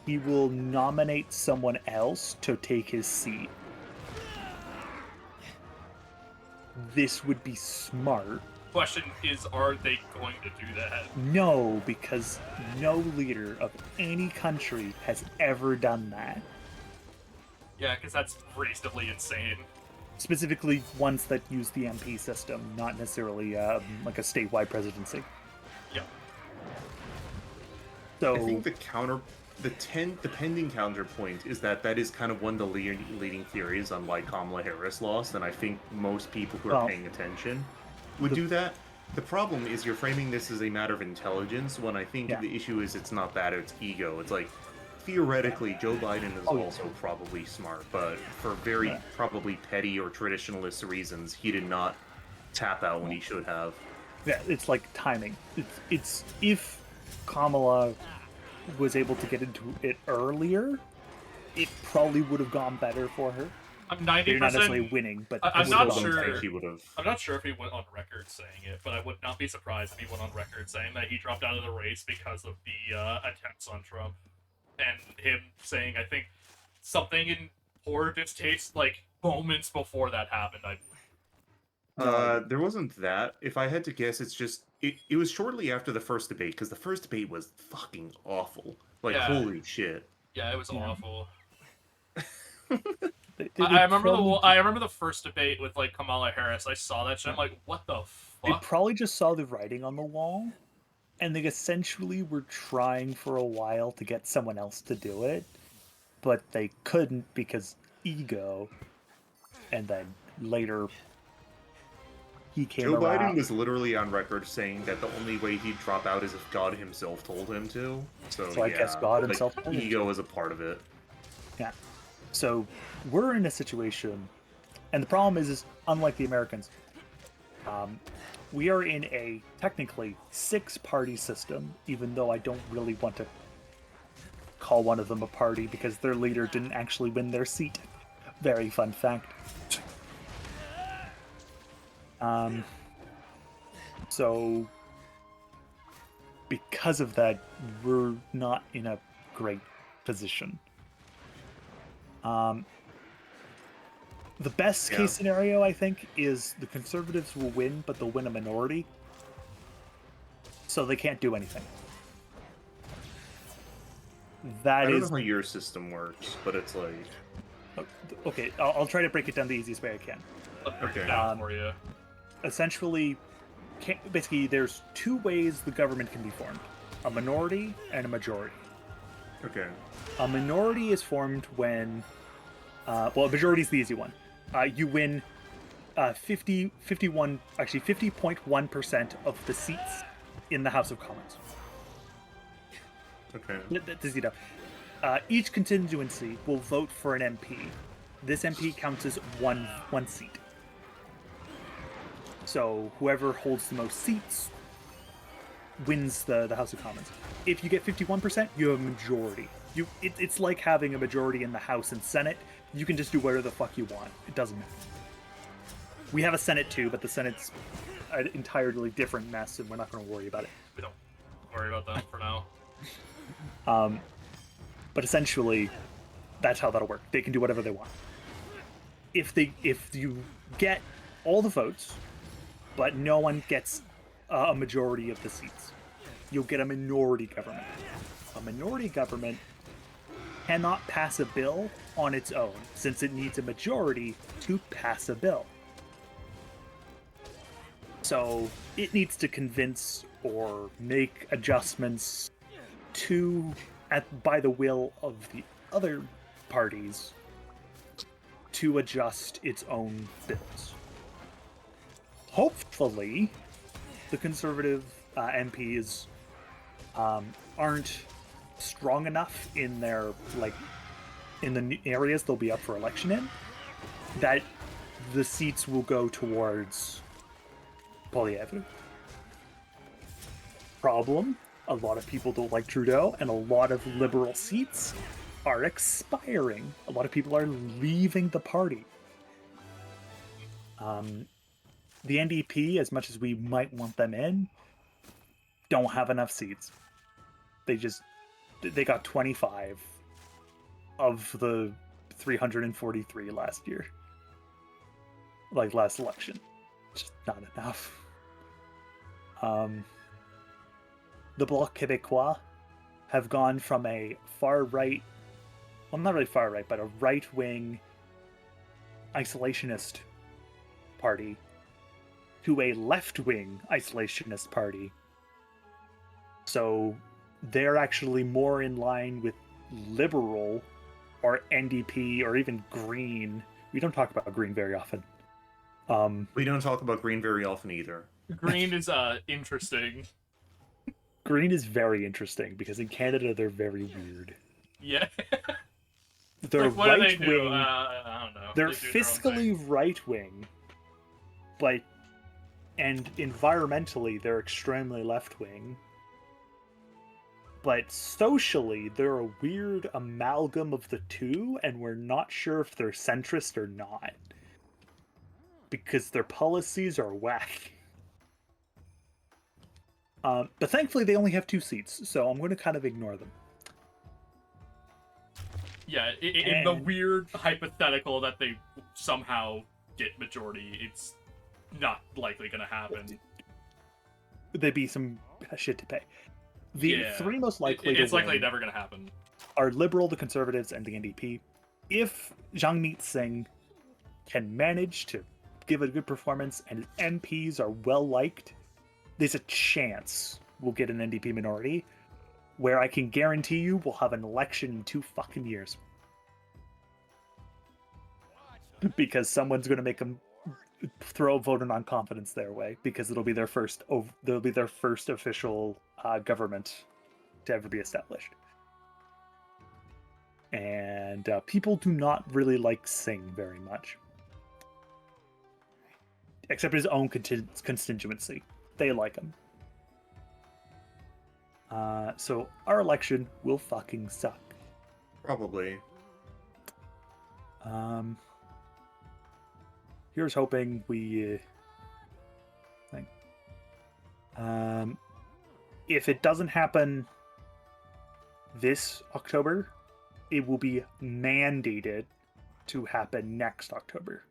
Speaker 4: he will nominate someone else to take his seat. This would be smart.
Speaker 1: Question is, are they going to do that?
Speaker 4: No, because no leader of any country has ever done that.
Speaker 1: Yeah, because that's reasonably insane.
Speaker 4: Specifically, ones that use the MP system, not necessarily like a statewide presidency.
Speaker 1: Yeah.
Speaker 4: So
Speaker 6: I think the pending counterpoint is that is kind of one of the leading theories on why Kamala Harris lost, and I think most people who are paying attention would do that. The problem is you're framing this as a matter of intelligence, when I think the issue is it's not that, it's ego. It's like, theoretically, Joe Biden is also probably smart, but for very probably petty or traditionalist reasons, he did not tap out when he should have.
Speaker 4: Yeah, it's like timing. It's if Kamala was able to get into it earlier, it probably would have gone better for her.
Speaker 1: I'm 90%.
Speaker 4: They're not necessarily winning, but
Speaker 1: I'm not sure.
Speaker 6: He would have.
Speaker 1: I'm not sure if he went on record saying it, but I would not be surprised if he went on record saying that he dropped out of the race because of the attempts on Trump, and him saying, I think, something in poor distaste like moments before that happened.
Speaker 6: There wasn't that. If I had to guess, it's just it was shortly after the first debate, because the first debate was fucking awful. Like, holy shit.
Speaker 1: Yeah, it was awful.
Speaker 4: I
Speaker 1: remember the first debate with like Kamala Harris. I saw that shit. I'm like, what the fuck?
Speaker 4: They probably just saw the writing on the wall, and they essentially were trying for a while to get someone else to do it, but they couldn't because ego. And then later, he came
Speaker 6: Joe
Speaker 4: around.
Speaker 6: Biden was literally on record saying that the only way he'd drop out is if God himself told him to. So
Speaker 4: I guess God himself told him
Speaker 6: ego is a part of it.
Speaker 4: Yeah. So we're in a situation, and the problem is unlike the Americans, we are in a technically 6-party system, even though I don't really want to call one of them a party because their leader didn't actually win their seat. Very fun fact. So because of that, we're not in a great position. The best case scenario, I think, is the Conservatives will win, but they'll win a minority. So they can't do anything.
Speaker 6: I don't know how your system works, but it's like...
Speaker 4: Okay, I'll try to break it down the easiest way I can.
Speaker 1: Okay. For you.
Speaker 4: Essentially, basically, there's 2 ways the government can be formed. A minority and a majority.
Speaker 6: Okay.
Speaker 4: A minority is formed when... a majority is the easy one. You win 50.1% of the seats in the House of Commons.
Speaker 6: Okay.
Speaker 4: That's easy enough. Each constituency will vote for an MP. This MP counts as one seat. So whoever holds the most seats wins the House of Commons. If you get 51%, you have a majority. It's like having a majority in the House and Senate. You can just do whatever the fuck you want. It doesn't matter. We have a Senate too, but the Senate's an entirely different mess, and we're not going to worry about it.
Speaker 1: We don't worry about that for now.
Speaker 4: But essentially, that's how that'll work. They can do whatever they want. If you get all the votes, but no one gets a majority of the seats, you'll get a minority government. A minority government cannot pass a bill on its own, since it needs a majority to pass a bill. So it needs to convince or make adjustments by the will of the other parties to adjust its own bills. Hopefully, the conservative MPs aren't strong enough in their in the areas they'll be up for election in that the seats will go towards Poilievre. Problem: a lot of people don't like Trudeau, and a lot of liberal seats are expiring. A lot of people are leaving the party. The NDP, as much as we might want them in, don't have enough seats. They got 25 of the 343 last year. Last election. Just not enough. The Bloc Québécois have gone from a far-right, well, not really far-right, but a right-wing isolationist party to a left-wing isolationist party. So they're actually more in line with liberal or NDP or even Green. We don't talk about Green very often.
Speaker 6: We don't talk about Green very often either.
Speaker 1: Green is interesting.
Speaker 4: Green is very interesting because in Canada they're very weird.
Speaker 1: Yeah.
Speaker 4: They're
Speaker 1: what do they
Speaker 4: right
Speaker 1: do?
Speaker 4: wing.
Speaker 1: I don't know.
Speaker 4: They're
Speaker 1: They do their own
Speaker 4: fiscally
Speaker 1: thing.
Speaker 4: right wing, and environmentally they're extremely left wing. But socially, they're a weird amalgam of the two, and we're not sure if they're centrist or not. Because their policies are whack. But thankfully, they only have 2 seats, so I'm going to kind of ignore them.
Speaker 1: Yeah, in the weird hypothetical that they somehow get majority, it's not likely going to happen.
Speaker 4: There'd be some shit to pay. The 3 most likely
Speaker 1: it's
Speaker 4: to
Speaker 1: likely
Speaker 4: win
Speaker 1: never going to happen.
Speaker 4: are Liberal, the Conservatives, and the NDP. If Jagmeet Singh can manage to give a good performance and his MPs are well liked, there's a chance we'll get an NDP minority, where I can guarantee you we'll have an election in 2 fucking years. Because someone's going to make them throw a vote of non-confidence their way, because it'll be their first official government to ever be established. And people do not really like Singh very much. Except his own constituency. They like him. So our election will fucking suck.
Speaker 6: Probably.
Speaker 4: Here's hoping we... if it doesn't happen this October, it will be mandated to happen next October.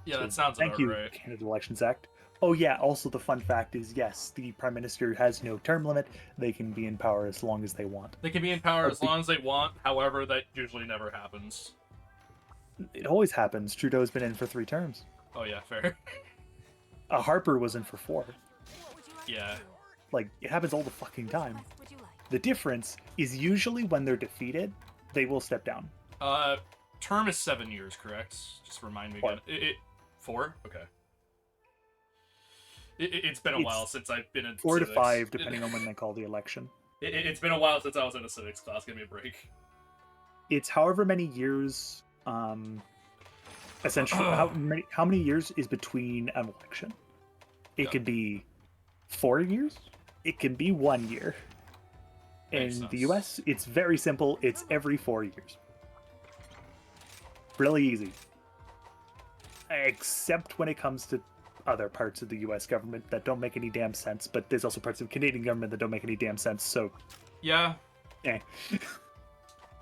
Speaker 1: Yeah,
Speaker 4: So
Speaker 1: that sounds
Speaker 4: thank
Speaker 1: about
Speaker 4: you,
Speaker 1: right.
Speaker 4: Canada Elections Act. Oh yeah, also the fun fact is, yes, the Prime Minister has no term limit. They can be in power as long as they want.
Speaker 1: They can be in power as long as they want, however, that usually never happens.
Speaker 4: It always happens. Trudeau's been in for 3 terms.
Speaker 1: Oh yeah, fair.
Speaker 4: Harper was in for 4.
Speaker 5: What would you like
Speaker 1: Yeah.
Speaker 5: to do?
Speaker 4: Like, it happens all the fucking time.
Speaker 5: What would you like?
Speaker 4: The difference is usually when they're defeated, they will step down.
Speaker 1: Term is 7 years, correct? Just remind me
Speaker 4: 4.
Speaker 1: again. 4? Okay. It's been a
Speaker 4: It's
Speaker 1: while since I've been in
Speaker 4: 4 to
Speaker 1: civics.
Speaker 4: 5, depending on when they call the election.
Speaker 1: It's been a while since I was in a civics class. Give me a break.
Speaker 4: It's however many years, essentially, how many years is between an election? It
Speaker 1: Yeah.
Speaker 4: could be 4 years. It can be 1 year.
Speaker 1: Makes
Speaker 4: In the
Speaker 1: sense.
Speaker 4: US, it's very simple. It's every 4 years. Really easy. Except when it comes to other parts of the US government that don't make any damn sense, but there's also parts of Canadian government that don't make any damn sense, so
Speaker 1: Yeah.
Speaker 4: eh.
Speaker 1: Yeah,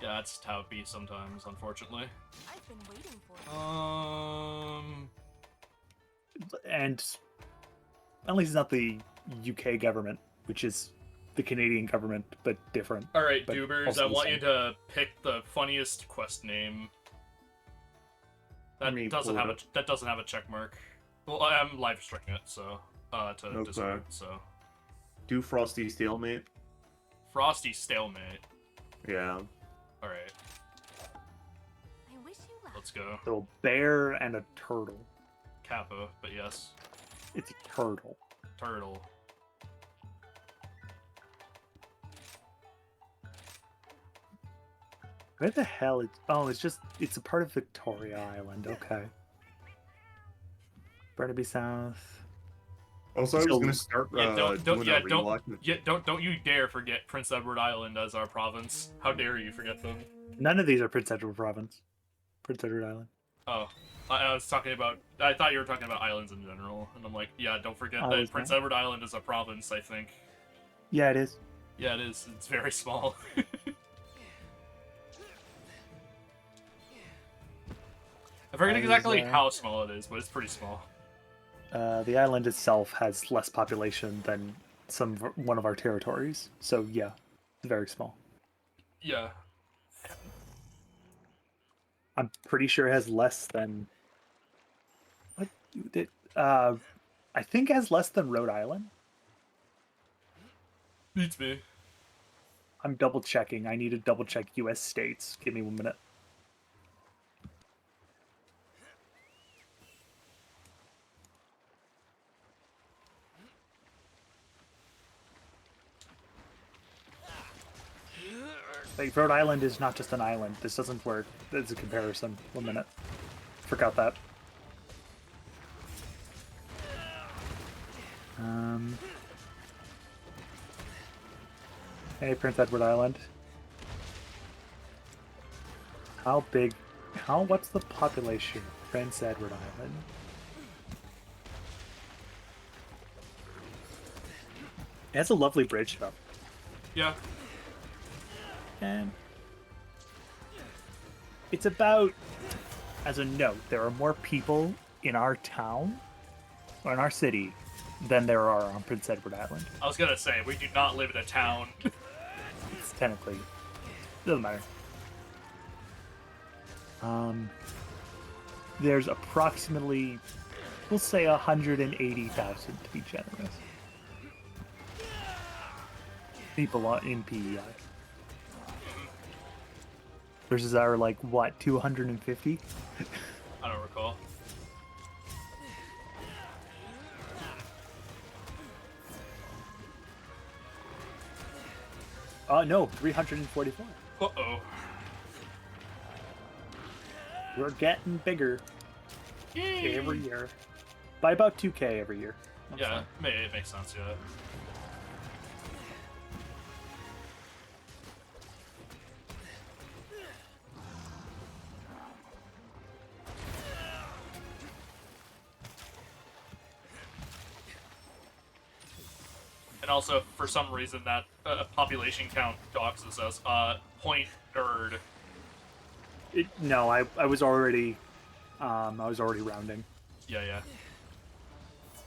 Speaker 1: that's how it be sometimes, unfortunately.
Speaker 5: I've been waiting for you.
Speaker 4: and at least it's not the UK government, which is the Canadian government, but different.
Speaker 1: All right,
Speaker 4: but
Speaker 1: Dubers,
Speaker 4: also
Speaker 1: I
Speaker 4: the
Speaker 1: want
Speaker 4: same.
Speaker 1: you to pick the funniest quest name. That
Speaker 6: Let me
Speaker 1: doesn't
Speaker 6: pull
Speaker 1: have
Speaker 6: it
Speaker 1: a check mark. Well, I'm live streaming it, so to
Speaker 6: Okay.
Speaker 1: Discord. So
Speaker 6: Do Frosty Stalemate.
Speaker 1: Frosty Stalemate.
Speaker 6: Yeah.
Speaker 1: All right,
Speaker 5: I wish you luck.
Speaker 1: let's go.
Speaker 4: So a bear and a turtle.
Speaker 1: Kappa, but yes,
Speaker 4: It's a turtle.
Speaker 1: turtle.
Speaker 4: Where the hell is? Oh, it's a part of Victoria Island. Okay. Burnaby South.
Speaker 6: Also, I was
Speaker 4: So-
Speaker 6: gonna start
Speaker 1: Yeah, don't
Speaker 6: doing a
Speaker 1: don't
Speaker 6: rewatch.
Speaker 1: don't you dare forget Prince Edward Island as our province. How dare you forget them?
Speaker 4: None of these are Prince Edward Province. Prince Edward Island.
Speaker 1: Oh, I was talking about. I thought you were talking about islands in general, and I'm like, yeah, don't forget
Speaker 4: I
Speaker 1: that
Speaker 4: was
Speaker 1: Prince
Speaker 4: not.
Speaker 1: Edward Island is a province. I think.
Speaker 4: Yeah, it is.
Speaker 1: Yeah, it is. It's very small. I forget exactly how small it is, but it's pretty small.
Speaker 4: The island itself has less population than one of our territories. So yeah, it's very small.
Speaker 1: Yeah.
Speaker 4: I'm pretty sure it has less than. What? I think it has less than Rhode Island.
Speaker 1: Beats me.
Speaker 4: I'm double checking. I need to double check U.S. states. Give me 1 minute. Like, Rhode Island is not just an island. This doesn't work. There's a comparison. 1 minute. Forgot that. Hey, Prince Edward Island. What's the population of Prince Edward Island? It has a lovely bridge, though.
Speaker 1: Yeah.
Speaker 4: And it's about, as a note, there are more people in our town, or in our city, than there are on Prince Edward Island.
Speaker 1: I was gonna say we do not live in a town.
Speaker 4: It's technically, doesn't matter. There's approximately, we'll say 180,000 to be generous. People in PEI. Versus our, like, what, 250?
Speaker 1: I don't recall.
Speaker 4: No, 344.
Speaker 1: Uh-oh.
Speaker 4: We're getting bigger
Speaker 1: Yay.
Speaker 4: every year. By about 2K every year. That's
Speaker 1: Yeah,
Speaker 4: fine.
Speaker 1: it makes sense, yeah. And also, for some reason, that population count doxes us. Point nerd.
Speaker 4: No, I was already rounding.
Speaker 1: Yeah, yeah.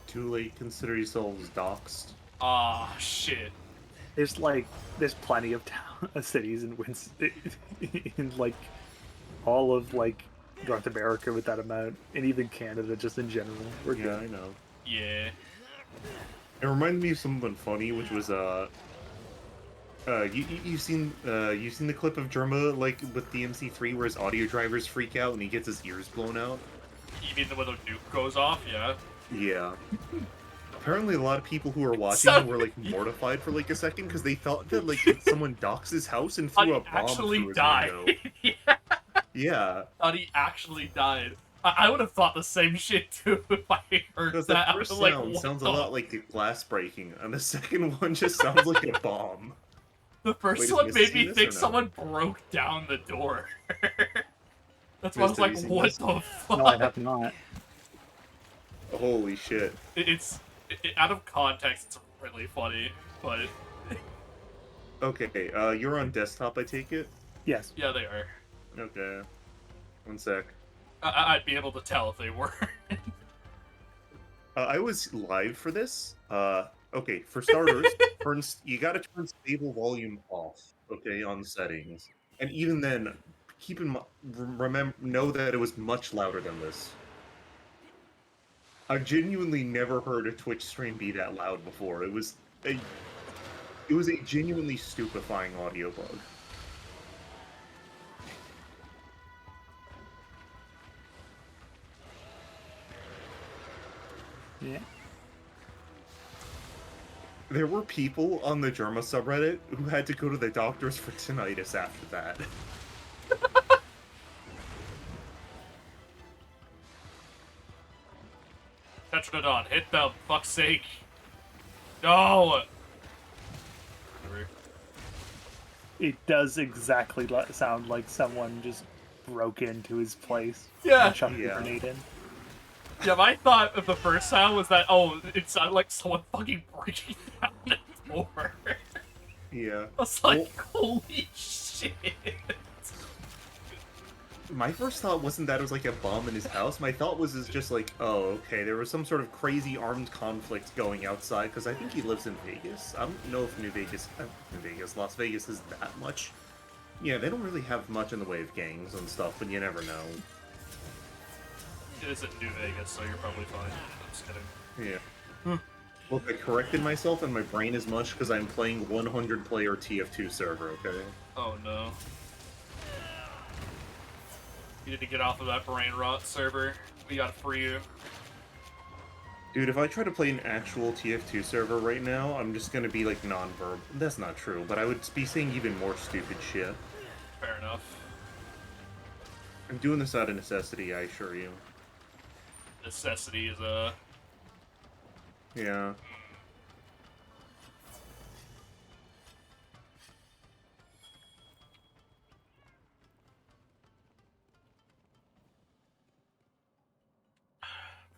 Speaker 6: Too late. Consider yourselves doxxed.
Speaker 1: Ah, shit.
Speaker 4: There's plenty of cities in in like all of like North America with that amount, and even Canada just in general. We're
Speaker 6: Yeah,
Speaker 4: good.
Speaker 6: I know.
Speaker 1: Yeah.
Speaker 6: It reminded me of something funny, which was you've seen the clip of Germa like with the MC3 where his audio drivers freak out and he gets his ears blown out.
Speaker 1: You mean when the nuke goes off? Yeah.
Speaker 6: Yeah. Apparently, a lot of people who were watching
Speaker 1: So-
Speaker 6: were like mortified for like a second because they thought that like someone doxed his house and
Speaker 1: Thought
Speaker 6: threw
Speaker 1: he
Speaker 6: a bomb
Speaker 1: actually
Speaker 6: through his
Speaker 1: died.
Speaker 6: window.
Speaker 1: Yeah.
Speaker 6: Yeah.
Speaker 1: Thought he actually died. I would have thought the same shit too if I heard
Speaker 6: Because the
Speaker 1: that. I
Speaker 6: first
Speaker 1: was like,
Speaker 6: sound
Speaker 1: what
Speaker 6: sounds
Speaker 1: the?
Speaker 6: a lot like the glass breaking, and the second one just sounds like a bomb.
Speaker 1: The first
Speaker 6: Wait,
Speaker 1: one
Speaker 6: has
Speaker 1: made
Speaker 6: Miss
Speaker 1: me
Speaker 6: seen this
Speaker 1: think
Speaker 6: or no?
Speaker 1: someone broke down the door. That's why I
Speaker 6: Miss,
Speaker 1: was
Speaker 6: have
Speaker 1: like,
Speaker 6: you seen
Speaker 1: what
Speaker 6: this?
Speaker 1: the fuck?
Speaker 4: No, I have not.
Speaker 6: Holy shit.
Speaker 1: It's out of context. It's really funny, but
Speaker 6: Okay, you're on desktop, I take it?
Speaker 4: Yes.
Speaker 1: yeah, they are.
Speaker 6: Okay. One sec.
Speaker 1: I'd be able to tell if they were.
Speaker 6: I was live for this. Okay, for starters, you gotta turn stable volume off, okay, on settings. And even then, keep in mind, remember, know that it was much louder than this. I've genuinely never heard a Twitch stream be that loud before. It was a genuinely stupefying audio bug.
Speaker 4: Yeah.
Speaker 6: There were people on the Germa subreddit who had to go to the doctors for tinnitus after that.
Speaker 1: Tetradon, hit them, fuck's sake. No!
Speaker 4: It does exactly sound like someone just broke into his place
Speaker 1: Yeah.
Speaker 4: and chucked a
Speaker 6: Yeah.
Speaker 4: grenade in.
Speaker 1: Yeah, my thought of the first sound was that, oh, it sounded like someone fucking breaking down the door.
Speaker 6: Yeah.
Speaker 1: I was like, holy shit.
Speaker 6: My first thought wasn't that it was like a bomb in his house. My thought was just like, oh, okay, there was some sort of crazy armed conflict going outside, because I think he lives in Vegas. I don't know if Las Vegas is that much. Yeah, they don't really have much in the way of gangs and stuff, but you never know.
Speaker 1: It isn't New Vegas, so you're probably fine. I'm just kidding.
Speaker 6: Yeah. Look, I corrected myself and my brain is mush because I'm playing 100-player TF2 server, okay?
Speaker 1: Oh no. You need to get off of that brain rot server. We gotta free you.
Speaker 6: Dude, if I try to play an actual TF2 server right now, I'm just gonna be like non-verb. That's not true, but I would be saying even more stupid shit.
Speaker 1: Fair enough.
Speaker 6: I'm doing this out of necessity, I assure you.
Speaker 1: Necessity is
Speaker 6: Yeah.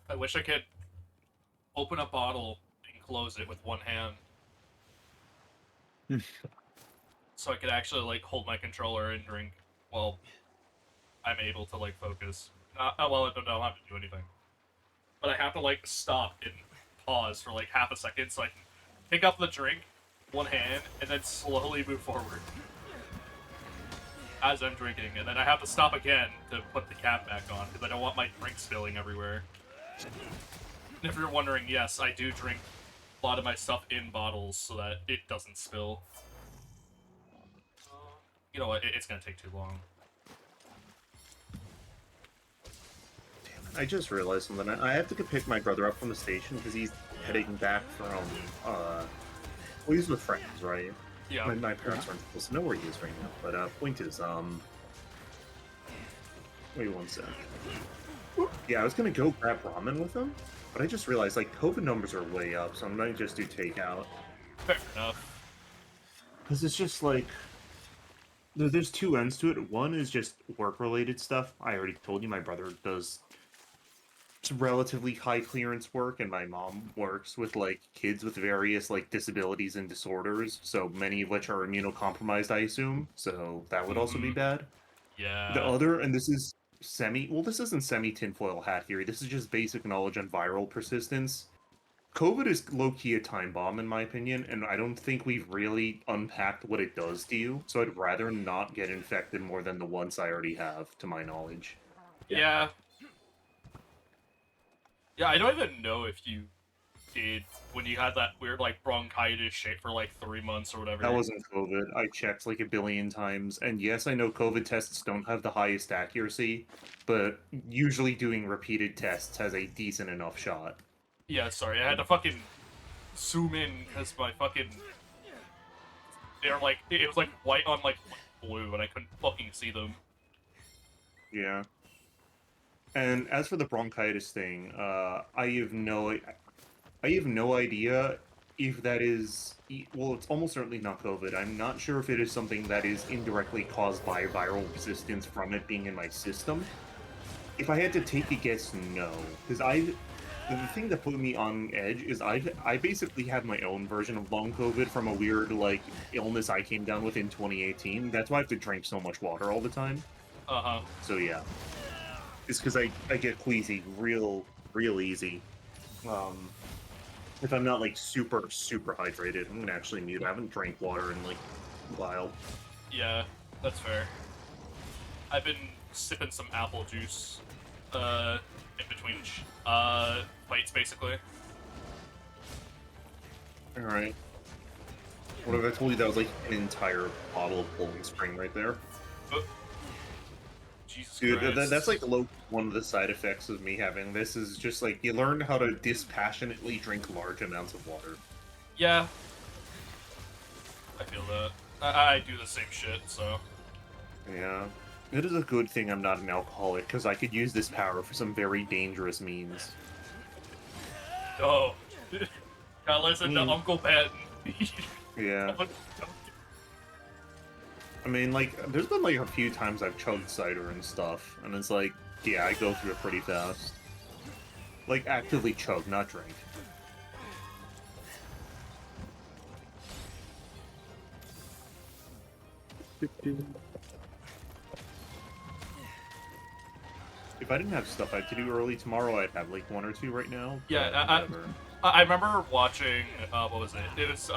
Speaker 1: I wish I could open a bottle and close it with one hand. So I could actually, like, hold my controller and drink while I'm able to, like, focus. Well, I don't have to do anything. But I have to, like, stop and pause for, like, half a second so I can pick up the drink, one hand, and then slowly move forward as I'm drinking. And then I have to stop again to put the cap back on because I don't want my drink spilling everywhere. And if you're wondering, yes, I do drink a lot of my stuff in bottles so that it doesn't spill. You know what? It's gonna take too long.
Speaker 6: I just realized something. I have to go pick my brother up from the station because he's heading back from, well, he's with friends, right?
Speaker 1: Yeah.
Speaker 6: My parents aren't supposed to know where he is right now, but, point is, wait one sec. Yeah, I was gonna go grab ramen with him, but I just realized, like, COVID numbers are way up, so I'm gonna just do takeout.
Speaker 1: Fair enough.
Speaker 6: Because it's just, like, there's two ends to it. One is just work-related stuff. I already told you my brother does relatively high clearance work, and my mom works with, like, kids with various, like, disabilities and disorders, so many of which are immunocompromised, I assume, so that would also be bad.
Speaker 1: Yeah.
Speaker 6: The other, and this is this isn't semi-tinfoil hat here, this is just basic knowledge on viral persistence. COVID is low-key a time bomb, in my opinion, and I don't think we've really unpacked what it does to you, so I'd rather not get infected more than the ones I already have, to my knowledge.
Speaker 1: Yeah. Yeah, I don't even know if you did when you had that weird, like, bronchitis shit for, like, 3 months or whatever.
Speaker 6: That wasn't COVID. I checked like a billion times, and yes, I know COVID tests don't have the highest accuracy, but usually doing repeated tests has a decent enough shot.
Speaker 1: Yeah, sorry, I had to fucking zoom in because my fucking... They're like, it was like white on like blue and I couldn't fucking see them.
Speaker 6: Yeah. And as for the bronchitis thing, I have no idea if that is... Well, it's almost certainly not COVID. I'm not sure if it is something that is indirectly caused by viral resistance from it being in my system. If I had to take a guess, no. Because the thing that put me on edge is I basically had my own version of long COVID from a weird, like, illness I came down with in 2018. That's why I have to drink so much water all the time. So yeah. It's because I get queasy real easy. If I'm not like super hydrated, I'm gonna actually mute. I haven't drank water in like a while.
Speaker 1: Yeah, that's fair. I've been sipping some apple juice, in between, fights, basically.
Speaker 6: Alright. What if I told you that was like an entire bottle of Poland Spring right there?
Speaker 1: Oh. Jesus
Speaker 6: Dude,
Speaker 1: Christ.
Speaker 6: that's like one of the side effects of me having this is just like you learn how to dispassionately drink large amounts of water.
Speaker 1: Yeah. I feel that. I do the same shit, so.
Speaker 6: Yeah. It is a good thing I'm not an alcoholic, because I could use this power for some very dangerous means.
Speaker 1: Oh. Gotta listen to
Speaker 6: Mm.
Speaker 1: Uncle Ben.
Speaker 6: Yeah. I mean, like, there's been like a few times I've chugged cider and stuff, and it's like, yeah, I go through it pretty fast. Like, actively chug, not drink. If I didn't have stuff I had to do early tomorrow, I'd have like 1 or 2 right now.
Speaker 1: Yeah,
Speaker 6: but whatever.
Speaker 1: I remember watching, what was it? It was,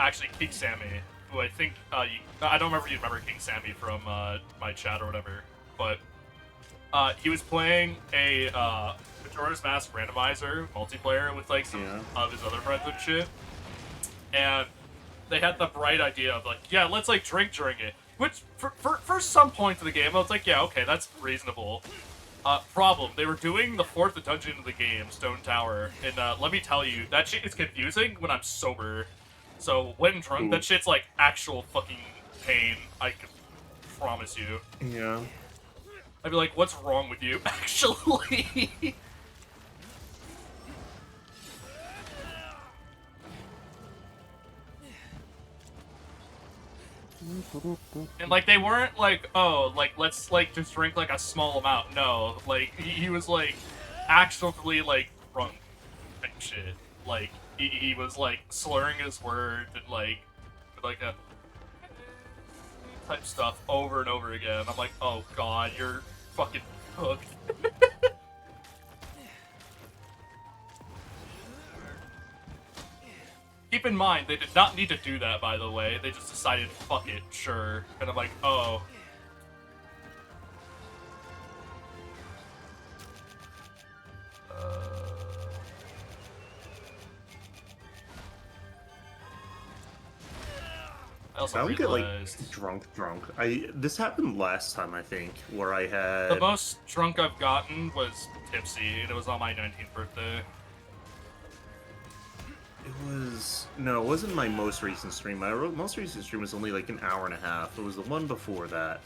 Speaker 1: actually King Sammy, who I think, I don't remember if you remember King Sammy from, my chat or whatever, but, he was playing a, Majora's Mask randomizer multiplayer with, like, some of his other friends and shit, and they had the bright idea of, like, yeah, let's, like, drink during it, which, for some point of the game, I was like, yeah, okay, that's reasonable. Problem, they were doing the 4th dungeon of the game, Stone Tower, and let me tell you, that shit is confusing when I'm sober. So when drunk, that shit's like actual fucking pain, I can promise you.
Speaker 6: Yeah.
Speaker 1: I'd be like, what's wrong with you, actually? And, like, they weren't like, oh, like, let's, like, just drink, like, a small amount. No, like, he was, like, actually, like, drunk and shit. Like, he was, like, slurring his words and, like a type stuff over and over again. I'm like, oh, God, you're fucking hooked. Keep in mind, they did not need to do that, by the way. They just decided, fuck it, sure. And I'm like, oh. I also
Speaker 6: don't get like
Speaker 1: realized
Speaker 6: drunk. This happened last time, I think, where I had
Speaker 1: the most drunk I've gotten was tipsy, and it was on my 19th birthday.
Speaker 6: No, it wasn't my most recent stream. My most recent stream was only like an hour and a half. It was the one before that.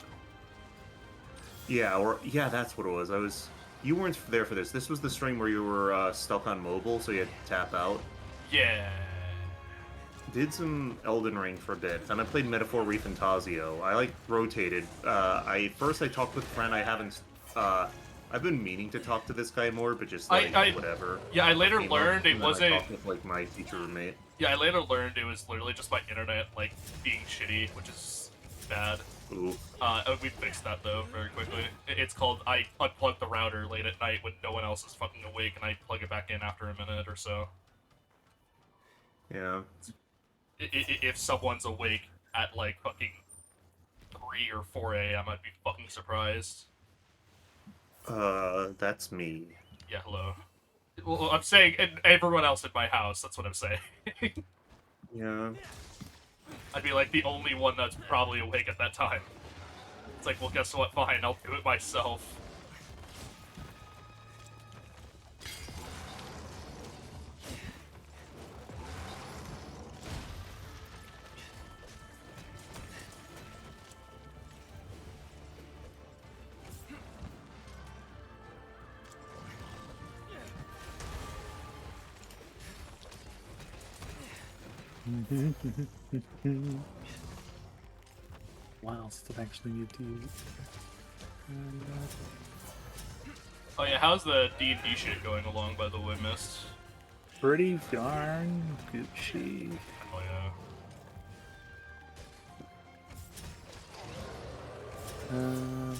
Speaker 6: Yeah, that's what it was. You weren't there for this. This was the stream where you were stuck on mobile, so you had to tap out.
Speaker 1: Yeah.
Speaker 6: Did some Elden Ring for a bit. Then I played Metaphor Refantasio. I like rotated. First I talked with a friend. I haven't. I've been meaning to talk to this guy more, but just like whatever.
Speaker 1: Yeah, I later learned it wasn't.
Speaker 6: I talked with like my teacher roommate.
Speaker 1: Yeah, I later learned it was literally just my internet like being shitty, which is bad.
Speaker 6: Ooh.
Speaker 1: We fixed that though very quickly. It's called I unplug the router late at night when no one else is fucking awake, and I plug it back in after a minute or so.
Speaker 6: Yeah.
Speaker 1: If someone's awake at like fucking 3 or 4 a.m., I'd be fucking surprised.
Speaker 6: That's me.
Speaker 1: Yeah, hello. Well, I'm saying everyone else in my house. That's what I'm saying.
Speaker 6: Yeah.
Speaker 1: I'd be like the only one that's probably awake at that time. It's like, well, guess what? Fine, I'll do it myself.
Speaker 4: What else did I actually need to use?
Speaker 1: Oh yeah, how's the D&D shit going along, by the way, Mist?
Speaker 4: Pretty darn Gucci.
Speaker 1: Oh yeah.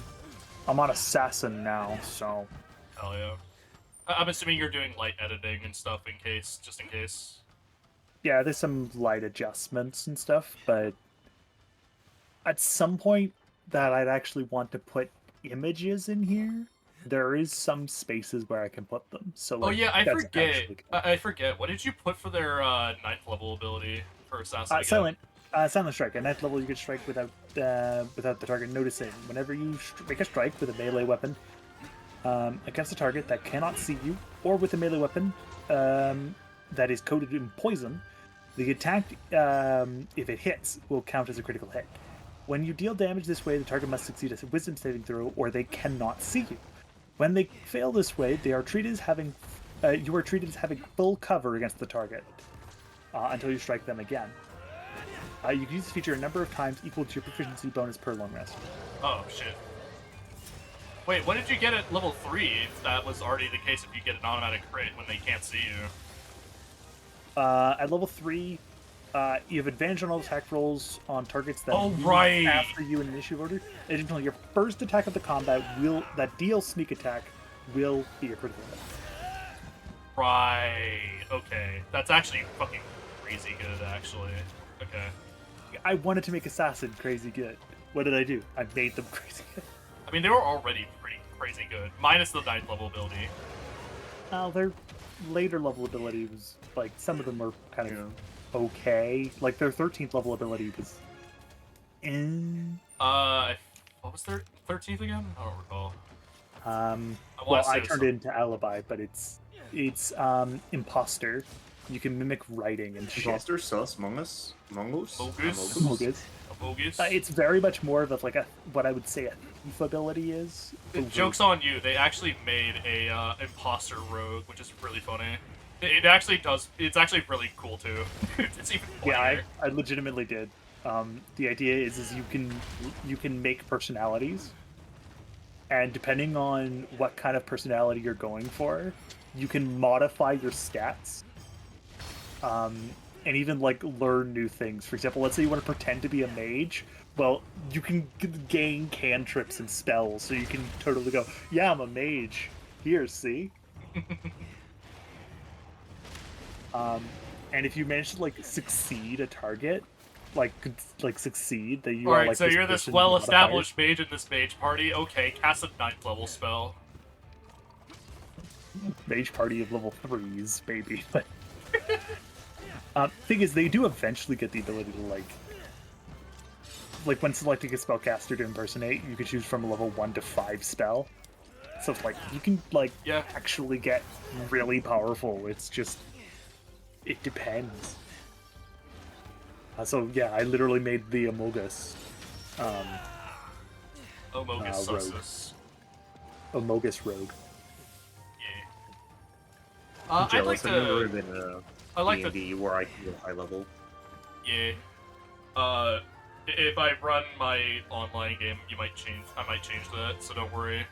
Speaker 4: I'm on Assassin now, so.
Speaker 1: Hell yeah. I'm assuming you're doing light editing and stuff just in case.
Speaker 4: Yeah, there's some light adjustments and stuff, but at some point that I'd actually want to put images in here, there is some spaces where I can put them. So
Speaker 1: Oh
Speaker 4: like,
Speaker 1: yeah, I
Speaker 4: that's
Speaker 1: forget.
Speaker 4: actually good.
Speaker 1: I forget. What did you put for their 9th level ability for assassin again?
Speaker 4: Silent strike. At 9th level, you can strike without the target noticing. Whenever you make a strike with a melee weapon against a target that cannot see you, or with a melee weapon that is coated in poison, the attack, if it hits, will count as a critical hit. When you deal damage this way, the target must succeed a wisdom saving throw, or they cannot see you. When they fail this way, they are treated as having you are treated as having full cover against the target until you strike them again. You can use this feature a number of times equal to your proficiency bonus per long rest.
Speaker 1: Oh shit. Wait, what did you get at level 3 if that was already the case if you get an automatic crit when they can't see you?
Speaker 4: At level 3, you have advantage on all attack rolls on targets that move
Speaker 1: right.
Speaker 4: after you in initiative order. Additionally, your first attack of the combat that deals sneak attack will be a critical hit.
Speaker 1: Right. Okay. That's actually fucking crazy good, actually. Okay.
Speaker 4: I wanted to make Assassin crazy good. What did I do? I made them crazy good.
Speaker 1: I mean, they were already pretty crazy good, minus the 9th level ability.
Speaker 4: Their later level ability was, like, some of them were kind of okay. Like, their 13th level ability was...
Speaker 1: What was their 13th again? I don't recall.
Speaker 4: I turned it into Alibi, but it's Imposter. You can mimic writing and shit.
Speaker 6: Imposter, sus, mongus, mongoose,
Speaker 1: Mogus.
Speaker 4: It's very much more of like what I would say a thief ability is.
Speaker 1: Joke's on you. They actually made a imposter rogue, which is really funny. It actually does. It's actually really cool too. It's even funnier.
Speaker 4: Yeah, I legitimately did. The idea is you can make personalities, and depending on what kind of personality you're going for, you can modify your stats. And even like learn new things. For example, let's say you want to pretend to be a mage. Well, you can gain cantrips and spells, so you can totally go, "Yeah, I'm a mage. Here, see." And if you manage to like succeed a target, like succeed that you
Speaker 1: All
Speaker 4: are
Speaker 1: right,
Speaker 4: like.
Speaker 1: so you're this well-established mage in this mage party. Okay, cast a 9th level spell.
Speaker 4: Mage party of level 3s, baby. But thing is, they do eventually get the ability to like when selecting a spellcaster to impersonate, you can choose from a level 1 to 5 spell. So it's like you can actually get really powerful. It's just it depends. So yeah, I literally made the Amogus.
Speaker 1: Amogus
Speaker 4: rogue. Amogus rogue.
Speaker 1: Yeah. I'd like
Speaker 6: I've never
Speaker 1: to.
Speaker 6: been
Speaker 1: I like
Speaker 6: D&D where I feel high level.
Speaker 1: Yeah. If I run my online game, I might change that, so don't worry.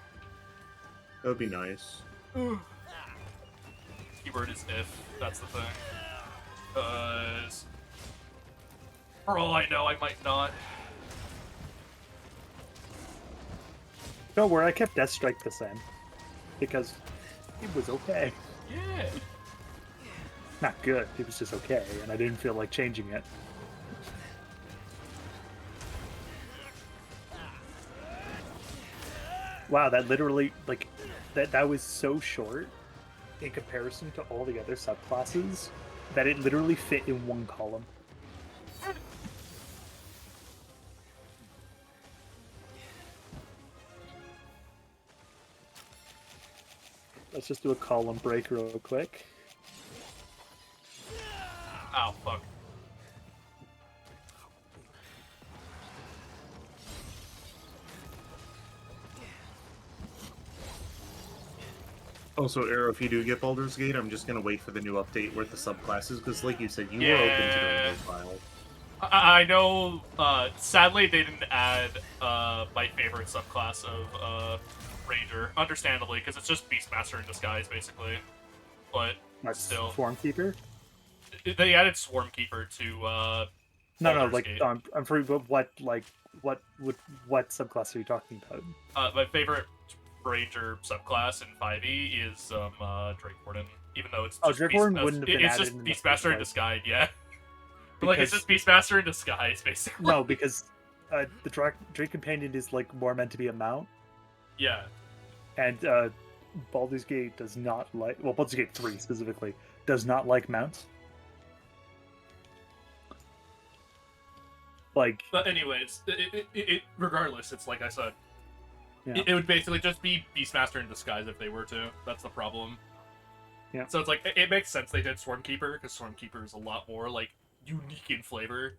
Speaker 6: That would be nice.
Speaker 1: Keyword is if, that's the thing. For all I know, I might not.
Speaker 4: Don't worry, I kept Death Strike the same. Because it was okay.
Speaker 1: Yeah.
Speaker 4: Not good, it was just okay, and I didn't feel like changing it. Wow, that literally, like, that was so short in comparison to all the other subclasses that it literally fit in one column. Let's just do a column break real quick.
Speaker 1: Ow, fuck.
Speaker 6: Also, Arrow, if you do get Baldur's Gate, I'm just gonna wait for the new update with the subclasses, because like you said, you were open to the new file.
Speaker 1: I know, sadly they didn't add my favorite subclass of Ranger, understandably, because it's just Beastmaster in disguise, basically. But still.
Speaker 4: Swarmkeeper?
Speaker 1: They added Swarmkeeper to
Speaker 4: No,
Speaker 1: Baldur's
Speaker 4: like,
Speaker 1: Gate.
Speaker 4: I'm sorry, but what subclass are you talking about?
Speaker 1: My favorite ranger subclass in 5e is Drake Warden, even though it's
Speaker 4: Oh,
Speaker 1: just
Speaker 4: Drake Warden wouldn't have been
Speaker 1: it's
Speaker 4: added
Speaker 1: just
Speaker 4: in the
Speaker 1: Beastmaster in
Speaker 4: first
Speaker 1: disguise, yeah. But like it's
Speaker 4: Because-
Speaker 1: just Beastmaster in disguise, basically.
Speaker 4: No, because the Drake Companion is like more meant to be a mount,
Speaker 1: Yeah.
Speaker 4: and Baldur's Gate does not like. Well, Baldur's Gate 3 specifically does not like mounts. Like,
Speaker 1: But anyways, regardless, it's like I said,
Speaker 4: Yeah.
Speaker 1: it would basically just be Beastmaster in disguise if they were to. That's the problem.
Speaker 4: Yeah.
Speaker 1: So it's like it makes sense they did Swarmkeeper because Swarmkeeper is a lot more like unique in flavor.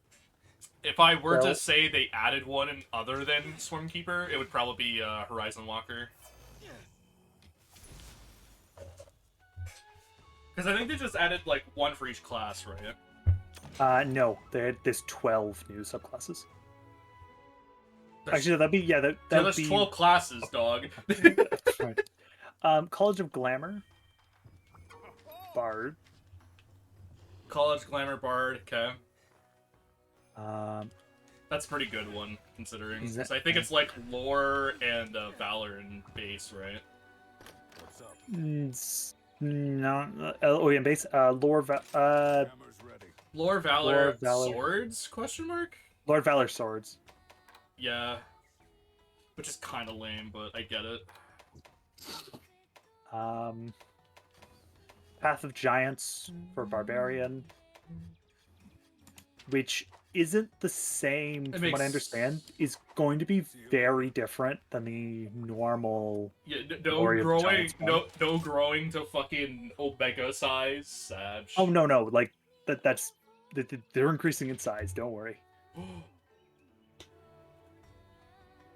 Speaker 1: If I were to
Speaker 4: Well-
Speaker 1: say they added one in other than Swarmkeeper, it would probably be Horizon Walker. Because I think they just added like one for each class, right?
Speaker 4: no, there's 12 new subclasses.
Speaker 1: There's-
Speaker 4: Actually, that'd be
Speaker 1: so
Speaker 4: that'd
Speaker 1: there's
Speaker 4: be
Speaker 1: 12 classes, dog.
Speaker 4: right. College of Glamour, Bard,
Speaker 1: College Glamour Bard, okay.
Speaker 4: um,
Speaker 1: That's a pretty good one, considering.
Speaker 4: Is that-
Speaker 1: 'Cause I think it's like lore and Valor in base, right?
Speaker 2: What's up?
Speaker 4: no, in base, Lore,
Speaker 2: Hammer's ready.
Speaker 1: Lore, Valor,
Speaker 4: Lore, Valor.
Speaker 1: Swords? Question mark?
Speaker 4: Lord Valor Swords.
Speaker 1: Yeah. Which is kind of lame, but I get it.
Speaker 4: Path of Giants for Barbarian, which isn't the same, from what I
Speaker 1: makes-
Speaker 4: understand, is going to be very different than the normal.
Speaker 1: Yeah, no
Speaker 4: Glory of the
Speaker 1: growing,
Speaker 4: Giants
Speaker 1: no growing to fucking Omega size, Sag.
Speaker 4: Oh no, like that's they're increasing in size. Don't worry.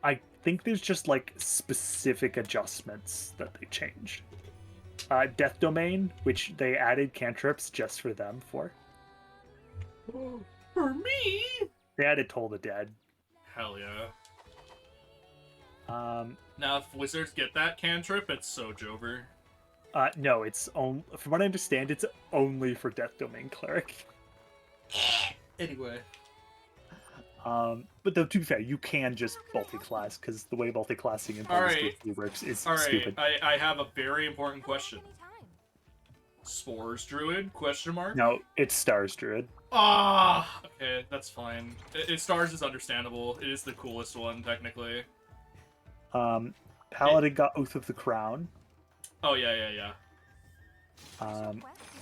Speaker 4: I think there's just like specific adjustments that they changed. Death Domain, which they added cantrips just for them for.
Speaker 1: For me?
Speaker 4: They added Toll the Dead.
Speaker 1: Hell yeah.
Speaker 4: Um,
Speaker 1: Now, if wizards get that cantrip, it's so Jover.
Speaker 4: no, it's from what I understand, it's only for Death Domain Cleric.
Speaker 1: Anyway.
Speaker 4: But though, to be fair, you can just multi-class, because the way multi-classing in Baldur's Gate 3 works is
Speaker 1: Alright,
Speaker 4: stupid.
Speaker 1: I have a very important question. Spores Druid? Question mark?
Speaker 4: No, it's Stars Druid.
Speaker 1: Ah, okay, that's fine. Stars is understandable. It is the coolest one, technically.
Speaker 4: Paladin got Oath of the Crown.
Speaker 1: Oh, yeah.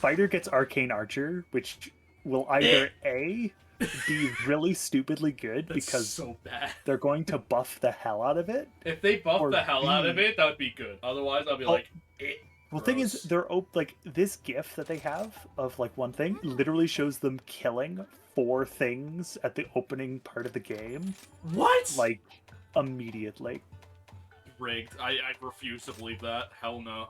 Speaker 4: Fighter gets Arcane Archer, which will either A, be really stupidly good
Speaker 1: That's
Speaker 4: because
Speaker 1: so bad.
Speaker 4: they're going to buff the hell out of it.
Speaker 1: If they buff
Speaker 4: Or
Speaker 1: the hell out of
Speaker 4: B-
Speaker 1: it, that would be good. Otherwise, I'll be
Speaker 4: Oh,
Speaker 1: like,
Speaker 4: Well, the thing is,
Speaker 1: gross.
Speaker 4: they're like this GIF that they have of like one thing literally shows them killing 4 things at the opening part of the game,
Speaker 1: What?
Speaker 4: like immediately.
Speaker 1: Rigged. I refuse to believe that. Hell no.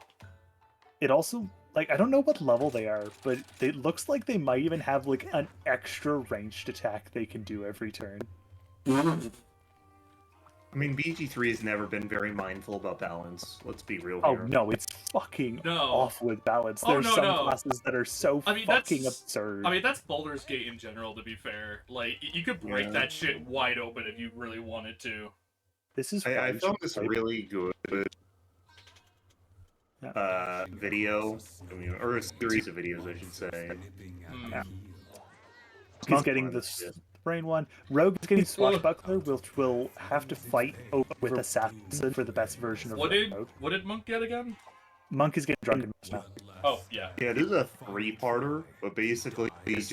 Speaker 4: It also like I don't know what level they are, but it looks like they might even have like an extra ranged attack they can do every turn.
Speaker 6: I mean, BG3 has never been very mindful about balance. Let's be real
Speaker 4: Oh
Speaker 6: here.
Speaker 4: no, it's fucking
Speaker 1: No.
Speaker 4: off with balance.
Speaker 1: Oh,
Speaker 4: There's
Speaker 1: no,
Speaker 4: some
Speaker 1: no.
Speaker 4: classes that are so
Speaker 1: I mean,
Speaker 4: fucking
Speaker 1: that's-
Speaker 4: absurd.
Speaker 1: I mean, that's Baldur's Gate in general, to be fair. Like, you could break
Speaker 6: Yeah.
Speaker 1: that shit wide open if you really wanted to.
Speaker 4: This is
Speaker 6: I
Speaker 4: why you
Speaker 6: found
Speaker 4: should
Speaker 6: this
Speaker 4: play-
Speaker 6: really good video, or a series of videos, I should say.
Speaker 2: Nipping at
Speaker 1: Hmm.
Speaker 2: the
Speaker 4: Yeah.
Speaker 2: heel.
Speaker 4: He's getting
Speaker 6: Monk
Speaker 4: this
Speaker 6: one,
Speaker 4: brain one. Rogue is getting Swashbuckler, which will have to fight over with Assassin for the best version of
Speaker 1: What did
Speaker 4: Rogue.
Speaker 1: Monk get again?
Speaker 4: Monk is getting Drunken now.
Speaker 1: Oh, yeah.
Speaker 6: Yeah, this is a 3-parter, but basically, this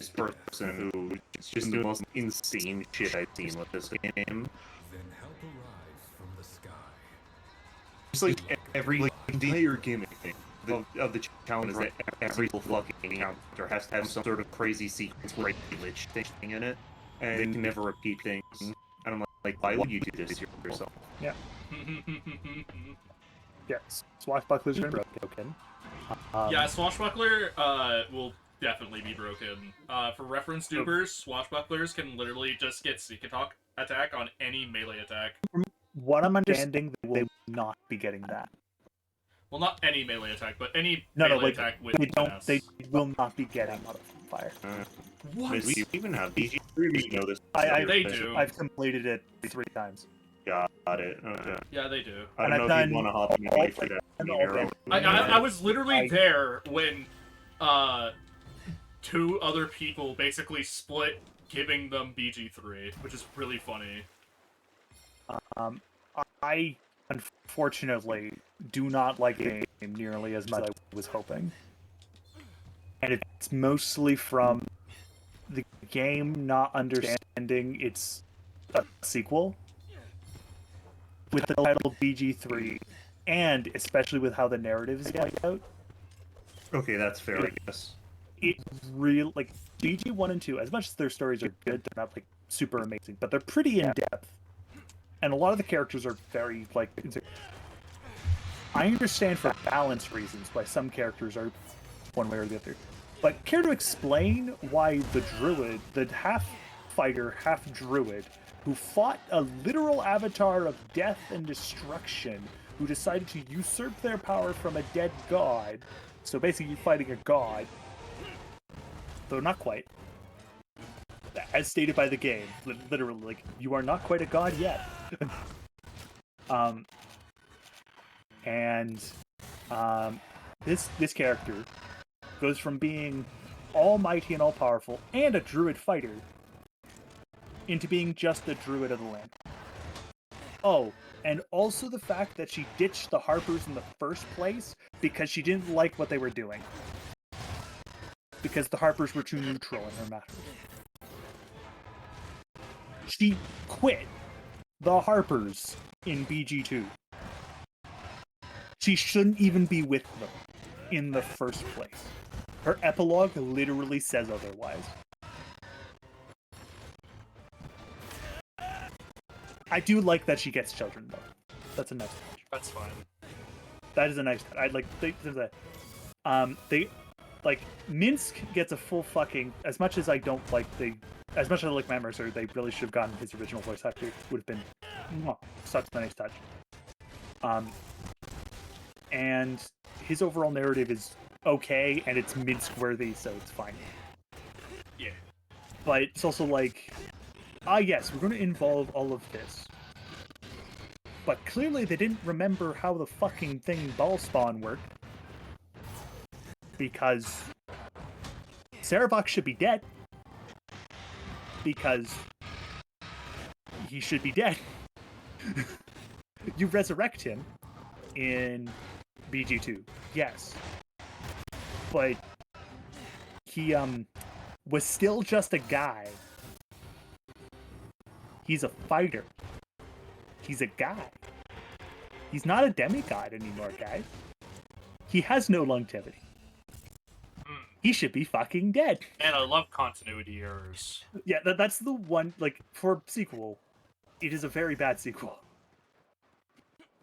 Speaker 6: person who is just doing the most insane shit I've seen with this game.
Speaker 2: Then help arrives from the sky.
Speaker 6: Just like every entire gimmick of the challenge is that every fucking encounter has to have some sort of crazy sequence where a glitch thing in it, and they can never repeat things. And I'm like, why would you do this yourself?
Speaker 4: Yes, Swashbuckler's been broken.
Speaker 1: Yeah, Swashbuckler will definitely be broken. For reference dupers, Swashbucklers can literally just get sneak attack on any melee attack.
Speaker 4: What I'm understanding, they will not be getting that.
Speaker 1: Well, not any melee attack, but any
Speaker 4: No,
Speaker 1: melee
Speaker 4: like
Speaker 1: attack with
Speaker 4: they don't.
Speaker 1: finesse.
Speaker 4: They will not be getting modifier.
Speaker 1: What?
Speaker 6: We even have BG3, we know this.
Speaker 4: I-
Speaker 1: They do.
Speaker 4: I've completed it 3 times.
Speaker 6: Got it. Okay.
Speaker 1: Yeah, they do.
Speaker 6: I don't
Speaker 4: And
Speaker 6: know
Speaker 4: I've
Speaker 6: if you
Speaker 4: done
Speaker 6: want to hop in and wait for that.
Speaker 4: and all
Speaker 6: Nero.
Speaker 4: that.
Speaker 1: I was literally
Speaker 4: I-
Speaker 1: there when two other people basically split giving them BG3, which is really funny.
Speaker 4: I unfortunately do not like the game nearly as much as I was hoping. And it's mostly from the game not understanding it's a sequel with the title BG3, and especially with how the narrative is going out.
Speaker 6: Okay, that's fair, I guess.
Speaker 4: It real like BG 1 and 2, as much as their stories are good, they're not like super amazing, but they're pretty in depth. And a lot of the characters are very like I understand for balance reasons why some characters are one way or the other. But care to explain why the druid, the half fighter, half druid, who fought a literal avatar of death and destruction, who decided to usurp their power from a dead god, so basically fighting a god, though not quite, as stated by the game, literally, like, you are not quite a god yet. This character goes from being almighty and all-powerful and a druid fighter into being just a druid of the land. Oh, and also the fact that she ditched the Harpers in the first place because she didn't like what they were doing. Because the Harpers were too neutral in her matters. She quit the Harpers in BG2. She shouldn't even be with them in the first place. Her epilogue literally says otherwise. I do like that she gets children, though. That's a nice touch.
Speaker 1: That's fine.
Speaker 4: That is a nice touch. I'd like they like Minsk gets a full fucking. As much as I don't like as much as I like Matt Mercer, they really should have gotten his original voice actor. Would have been such a nice touch. And his overall narrative is okay, and it's Minsk worthy, so it's fine.
Speaker 1: Yeah.
Speaker 4: But it's also like, yes, we're going to involve all of this. But clearly they didn't remember how the fucking thing ball spawn worked. Because Sarabok should be dead. Because he should be dead. You resurrect him in BG2, yes. But he was still just a guy. He's a fighter. He's a guy. He's not a demigod anymore, guys. He has no longevity. He should be fucking dead.
Speaker 1: And I love continuity errors.
Speaker 4: Yeah, that's the one, like, for sequel, it is a very bad sequel.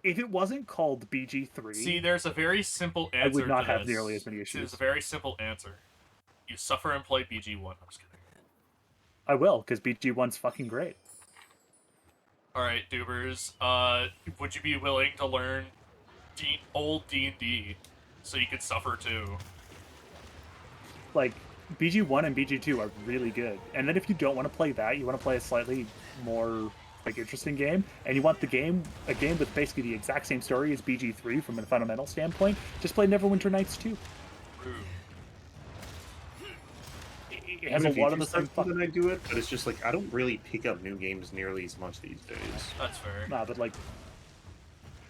Speaker 4: If it wasn't called BG3...
Speaker 1: See, there's a very simple answer
Speaker 4: I would not
Speaker 1: to
Speaker 4: have
Speaker 1: this.
Speaker 4: nearly as many
Speaker 1: See,
Speaker 4: issues.
Speaker 1: there's a very simple answer. You suffer and play BG1. I'm just kidding.
Speaker 4: I will, because BG1's fucking great.
Speaker 1: Alright, Dubers. Would you be willing to learn old D&D so you could suffer too?
Speaker 4: Like, BG1 and BG2 are really good. And then if you don't want to play that, you want to play a slightly more, like, interesting game, and you want a game with basically the exact same story as BG3 from a fundamental standpoint, just play Neverwinter Nights 2.
Speaker 1: Ooh.
Speaker 4: It has a lot of the same fucking...
Speaker 6: Then I do it, but it's just like I don't really pick up new games nearly as much these days.
Speaker 1: That's fair.
Speaker 4: Nah, but like,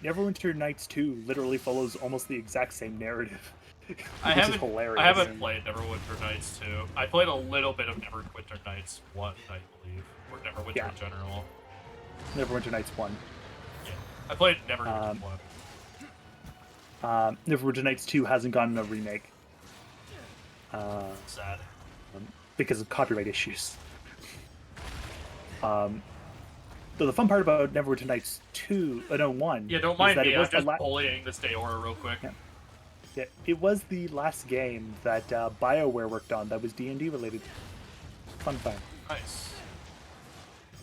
Speaker 4: Neverwinter Nights 2 literally follows almost the exact same narrative.
Speaker 1: I
Speaker 4: Which is hilarious.
Speaker 1: I haven't played Neverwinter Nights 2. I played a little bit of Neverwinter Nights 1, I believe. Or Neverwinter in general.
Speaker 4: Neverwinter Nights 1.
Speaker 1: Yeah. I played Neverwinter 1.
Speaker 4: Neverwinter Nights 2 hasn't gotten a remake.
Speaker 1: Sad.
Speaker 4: Because of copyright issues. So the fun part about Neverwinter Nights 1...
Speaker 1: Yeah, don't mind me, I'm just bullying this Daora real quick.
Speaker 4: Yeah, it was the last game that BioWare worked on that was D&D related. Fun fact.
Speaker 1: Nice.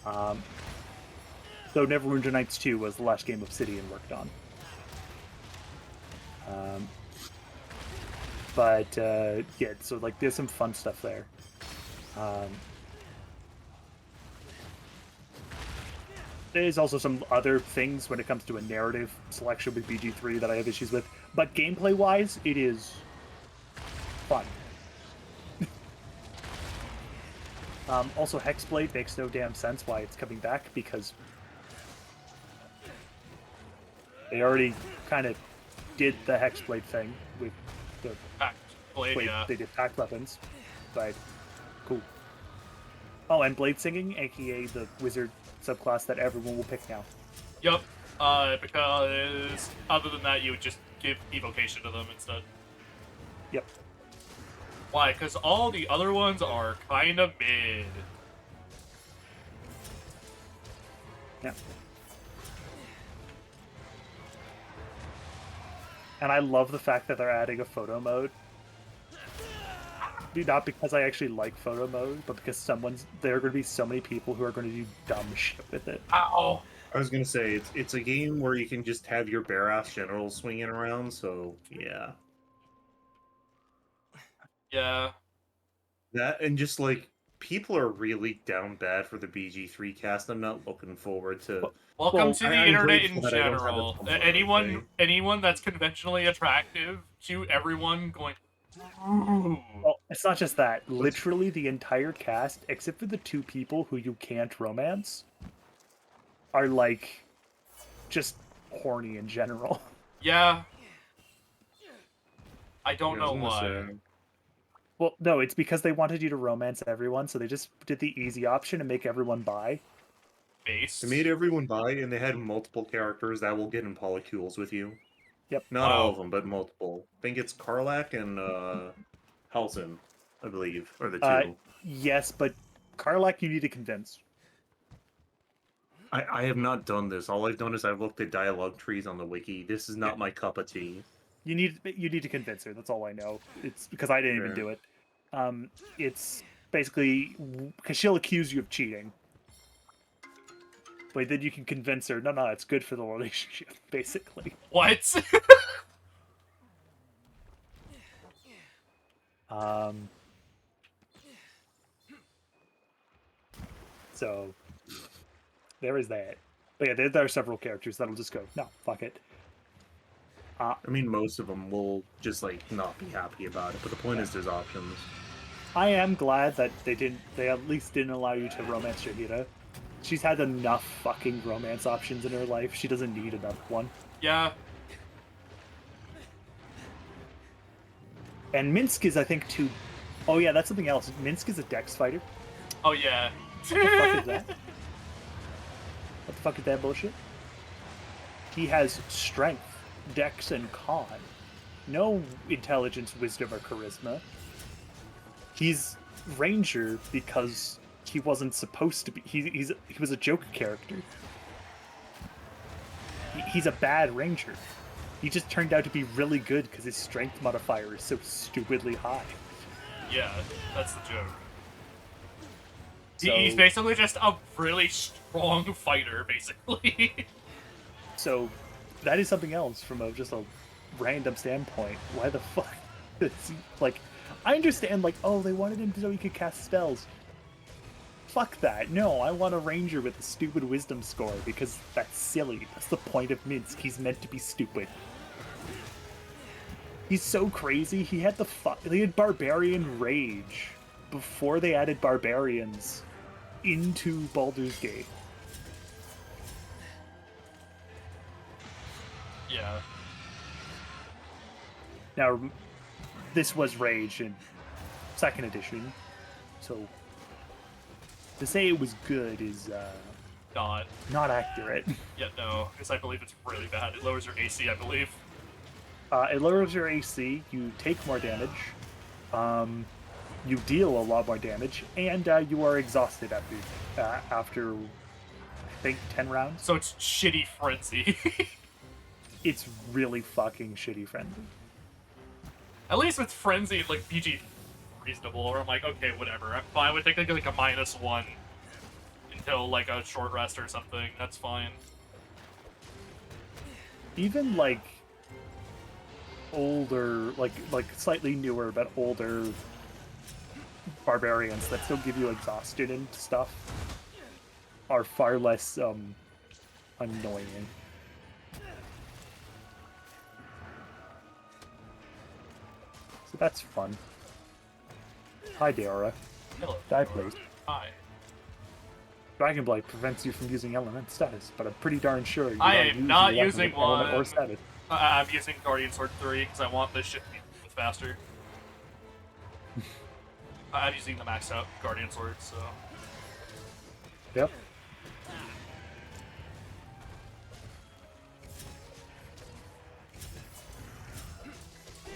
Speaker 4: So Neverwinter Nights 2 was the last game Obsidian worked on. Yeah, so like there's some fun stuff there. There's also some other things when it comes to a narrative selection with BG3 that I have issues with, but gameplay-wise, it is fun. Also, Hexblade makes no damn sense why it's coming back, because they already kind of did the Hexblade thing with the
Speaker 1: Packed blade,
Speaker 4: blade.
Speaker 1: yeah.
Speaker 4: They did packed weapons, but cool. Oh, and blade singing, aka the wizard subclass that everyone will pick now.
Speaker 1: Yup. Because other than that, you would just give evocation to them instead.
Speaker 4: Yep.
Speaker 1: Why? Because all the other ones are kind of mid.
Speaker 4: Yeah. And I love the fact that they're adding a photo mode. Not because I actually like photo mode, but because there are going to be so many people who are going to do dumb shit with it.
Speaker 1: Ow!
Speaker 6: I was gonna say it's a game where you can just have your bare ass general swinging around. So yeah,
Speaker 1: Yeah.
Speaker 6: that and just like people are really down bad for the BG3 cast. I'm not looking forward to.
Speaker 1: Welcome
Speaker 4: Well,
Speaker 1: to the
Speaker 6: I'm
Speaker 1: internet
Speaker 6: grateful
Speaker 1: in
Speaker 6: that I don't have a
Speaker 1: general.
Speaker 6: ton of
Speaker 1: Anyone that's conventionally attractive, cute, everyone going. Ooh.
Speaker 4: Well, it's not just that. Literally, the entire cast, except for the two people who you can't romance, are like just horny in general.
Speaker 1: Yeah. I don't
Speaker 6: Yeah, I was
Speaker 1: know
Speaker 6: gonna
Speaker 1: why.
Speaker 6: say,
Speaker 4: Well, no, it's because they wanted you to romance everyone, so they just did the easy option and make everyone bi.
Speaker 1: Base.
Speaker 6: they made everyone buy, and they had multiple characters that will get in polycules with you.
Speaker 4: Yep.
Speaker 6: Not all
Speaker 1: Wow.
Speaker 6: of them, but multiple. I think it's Karlak and Halsin, I believe, are the two.
Speaker 4: Yes, but Karlak, you need to convince.
Speaker 6: I have not done this. All I've done is I've looked at dialogue trees on the wiki. This is not my cup of tea.
Speaker 4: You need to convince her. That's all I know. It's because I didn't even
Speaker 6: Yeah.
Speaker 4: do it. It's basically because she'll accuse you of cheating, but then you can convince her. No, it's good for the relationship, basically.
Speaker 1: What?
Speaker 4: So there is that. But yeah, there are several characters that'll just go, no, fuck it.
Speaker 6: I mean, most of them will just like not be happy about it. But the point is, there's options.
Speaker 4: I am glad that they at least didn't allow you to romance Shahira. She's had enough fucking romance options in her life. She doesn't need another one.
Speaker 1: Yeah.
Speaker 4: And Minsk is, I think, too. Oh yeah, that's something else. Minsk is a dex fighter.
Speaker 1: Oh yeah.
Speaker 4: What the fuck is that? What the fuck is that bullshit? He has strength, dex, and con. No intelligence, wisdom, or charisma. He's ranger because he wasn't supposed to be. He was a joke character. He's a bad ranger. He just turned out to be really good because his strength modifier is so stupidly high.
Speaker 1: Yeah, that's the joke.
Speaker 4: So,
Speaker 1: He's basically just a really strong fighter, basically.
Speaker 4: so that is something else from just a random standpoint. Why the fuck? Like, I understand, like, oh, they wanted him to know he could cast spells. Fuck that. No, I want a ranger with a stupid wisdom score because that's silly. That's the point of Minsk. He's meant to be stupid. He's so crazy. He had they had Barbarian Rage before they added Barbarians into Baldur's Gate.
Speaker 1: Yeah.
Speaker 4: Now, this was Rage in 2nd edition, so to say it was good is not accurate.
Speaker 1: Yeah, no, because I believe it's really bad. It lowers your AC, I believe.
Speaker 4: It lowers your AC, you take more damage, you deal a lot more damage, and you are exhausted after I think 10 rounds.
Speaker 1: So it's shitty frenzy.
Speaker 4: It's really fucking shitty frenzy.
Speaker 1: At least with frenzy, like PG reasonable, or I'm like, okay, whatever. I'm fine with taking like a -1 until like a short rest or something. That's fine.
Speaker 4: Even like older, like slightly newer but older barbarians that still give you exhaustion and stuff are far less annoying. So that's fun. Hi, Deora.
Speaker 1: Hello.
Speaker 4: Die,
Speaker 1: Nora.
Speaker 4: please.
Speaker 1: Hi.
Speaker 4: Dragon Blight prevents you from using element status, but I'm pretty darn sure you
Speaker 1: I
Speaker 4: don't
Speaker 1: am
Speaker 4: use
Speaker 1: not
Speaker 4: a weapon
Speaker 1: using
Speaker 4: with element or
Speaker 1: one.
Speaker 4: status.
Speaker 1: I'm using Guardian Sword 3 because I want this shit to be faster. I'm using the maxed out Guardian Sword, so.
Speaker 4: Yep.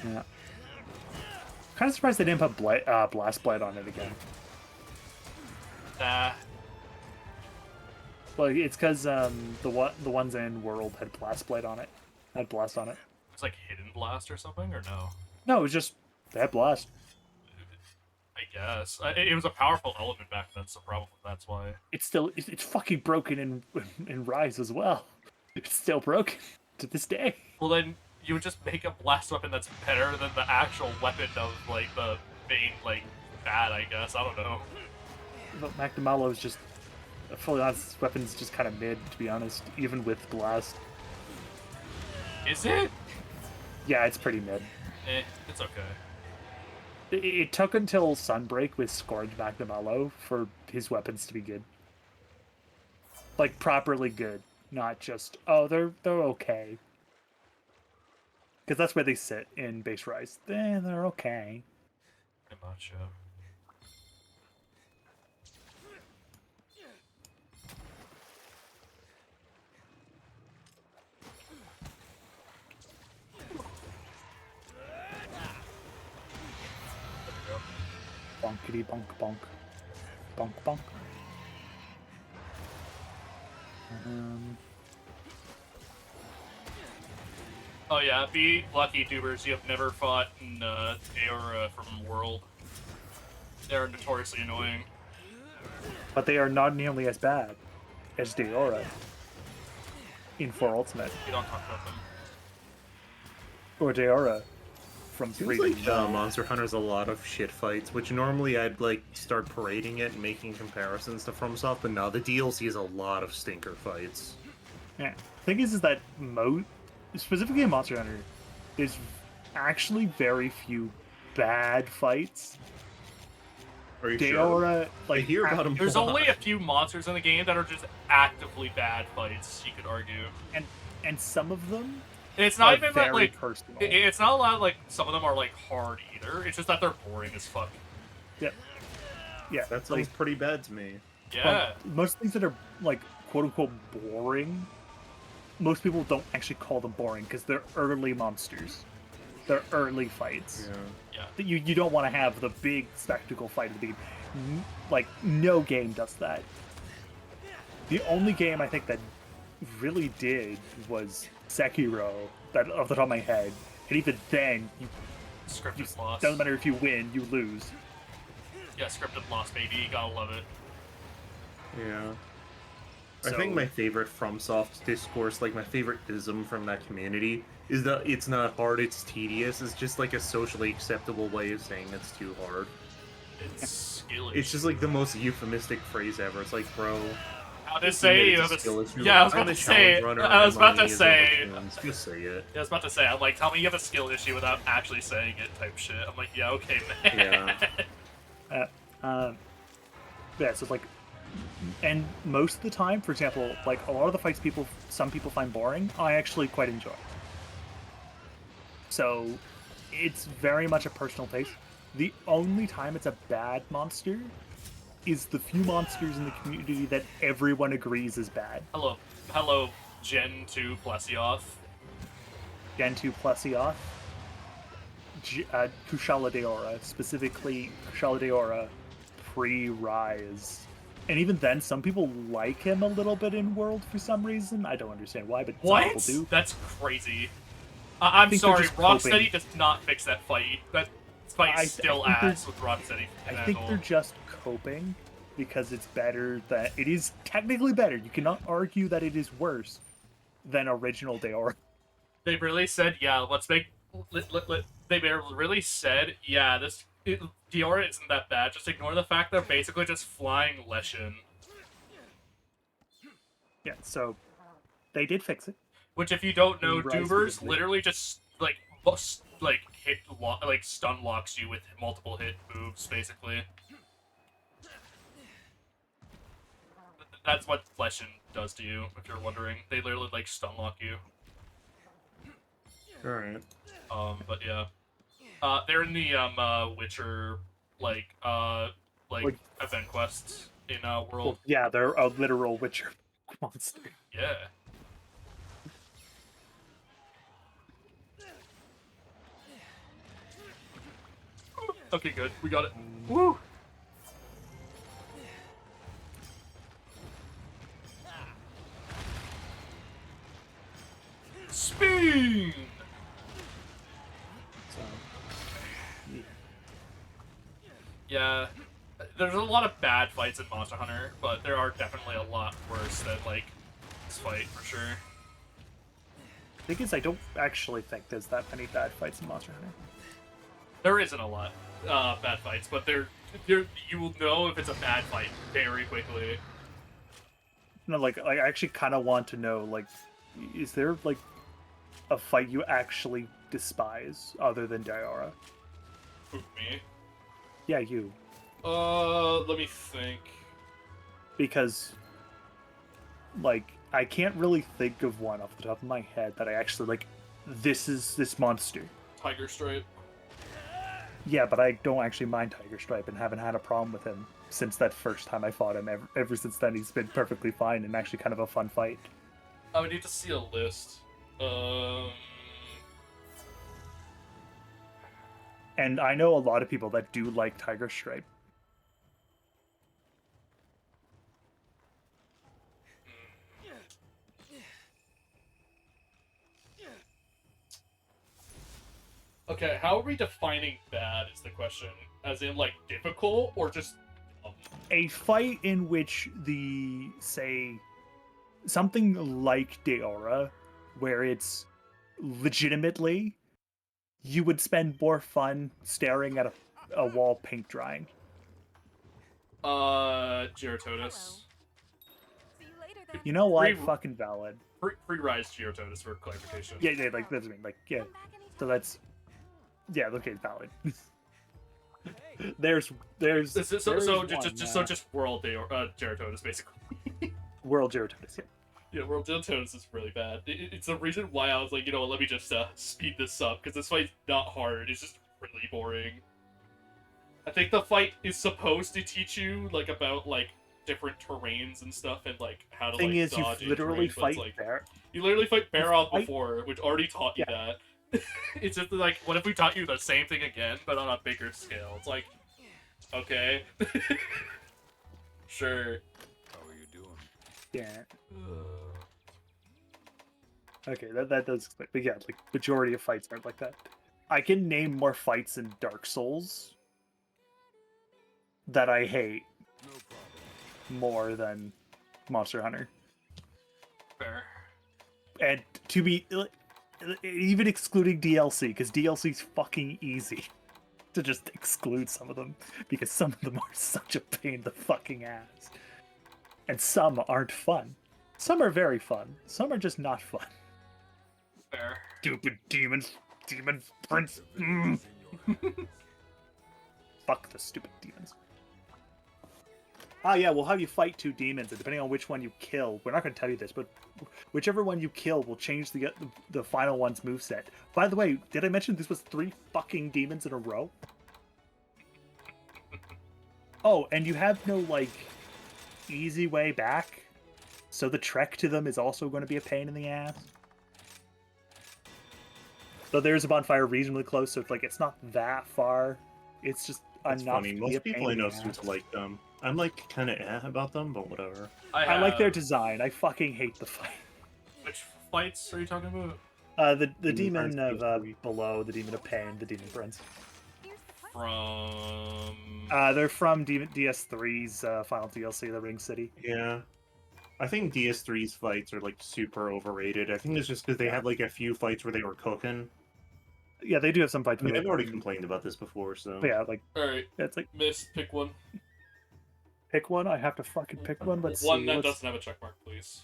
Speaker 4: Yeah. Kind of surprised they didn't put Blast Blight on it again.
Speaker 1: Nah.
Speaker 4: Well, it's because the ones in World had Blast Blight on it. Had Blast on it.
Speaker 1: It's like Hidden Blast or something, or no?
Speaker 4: No, it was just they had Blast.
Speaker 1: I guess. It was a powerful element back then, so probably that's why.
Speaker 4: It's fucking broken in Rise as well. It's still broken to this day.
Speaker 1: Well, then you would just make a blast weapon that's better than the actual weapon of, like, the main, like, bad, I guess. I don't know.
Speaker 4: But Magdamalo is just fully honest. Weapon's just kind of mid, to be honest, even with Blast.
Speaker 1: Is it?
Speaker 4: Yeah, it's pretty mid.
Speaker 1: It's okay.
Speaker 4: It took until Sunbreak with Scourge Magdamalo for his weapons to be good. Like, properly good. Not just, oh, they're okay. Because that's where they sit in base Rise. They're okay.
Speaker 1: Pretty much, yeah.
Speaker 4: Bonkity bonk bonk. Bonk bonk.
Speaker 1: Oh yeah, be lucky, tubers. You have never fought in Aora from World. They're notoriously annoying.
Speaker 4: But they are not nearly as bad as Deora in 4 Ultimate.
Speaker 1: We don't talk about them.
Speaker 4: Or Deora from
Speaker 6: Seems
Speaker 4: 3
Speaker 6: like Monster Hunter's a lot of shit fights, which normally I'd like start parading it and making comparisons to FromSoft, but now the DLC is a lot of stinker fights.
Speaker 4: Yeah. The thing is that specifically in Monster Hunter, there's actually very few bad fights.
Speaker 6: Are you sure?
Speaker 4: Deora,
Speaker 6: I
Speaker 4: like,
Speaker 6: hear about them.
Speaker 1: There's only a few monsters in the game that are just actively bad fights, you could argue.
Speaker 4: and some of them
Speaker 1: It's not
Speaker 4: are
Speaker 1: even
Speaker 4: very
Speaker 1: that, like,
Speaker 4: personal.
Speaker 1: it's not a lot, like, some of them are, like, hard either. It's just that they're boring as fuck.
Speaker 4: Yeah. Yeah.
Speaker 6: That sounds
Speaker 4: like,
Speaker 6: pretty bad to me.
Speaker 1: Yeah.
Speaker 4: most things that are, like, quote-unquote boring, most people don't actually call them boring because they're early monsters. They're early fights.
Speaker 6: Yeah.
Speaker 1: Yeah.
Speaker 4: You don't want to have the big spectacle fight at the beginning. Like, no game does that. The only game I think that really did was Sekiro, that off the top of my head. And even then,
Speaker 1: Scripted loss.
Speaker 4: doesn't matter if you win, you lose.
Speaker 1: Yeah, scripted loss, baby. Gotta love it.
Speaker 6: Yeah.
Speaker 4: So-
Speaker 6: I think my favorite FromSoft discourse, like my favorite ism from that community, is that it's not hard, it's tedious. It's just like a socially acceptable way of saying it's too hard.
Speaker 1: It's skill
Speaker 6: It's just like the most euphemistic phrase ever. It's like, bro,
Speaker 1: How to
Speaker 6: just
Speaker 1: say
Speaker 6: admit
Speaker 1: you
Speaker 6: it's
Speaker 1: have
Speaker 6: a
Speaker 1: a...
Speaker 6: skill issue.
Speaker 1: Yeah, I was
Speaker 6: I'm
Speaker 1: about
Speaker 6: a
Speaker 1: to say...
Speaker 6: challenge runner
Speaker 1: I was
Speaker 6: and my
Speaker 1: about to
Speaker 6: money is
Speaker 1: say...
Speaker 6: over tunes. Just say it.
Speaker 1: Yeah, I was about to say, I'm like, tell me you have a skill issue without actually saying it type shit. I'm like, yeah, okay, man.
Speaker 4: Yeah, so it's like, and most of the time, for example, like a lot of the fights some people find boring, I actually quite enjoy. So, it's very much a personal taste. The only time it's a bad monster is the few monsters in the community that everyone agrees is bad.
Speaker 1: Hello, Gen 2 Plesioth.
Speaker 4: Gen 2 Plesioth, Kushala Daora, specifically Kushala Daora pre-Rise. And even then, some people like him a little bit in World for some reason. I don't understand why, but some people
Speaker 1: What?
Speaker 4: do.
Speaker 1: That's crazy. I'm
Speaker 4: think they're
Speaker 1: sorry,
Speaker 4: just coping.
Speaker 1: Rocksteady does not fix that fight. That fight
Speaker 4: I
Speaker 1: is still
Speaker 4: think
Speaker 1: ass with Rocksteady.
Speaker 4: I think they're just coping because it's better that it is technically better. You cannot argue that it is worse than original Daora.
Speaker 1: They really said, yeah, let's make... They really said, yeah, Diora isn't that bad. Just ignore the fact they're basically just flying Leshen.
Speaker 4: Yeah, so They did fix it.
Speaker 1: Which, if you don't know,
Speaker 4: Rise to
Speaker 1: Dubers
Speaker 4: the-
Speaker 1: literally just like stun locks you with multiple hit moves, basically. That's what Fleshin does to you, if you're wondering. They literally like stun lock you.
Speaker 6: Alright.
Speaker 1: But yeah. They're in the Witcher like event quests in World.
Speaker 4: Well, yeah, they're a literal Witcher monster.
Speaker 1: Yeah. Okay, good. We got it. Woo! Spin!
Speaker 4: So,
Speaker 1: Yeah. There's a lot of bad fights in Monster Hunter, but there are definitely a lot worse than, like, this fight, for sure.
Speaker 4: thing is, I don't actually think there's that many bad fights in Monster Hunter.
Speaker 1: There isn't a lot bad fights, but you will know if it's a bad fight very quickly.
Speaker 4: No, like I actually kind of want to know, like, is there like a fight you actually despise other than Diora?
Speaker 1: Who, me?
Speaker 4: Yeah, you.
Speaker 1: Let me think.
Speaker 4: Because, like, I can't really think of one off the top of my head that I actually like. This is this monster.
Speaker 1: Tiger Stripe.
Speaker 4: Yeah, but I don't actually mind Tiger Stripe and haven't had a problem with him since that first time I fought him. Ever since then, he's been perfectly fine and actually kind of a fun fight.
Speaker 1: I would need to see a list.
Speaker 4: And I know a lot of people that do like Tiger Stripe.
Speaker 1: Okay, how are we defining bad is the question. As in, like, difficult or just...
Speaker 4: A fight in which the, say, something like Deora, where it's legitimately, you would spend more fun staring at a wall paint drying.
Speaker 1: Gerototus.
Speaker 5: See you later then.
Speaker 4: You know what?
Speaker 1: Free-
Speaker 4: Fucking valid.
Speaker 1: Free Rise Gerototus for clarification.
Speaker 4: Yeah, like, that's what I mean. Like, yeah.
Speaker 5: Come back anytime.
Speaker 4: So that's... Yeah, okay, valid. there's
Speaker 1: Just World Gerototus, basically.
Speaker 4: World Gerototus, yeah.
Speaker 1: Yeah, World Gerototus is really bad. It's the reason why I was like, you know what, let me just speed this up, because this fight's not hard, it's just really boring. I think the fight is supposed to teach you, like, about, like, different terrains and stuff, and, like, how to,
Speaker 4: Thing
Speaker 1: like,
Speaker 4: is, you
Speaker 1: dodge
Speaker 4: literally
Speaker 1: terrain, but it's
Speaker 4: fight
Speaker 1: like,
Speaker 4: Bear.
Speaker 1: you literally fight Barroth
Speaker 4: fight-
Speaker 1: before, which already taught you that. It's just like, what if we taught you the same thing again, but on a bigger scale? It's like, okay. Sure.
Speaker 2: How are you doing?
Speaker 4: Yeah. Okay, that does explain. But yeah, like, majority of fights aren't like that. I can name more fights in Dark Souls that I hate
Speaker 2: No problem.
Speaker 4: more than Monster Hunter.
Speaker 1: Fair.
Speaker 4: And to be... even excluding DLC, because DLC's fucking easy to just exclude some of them, because some of them are such a pain in the fucking ass. And some aren't fun. Some are very fun. Some are just not fun.
Speaker 1: Fair.
Speaker 4: Stupid demon prince. Mm. Fuck the stupid demons. Ah, yeah, we'll have you fight 2 demons, and depending on which one you kill, we're not going to tell you this, but whichever one you kill will change the final one's moveset. By the way, did I mention this was 3 fucking demons in a row? Oh, and you have no, like, easy way back, so the trek to them is also going to be a pain in the ass. So there's a bonfire reasonably close, so it's like, it's not that far. It's just
Speaker 6: That's
Speaker 4: enough
Speaker 6: funny.
Speaker 4: to be
Speaker 6: Most
Speaker 4: a pain
Speaker 6: people I
Speaker 4: in the
Speaker 6: know seem
Speaker 4: ass.
Speaker 6: to like them. I'm like kind of about them, but whatever.
Speaker 4: I like their
Speaker 1: have-
Speaker 4: design. I fucking hate the fight.
Speaker 1: Which fights are you talking about?
Speaker 4: The
Speaker 6: Demon
Speaker 4: demon
Speaker 6: Prince
Speaker 4: of
Speaker 6: seems
Speaker 4: below, the demon of pain, the demon prince.
Speaker 5: Here's the quest.
Speaker 1: From...
Speaker 4: They're from DS3's final DLC, the Ring City.
Speaker 6: Yeah. I think DS3's fights are like super overrated. I think it's just because they had like a few fights where they were cooking.
Speaker 4: Yeah, they do have some fights.
Speaker 6: I mean,
Speaker 4: where
Speaker 6: I've
Speaker 4: they-
Speaker 6: already complained about this before, so.
Speaker 4: But yeah, like
Speaker 1: Alright,
Speaker 4: it's like
Speaker 1: Mist, pick one.
Speaker 4: pick one. I have to fucking pick one. Let's
Speaker 1: One
Speaker 4: see.
Speaker 1: that
Speaker 4: Let's-
Speaker 1: doesn't have a checkmark, please.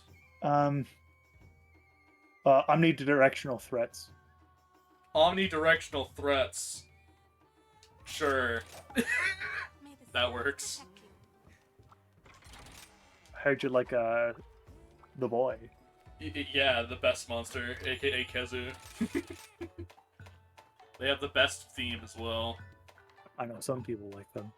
Speaker 4: Omnidirectional threats.
Speaker 1: Omnidirectional threats. Sure.
Speaker 5: May the
Speaker 1: That
Speaker 5: spirits
Speaker 1: works.
Speaker 5: protect you.
Speaker 4: How'd you like the boy?
Speaker 1: Yeah, the best monster, aka Kezu. They have the best theme as well.
Speaker 4: I know some people like them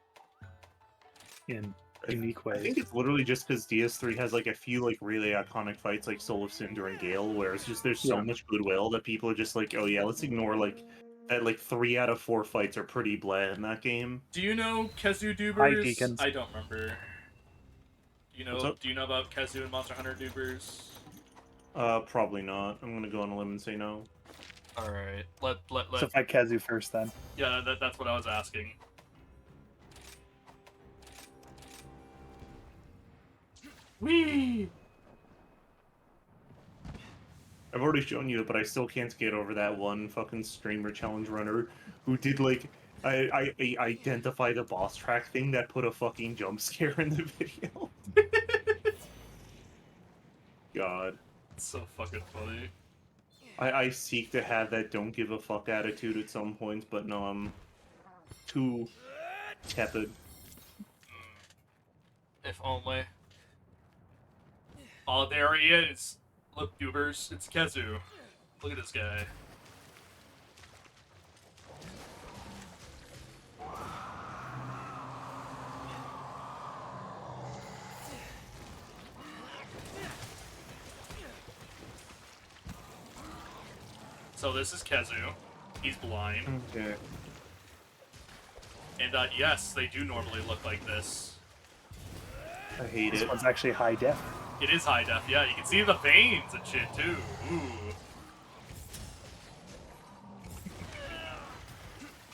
Speaker 4: in
Speaker 6: I-
Speaker 4: unique
Speaker 6: I
Speaker 4: ways.
Speaker 6: think it's literally just because DS3 has like a few like really iconic fights like Soul of Cinder and Gale, where it's just there's so
Speaker 4: Yeah.
Speaker 6: much goodwill that people are just like, oh yeah, let's ignore like that like 3 out of 4 fights are pretty bland in that game.
Speaker 1: Do you know Kezu
Speaker 4: Hi,
Speaker 1: Dubers?
Speaker 4: Deacons.
Speaker 1: I don't remember.
Speaker 6: What's up?
Speaker 1: Do you know about Kezu and Monster Hunter Dubers?
Speaker 6: Probably not. I'm gonna go on a limb and say no.
Speaker 1: All right,
Speaker 4: So fight Kazu first then.
Speaker 1: Yeah, that's what I was asking. Whee!
Speaker 6: I've already shown you it, but I still can't get over that one fucking streamer challenge runner who did like I identify the boss track thing that put a fucking jump scare in the video. God.
Speaker 1: It's so fucking funny.
Speaker 6: I seek to have that don't give a fuck attitude at some points, but no, I'm too tepid.
Speaker 1: If only. Oh, there he is. Look, Dubers, it's Kezu. Look at this guy. So this is Kezu. He's blind.
Speaker 6: Okay.
Speaker 1: And yes, they do normally look like this.
Speaker 6: I hate
Speaker 4: This
Speaker 6: it.
Speaker 4: one's actually high def.
Speaker 1: It is high def, yeah. You can see the veins and shit too. Ooh.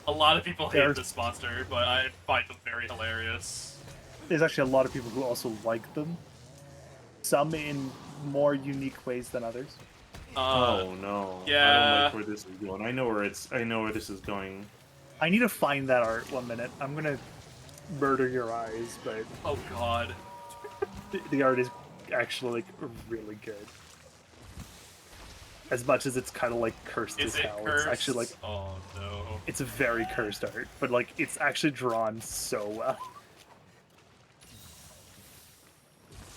Speaker 1: A lot of people hate
Speaker 4: There's-
Speaker 1: this monster, but I find them very hilarious.
Speaker 4: There's actually a lot of people who also like them. Some in more unique ways than others.
Speaker 6: Oh no. I
Speaker 1: yeah.
Speaker 6: don't like where this is going. I know where this is going.
Speaker 4: I need to find that art 1 minute. I'm gonna murder your eyes, but
Speaker 1: Oh god.
Speaker 4: the art is actually like really good. As much as it's kind of like cursed
Speaker 1: Is
Speaker 4: as
Speaker 1: it
Speaker 4: hell,
Speaker 1: cursed?
Speaker 4: it's actually like
Speaker 1: Oh no.
Speaker 4: it's a very cursed art, but like it's actually drawn so well.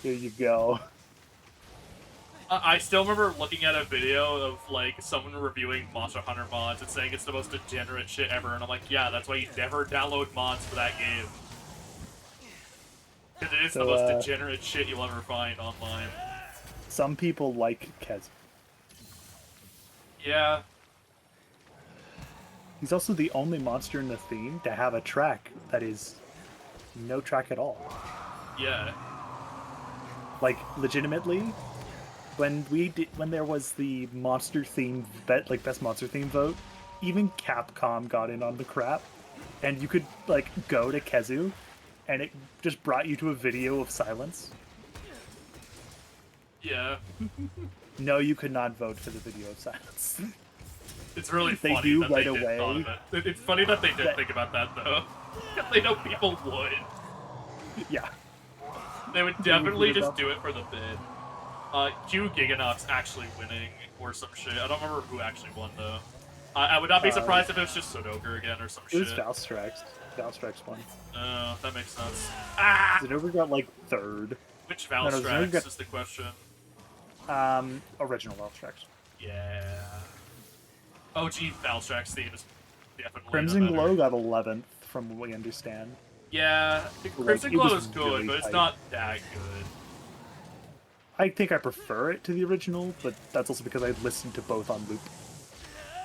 Speaker 4: Here you go.
Speaker 1: I still remember looking at a video of like someone reviewing Monster Hunter mods and saying it's the most degenerate shit ever, and I'm like, yeah, that's why you never download mods for that game. Because it is the
Speaker 4: So,
Speaker 1: most degenerate shit you'll ever find online.
Speaker 4: Some people like Kez.
Speaker 1: Yeah.
Speaker 4: He's also the only monster in the theme to have a track that is no track at all.
Speaker 1: Yeah.
Speaker 4: Like legitimately, when there was the monster theme best monster theme vote, even Capcom got in on the crap, and you could like go to Kezu, and it just brought you to a video of silence.
Speaker 1: Yeah.
Speaker 4: No, you could not vote for the video of silence.
Speaker 1: It's really
Speaker 4: They
Speaker 1: funny
Speaker 4: do
Speaker 1: that
Speaker 4: right
Speaker 1: they did
Speaker 4: away.
Speaker 1: thought of it. It's funny that they did
Speaker 4: That-
Speaker 1: think about that though. They know people would.
Speaker 4: Yeah.
Speaker 1: They would
Speaker 4: would
Speaker 1: definitely
Speaker 4: do it
Speaker 1: just
Speaker 4: up.
Speaker 1: do it for the bid. Q Giganox actually winning or some shit. I don't remember who actually won though. I would not be surprised if it was just Sudoku again or some
Speaker 4: It was
Speaker 1: shit.
Speaker 4: Valstrax. Valstrax won.
Speaker 1: Oh, that makes sense. Ah!
Speaker 4: Zenobia got like third.
Speaker 1: Which
Speaker 4: no, Zenobia
Speaker 1: Valstrax
Speaker 4: got-
Speaker 1: is the question?
Speaker 4: Original Valstrax.
Speaker 1: Yeah. OG Valstrax theme is definitely
Speaker 4: Crimson
Speaker 1: the better.
Speaker 4: Glow got 11th, from what we understand.
Speaker 1: Yeah,
Speaker 4: Like,
Speaker 1: Crimson
Speaker 4: it
Speaker 1: Glow
Speaker 4: was
Speaker 1: is good,
Speaker 4: really
Speaker 1: but it's
Speaker 4: tight.
Speaker 1: not that good.
Speaker 4: I think I prefer it to the original, but that's also because I listened to both on loop.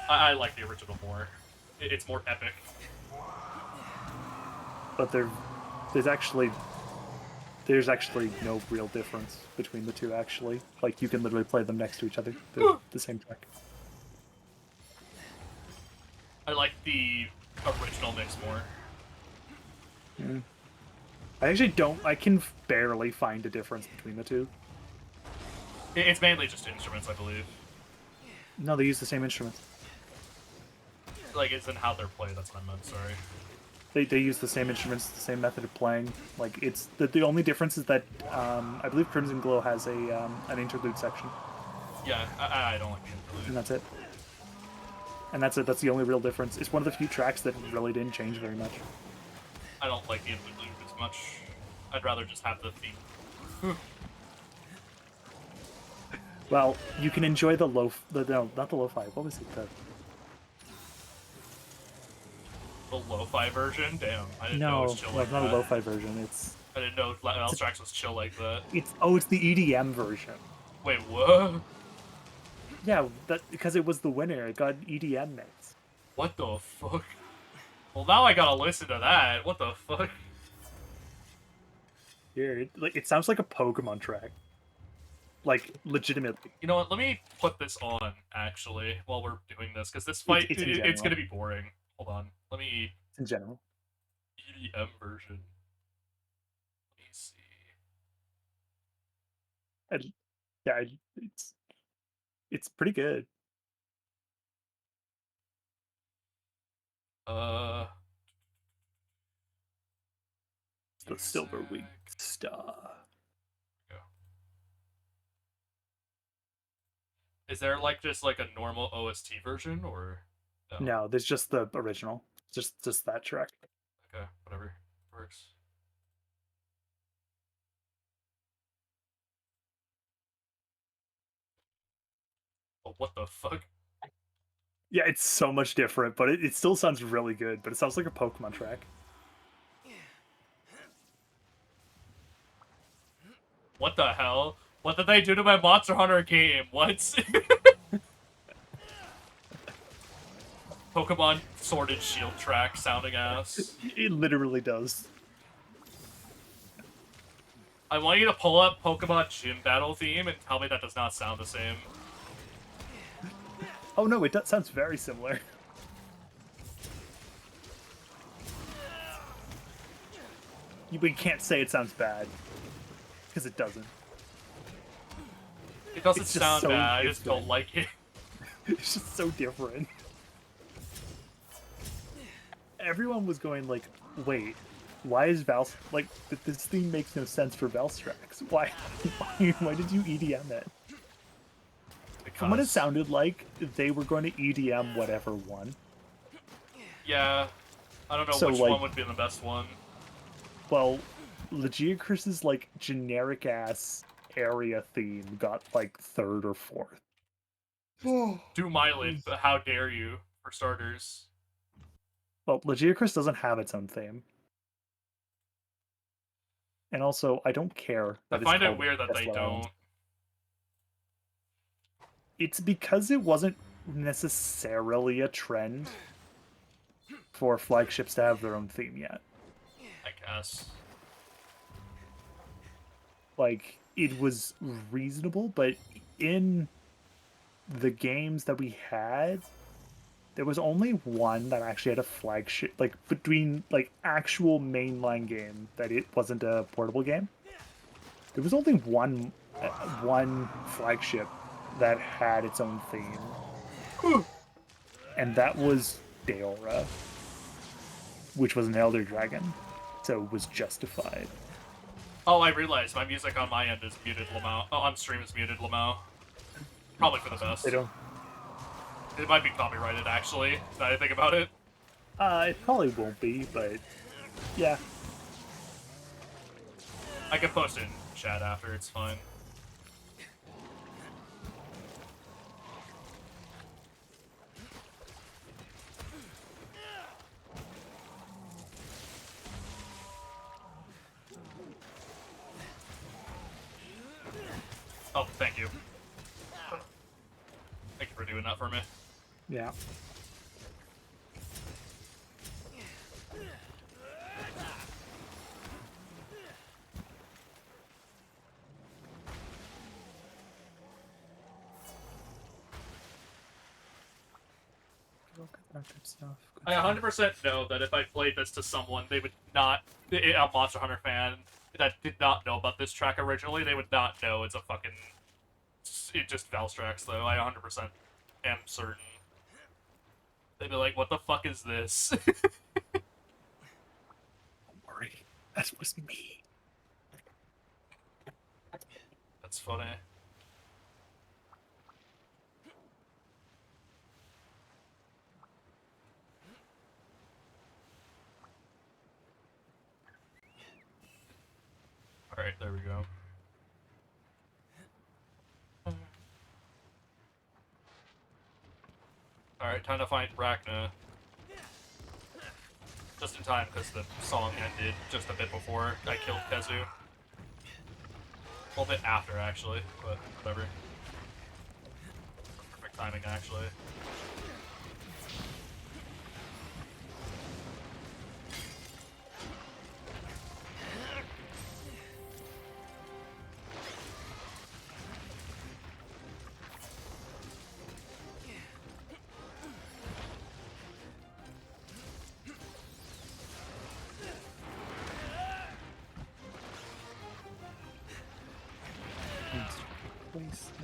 Speaker 1: I like the original more. It's more epic.
Speaker 4: But there's actually no real difference between the two. Actually, like you can literally play them next to each other. They're the same track.
Speaker 1: I like the original mix more.
Speaker 4: I actually don't. I can barely find a difference between the two.
Speaker 1: It's mainly just instruments, I believe.
Speaker 4: No, they use the same instruments.
Speaker 1: Like, it's in how they're played, that's what I meant, sorry.
Speaker 4: They use the same instruments, the same method of playing. Like it's the only difference is that I believe Crimson Glow has an interlude section.
Speaker 1: Yeah, I don't like the
Speaker 4: and
Speaker 1: interlude.
Speaker 4: that's it. And that's it. That's the only real difference. It's one of the few tracks that really didn't change very much.
Speaker 1: I don't like the interlude as much. I'd rather just have the theme.
Speaker 4: Well, you can enjoy the no, not the lo-fi. What was it?
Speaker 1: The lo-fi version? Damn, I didn't know it was
Speaker 4: No,
Speaker 1: chill
Speaker 4: no,
Speaker 1: like
Speaker 4: not a
Speaker 1: that.
Speaker 4: lo-fi version. It's
Speaker 1: I didn't know Mouse Tracks was chill like that.
Speaker 4: it's the EDM version.
Speaker 1: Wait, what?
Speaker 4: Yeah, that because it was the winner. It got EDM mix.
Speaker 1: What the fuck? Well, now I gotta listen to that. What the fuck?
Speaker 4: Here, it sounds like a Pokemon track. Like legitimately.
Speaker 1: You know what? Let me put this on, actually, while we're doing this, because this fight,
Speaker 4: It's in
Speaker 1: it's
Speaker 4: general.
Speaker 1: gonna be boring. Hold on. Let me...
Speaker 4: It's in general.
Speaker 1: EDM version. Let me see.
Speaker 4: And, yeah, it's pretty good.
Speaker 1: Uh...
Speaker 4: It's the Silver Wing Star.
Speaker 1: Go. Is there, like, just, like, a normal OST version, or...
Speaker 4: No, there's just the original. Just that track.
Speaker 1: Okay, whatever. Works. Oh, what the fuck?
Speaker 4: Yeah, it's so much different, but it still sounds really good. But it sounds like a Pokemon track.
Speaker 1: What the hell? What did they do to my Monster Hunter game? What? Pokemon Sword and Shield track sounding ass.
Speaker 4: It literally does.
Speaker 1: I want you to pull up Pokemon Gym Battle theme and tell me that does not sound the same.
Speaker 4: Oh no, it does, sounds very similar. We can't say it sounds bad because it doesn't.
Speaker 1: It doesn't
Speaker 4: It's just
Speaker 1: sound
Speaker 4: so
Speaker 1: bad, I just
Speaker 4: different.
Speaker 1: don't like it.
Speaker 4: It's just so different. Everyone was going like, "Wait, why is like this theme makes no sense for Valstrax? Why, why did you EDM it?" From what it
Speaker 1: Because...
Speaker 4: sounded like, they were going to EDM whatever one.
Speaker 1: Yeah, I don't know
Speaker 4: So,
Speaker 1: which
Speaker 4: like-
Speaker 1: one would be the best one.
Speaker 4: Well, Legiacris's like generic ass area theme got like third or fourth.
Speaker 1: Do Mylan, but how dare you, for starters.
Speaker 4: Well, Legiacris doesn't have its own theme. And also, I don't care.
Speaker 1: I
Speaker 4: That it's
Speaker 1: find it
Speaker 4: called
Speaker 1: weird that they
Speaker 4: Tesla Island.
Speaker 1: don't.
Speaker 4: It's because it wasn't necessarily a trend for flagships to have their own theme yet.
Speaker 1: I guess.
Speaker 4: Like, it was reasonable, but in the games that we had, there was only one that actually had a flagship, like between like actual mainline game that it wasn't a portable game. There was only one flagship that had its own theme, and that was Deora, which was an Elder Dragon, so it was justified.
Speaker 1: Oh, I realized my music on my end is muted, Lamau. Oh, on stream is muted, Lamau. Probably for the best.
Speaker 4: They don't.
Speaker 1: It might be copyrighted, actually, now I think about it.
Speaker 4: It probably won't be, but yeah.
Speaker 1: I can post it in chat after, it's fine. Oh, thank you. Thank you for doing that for me.
Speaker 4: Yeah.
Speaker 1: I 100% know that if I played this to someone, they would not, a Monster Hunter fan that did not know about this track originally, they would not know it's a fucking, it's just Valstrax, though. I 100% am certain. They'd be like, what the fuck is this?
Speaker 4: Don't worry, that was me.
Speaker 1: That's funny. Alright, time to find Rachna. Just in time, because the song ended just a bit before I killed Kezu. A little bit after, actually, but whatever. Perfect timing, actually.
Speaker 4: Place that.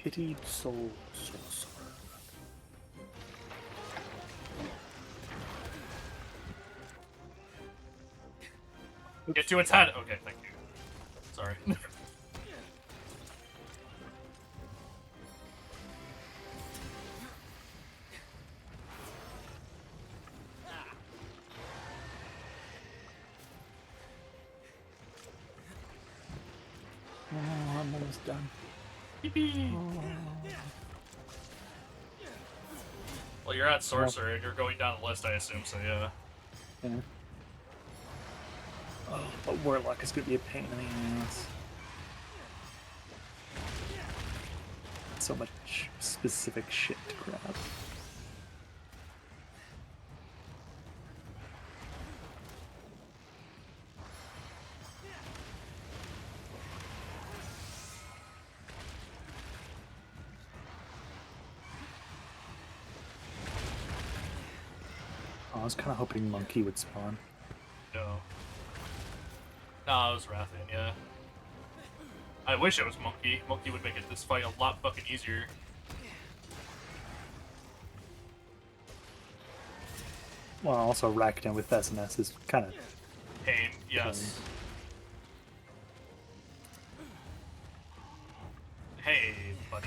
Speaker 4: Pitied soul sorcerer.
Speaker 1: Get to its head! Okay, thank you. Sorry.
Speaker 4: Oh, I'm almost done.
Speaker 1: Well, you're at Sorcerer, and you're going down the list, I assume, so yeah.
Speaker 4: Yeah. Oh, but Warlock is gonna be a pain in the ass. So much specific shit to grab. I was kind of hoping Monkey would spawn.
Speaker 1: No. No, it was Rathian, yeah. I wish it was Monkey. Monkey would make this fight a lot fucking easier.
Speaker 4: Well, also Rakna with SNS is kind of
Speaker 1: Pain, yes. Hey, buddy.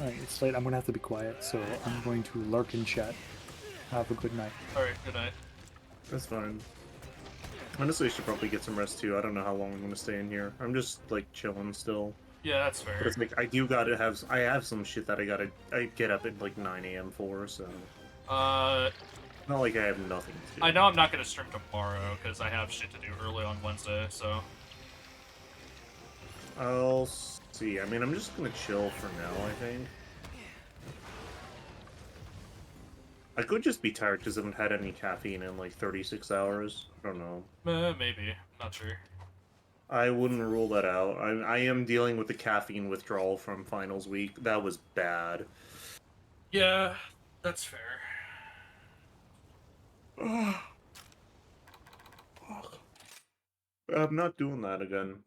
Speaker 4: Alright, it's late. I'm gonna have to be quiet, so I'm going to lurk in chat. Have a good night.
Speaker 1: Alright, good night.
Speaker 6: That's fine. Honestly, I should probably get some rest too. I don't know how long I'm gonna stay in here. I'm just like chilling still.
Speaker 1: Yeah, that's fair.
Speaker 6: But it's like I have some shit that I get up at like 9 a.m. for, so not like I have nothing to do.
Speaker 1: I know I'm not gonna stream tomorrow, because I have shit to do early on Wednesday, so...
Speaker 6: I'll see. I mean, I'm just gonna chill for now, I think. I could just be tired because I haven't had any caffeine in like 36 hours. I don't know.
Speaker 1: Maybe. Not sure.
Speaker 6: I wouldn't rule that out. I am dealing with the caffeine withdrawal from finals week. That was bad.
Speaker 1: Yeah, that's fair.
Speaker 6: I'm not doing that again.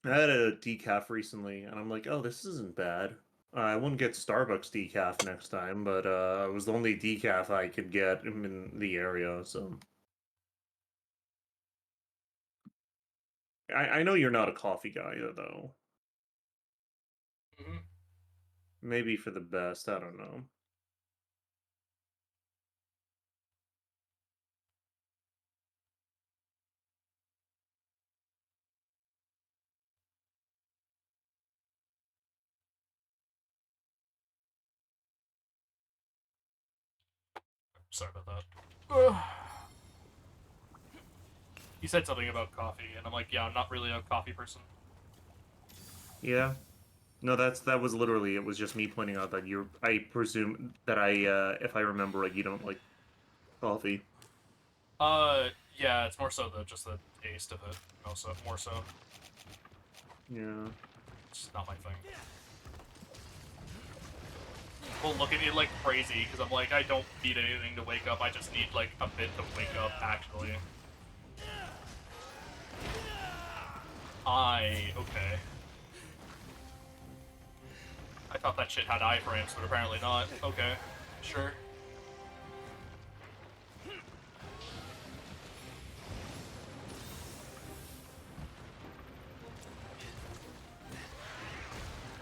Speaker 6: I had a decaf recently, and I'm like, oh, this isn't bad. I wouldn't get Starbucks decaf next time, but it was the only decaf I could get in the area, so... I know you're not a coffee guy, though.
Speaker 1: Hmm.
Speaker 6: Maybe for the best, I don't know.
Speaker 1: Sorry about that. Ugh. You said something about coffee, and I'm like, yeah, I'm not really a coffee person.
Speaker 6: Yeah. No, that was literally, it was just me pointing out that I presume that if I remember right, you don't like coffee.
Speaker 1: Yeah, it's more so just the taste of it. More so.
Speaker 6: Yeah.
Speaker 1: It's not my thing. People look at me like crazy because I'm like, I don't need anything to wake up. I just need like a bit to wake up. Actually, okay. I thought that shit had iframes, but apparently not. Okay, sure.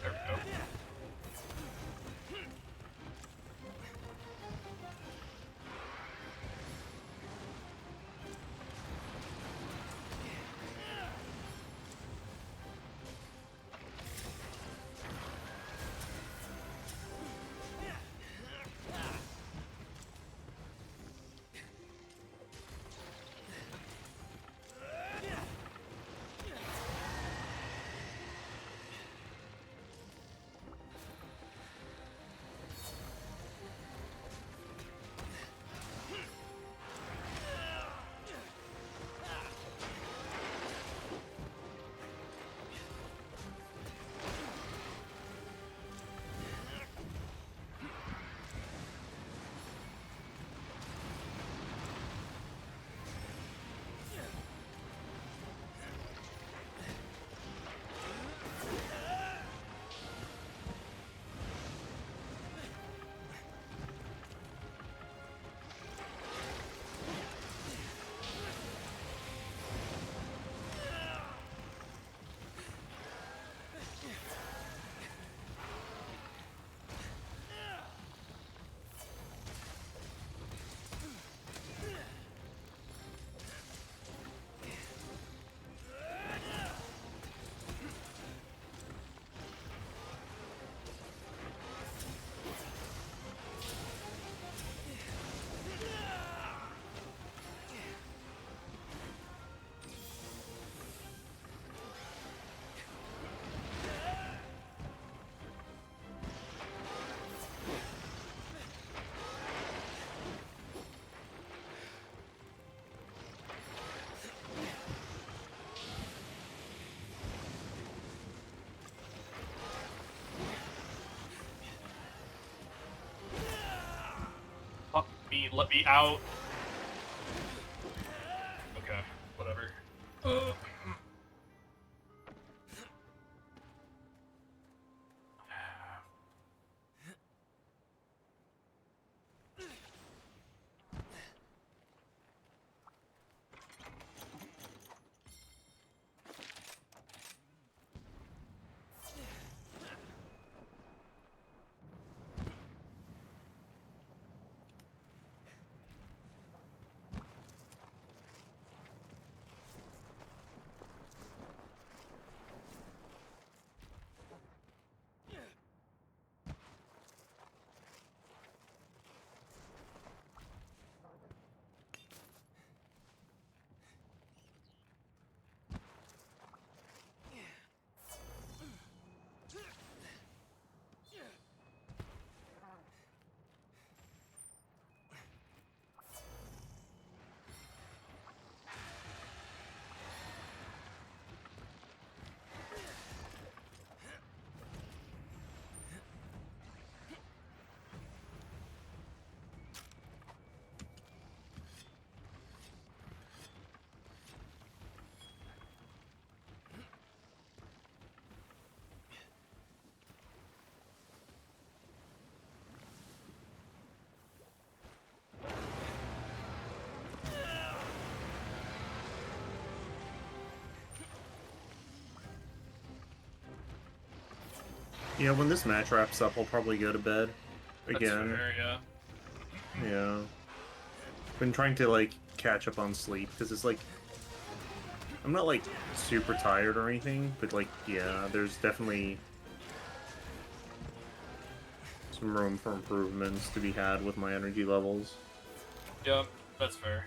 Speaker 1: There we go. Fuck me, let me out. Okay, whatever.
Speaker 6: Yeah, when this match wraps up, I'll probably go to bed
Speaker 1: That's
Speaker 6: again.
Speaker 1: fair, yeah.
Speaker 6: Yeah. Been trying to like catch up on sleep because it's like I'm not like super tired or anything, but like yeah, there's definitely some room for improvements to be had with my energy levels.
Speaker 1: Yeah, that's fair.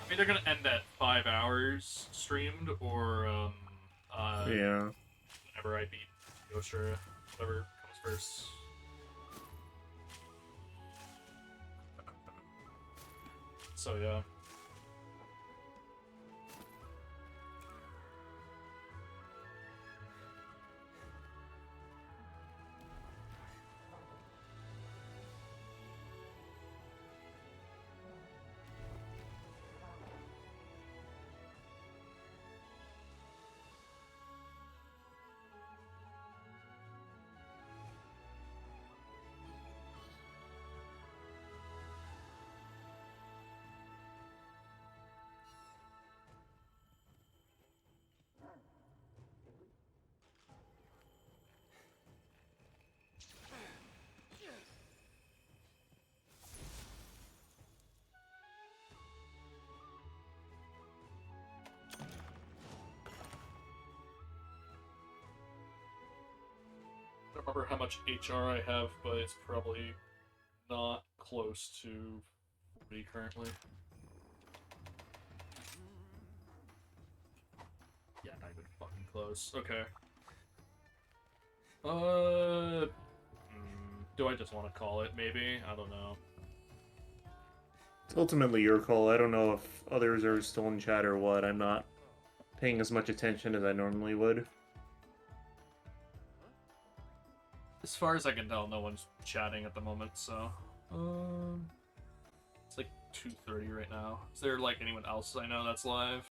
Speaker 1: I'm either gonna end at 5 hours streamed or
Speaker 6: Yeah.
Speaker 1: whenever I beat Yostra, whatever comes first. So yeah. I don't remember how much HR I have, but it's probably not close to 40 currently. Yeah, not even fucking close. Okay. Do I just want to call it, maybe? I don't know.
Speaker 6: It's ultimately your call. I don't know if others are still in chat or what. I'm not paying as much attention as I normally would.
Speaker 1: As far as I can tell, no one's chatting at the moment, so... It's like 2:30 right now. Is there, like, anyone else I know that's live?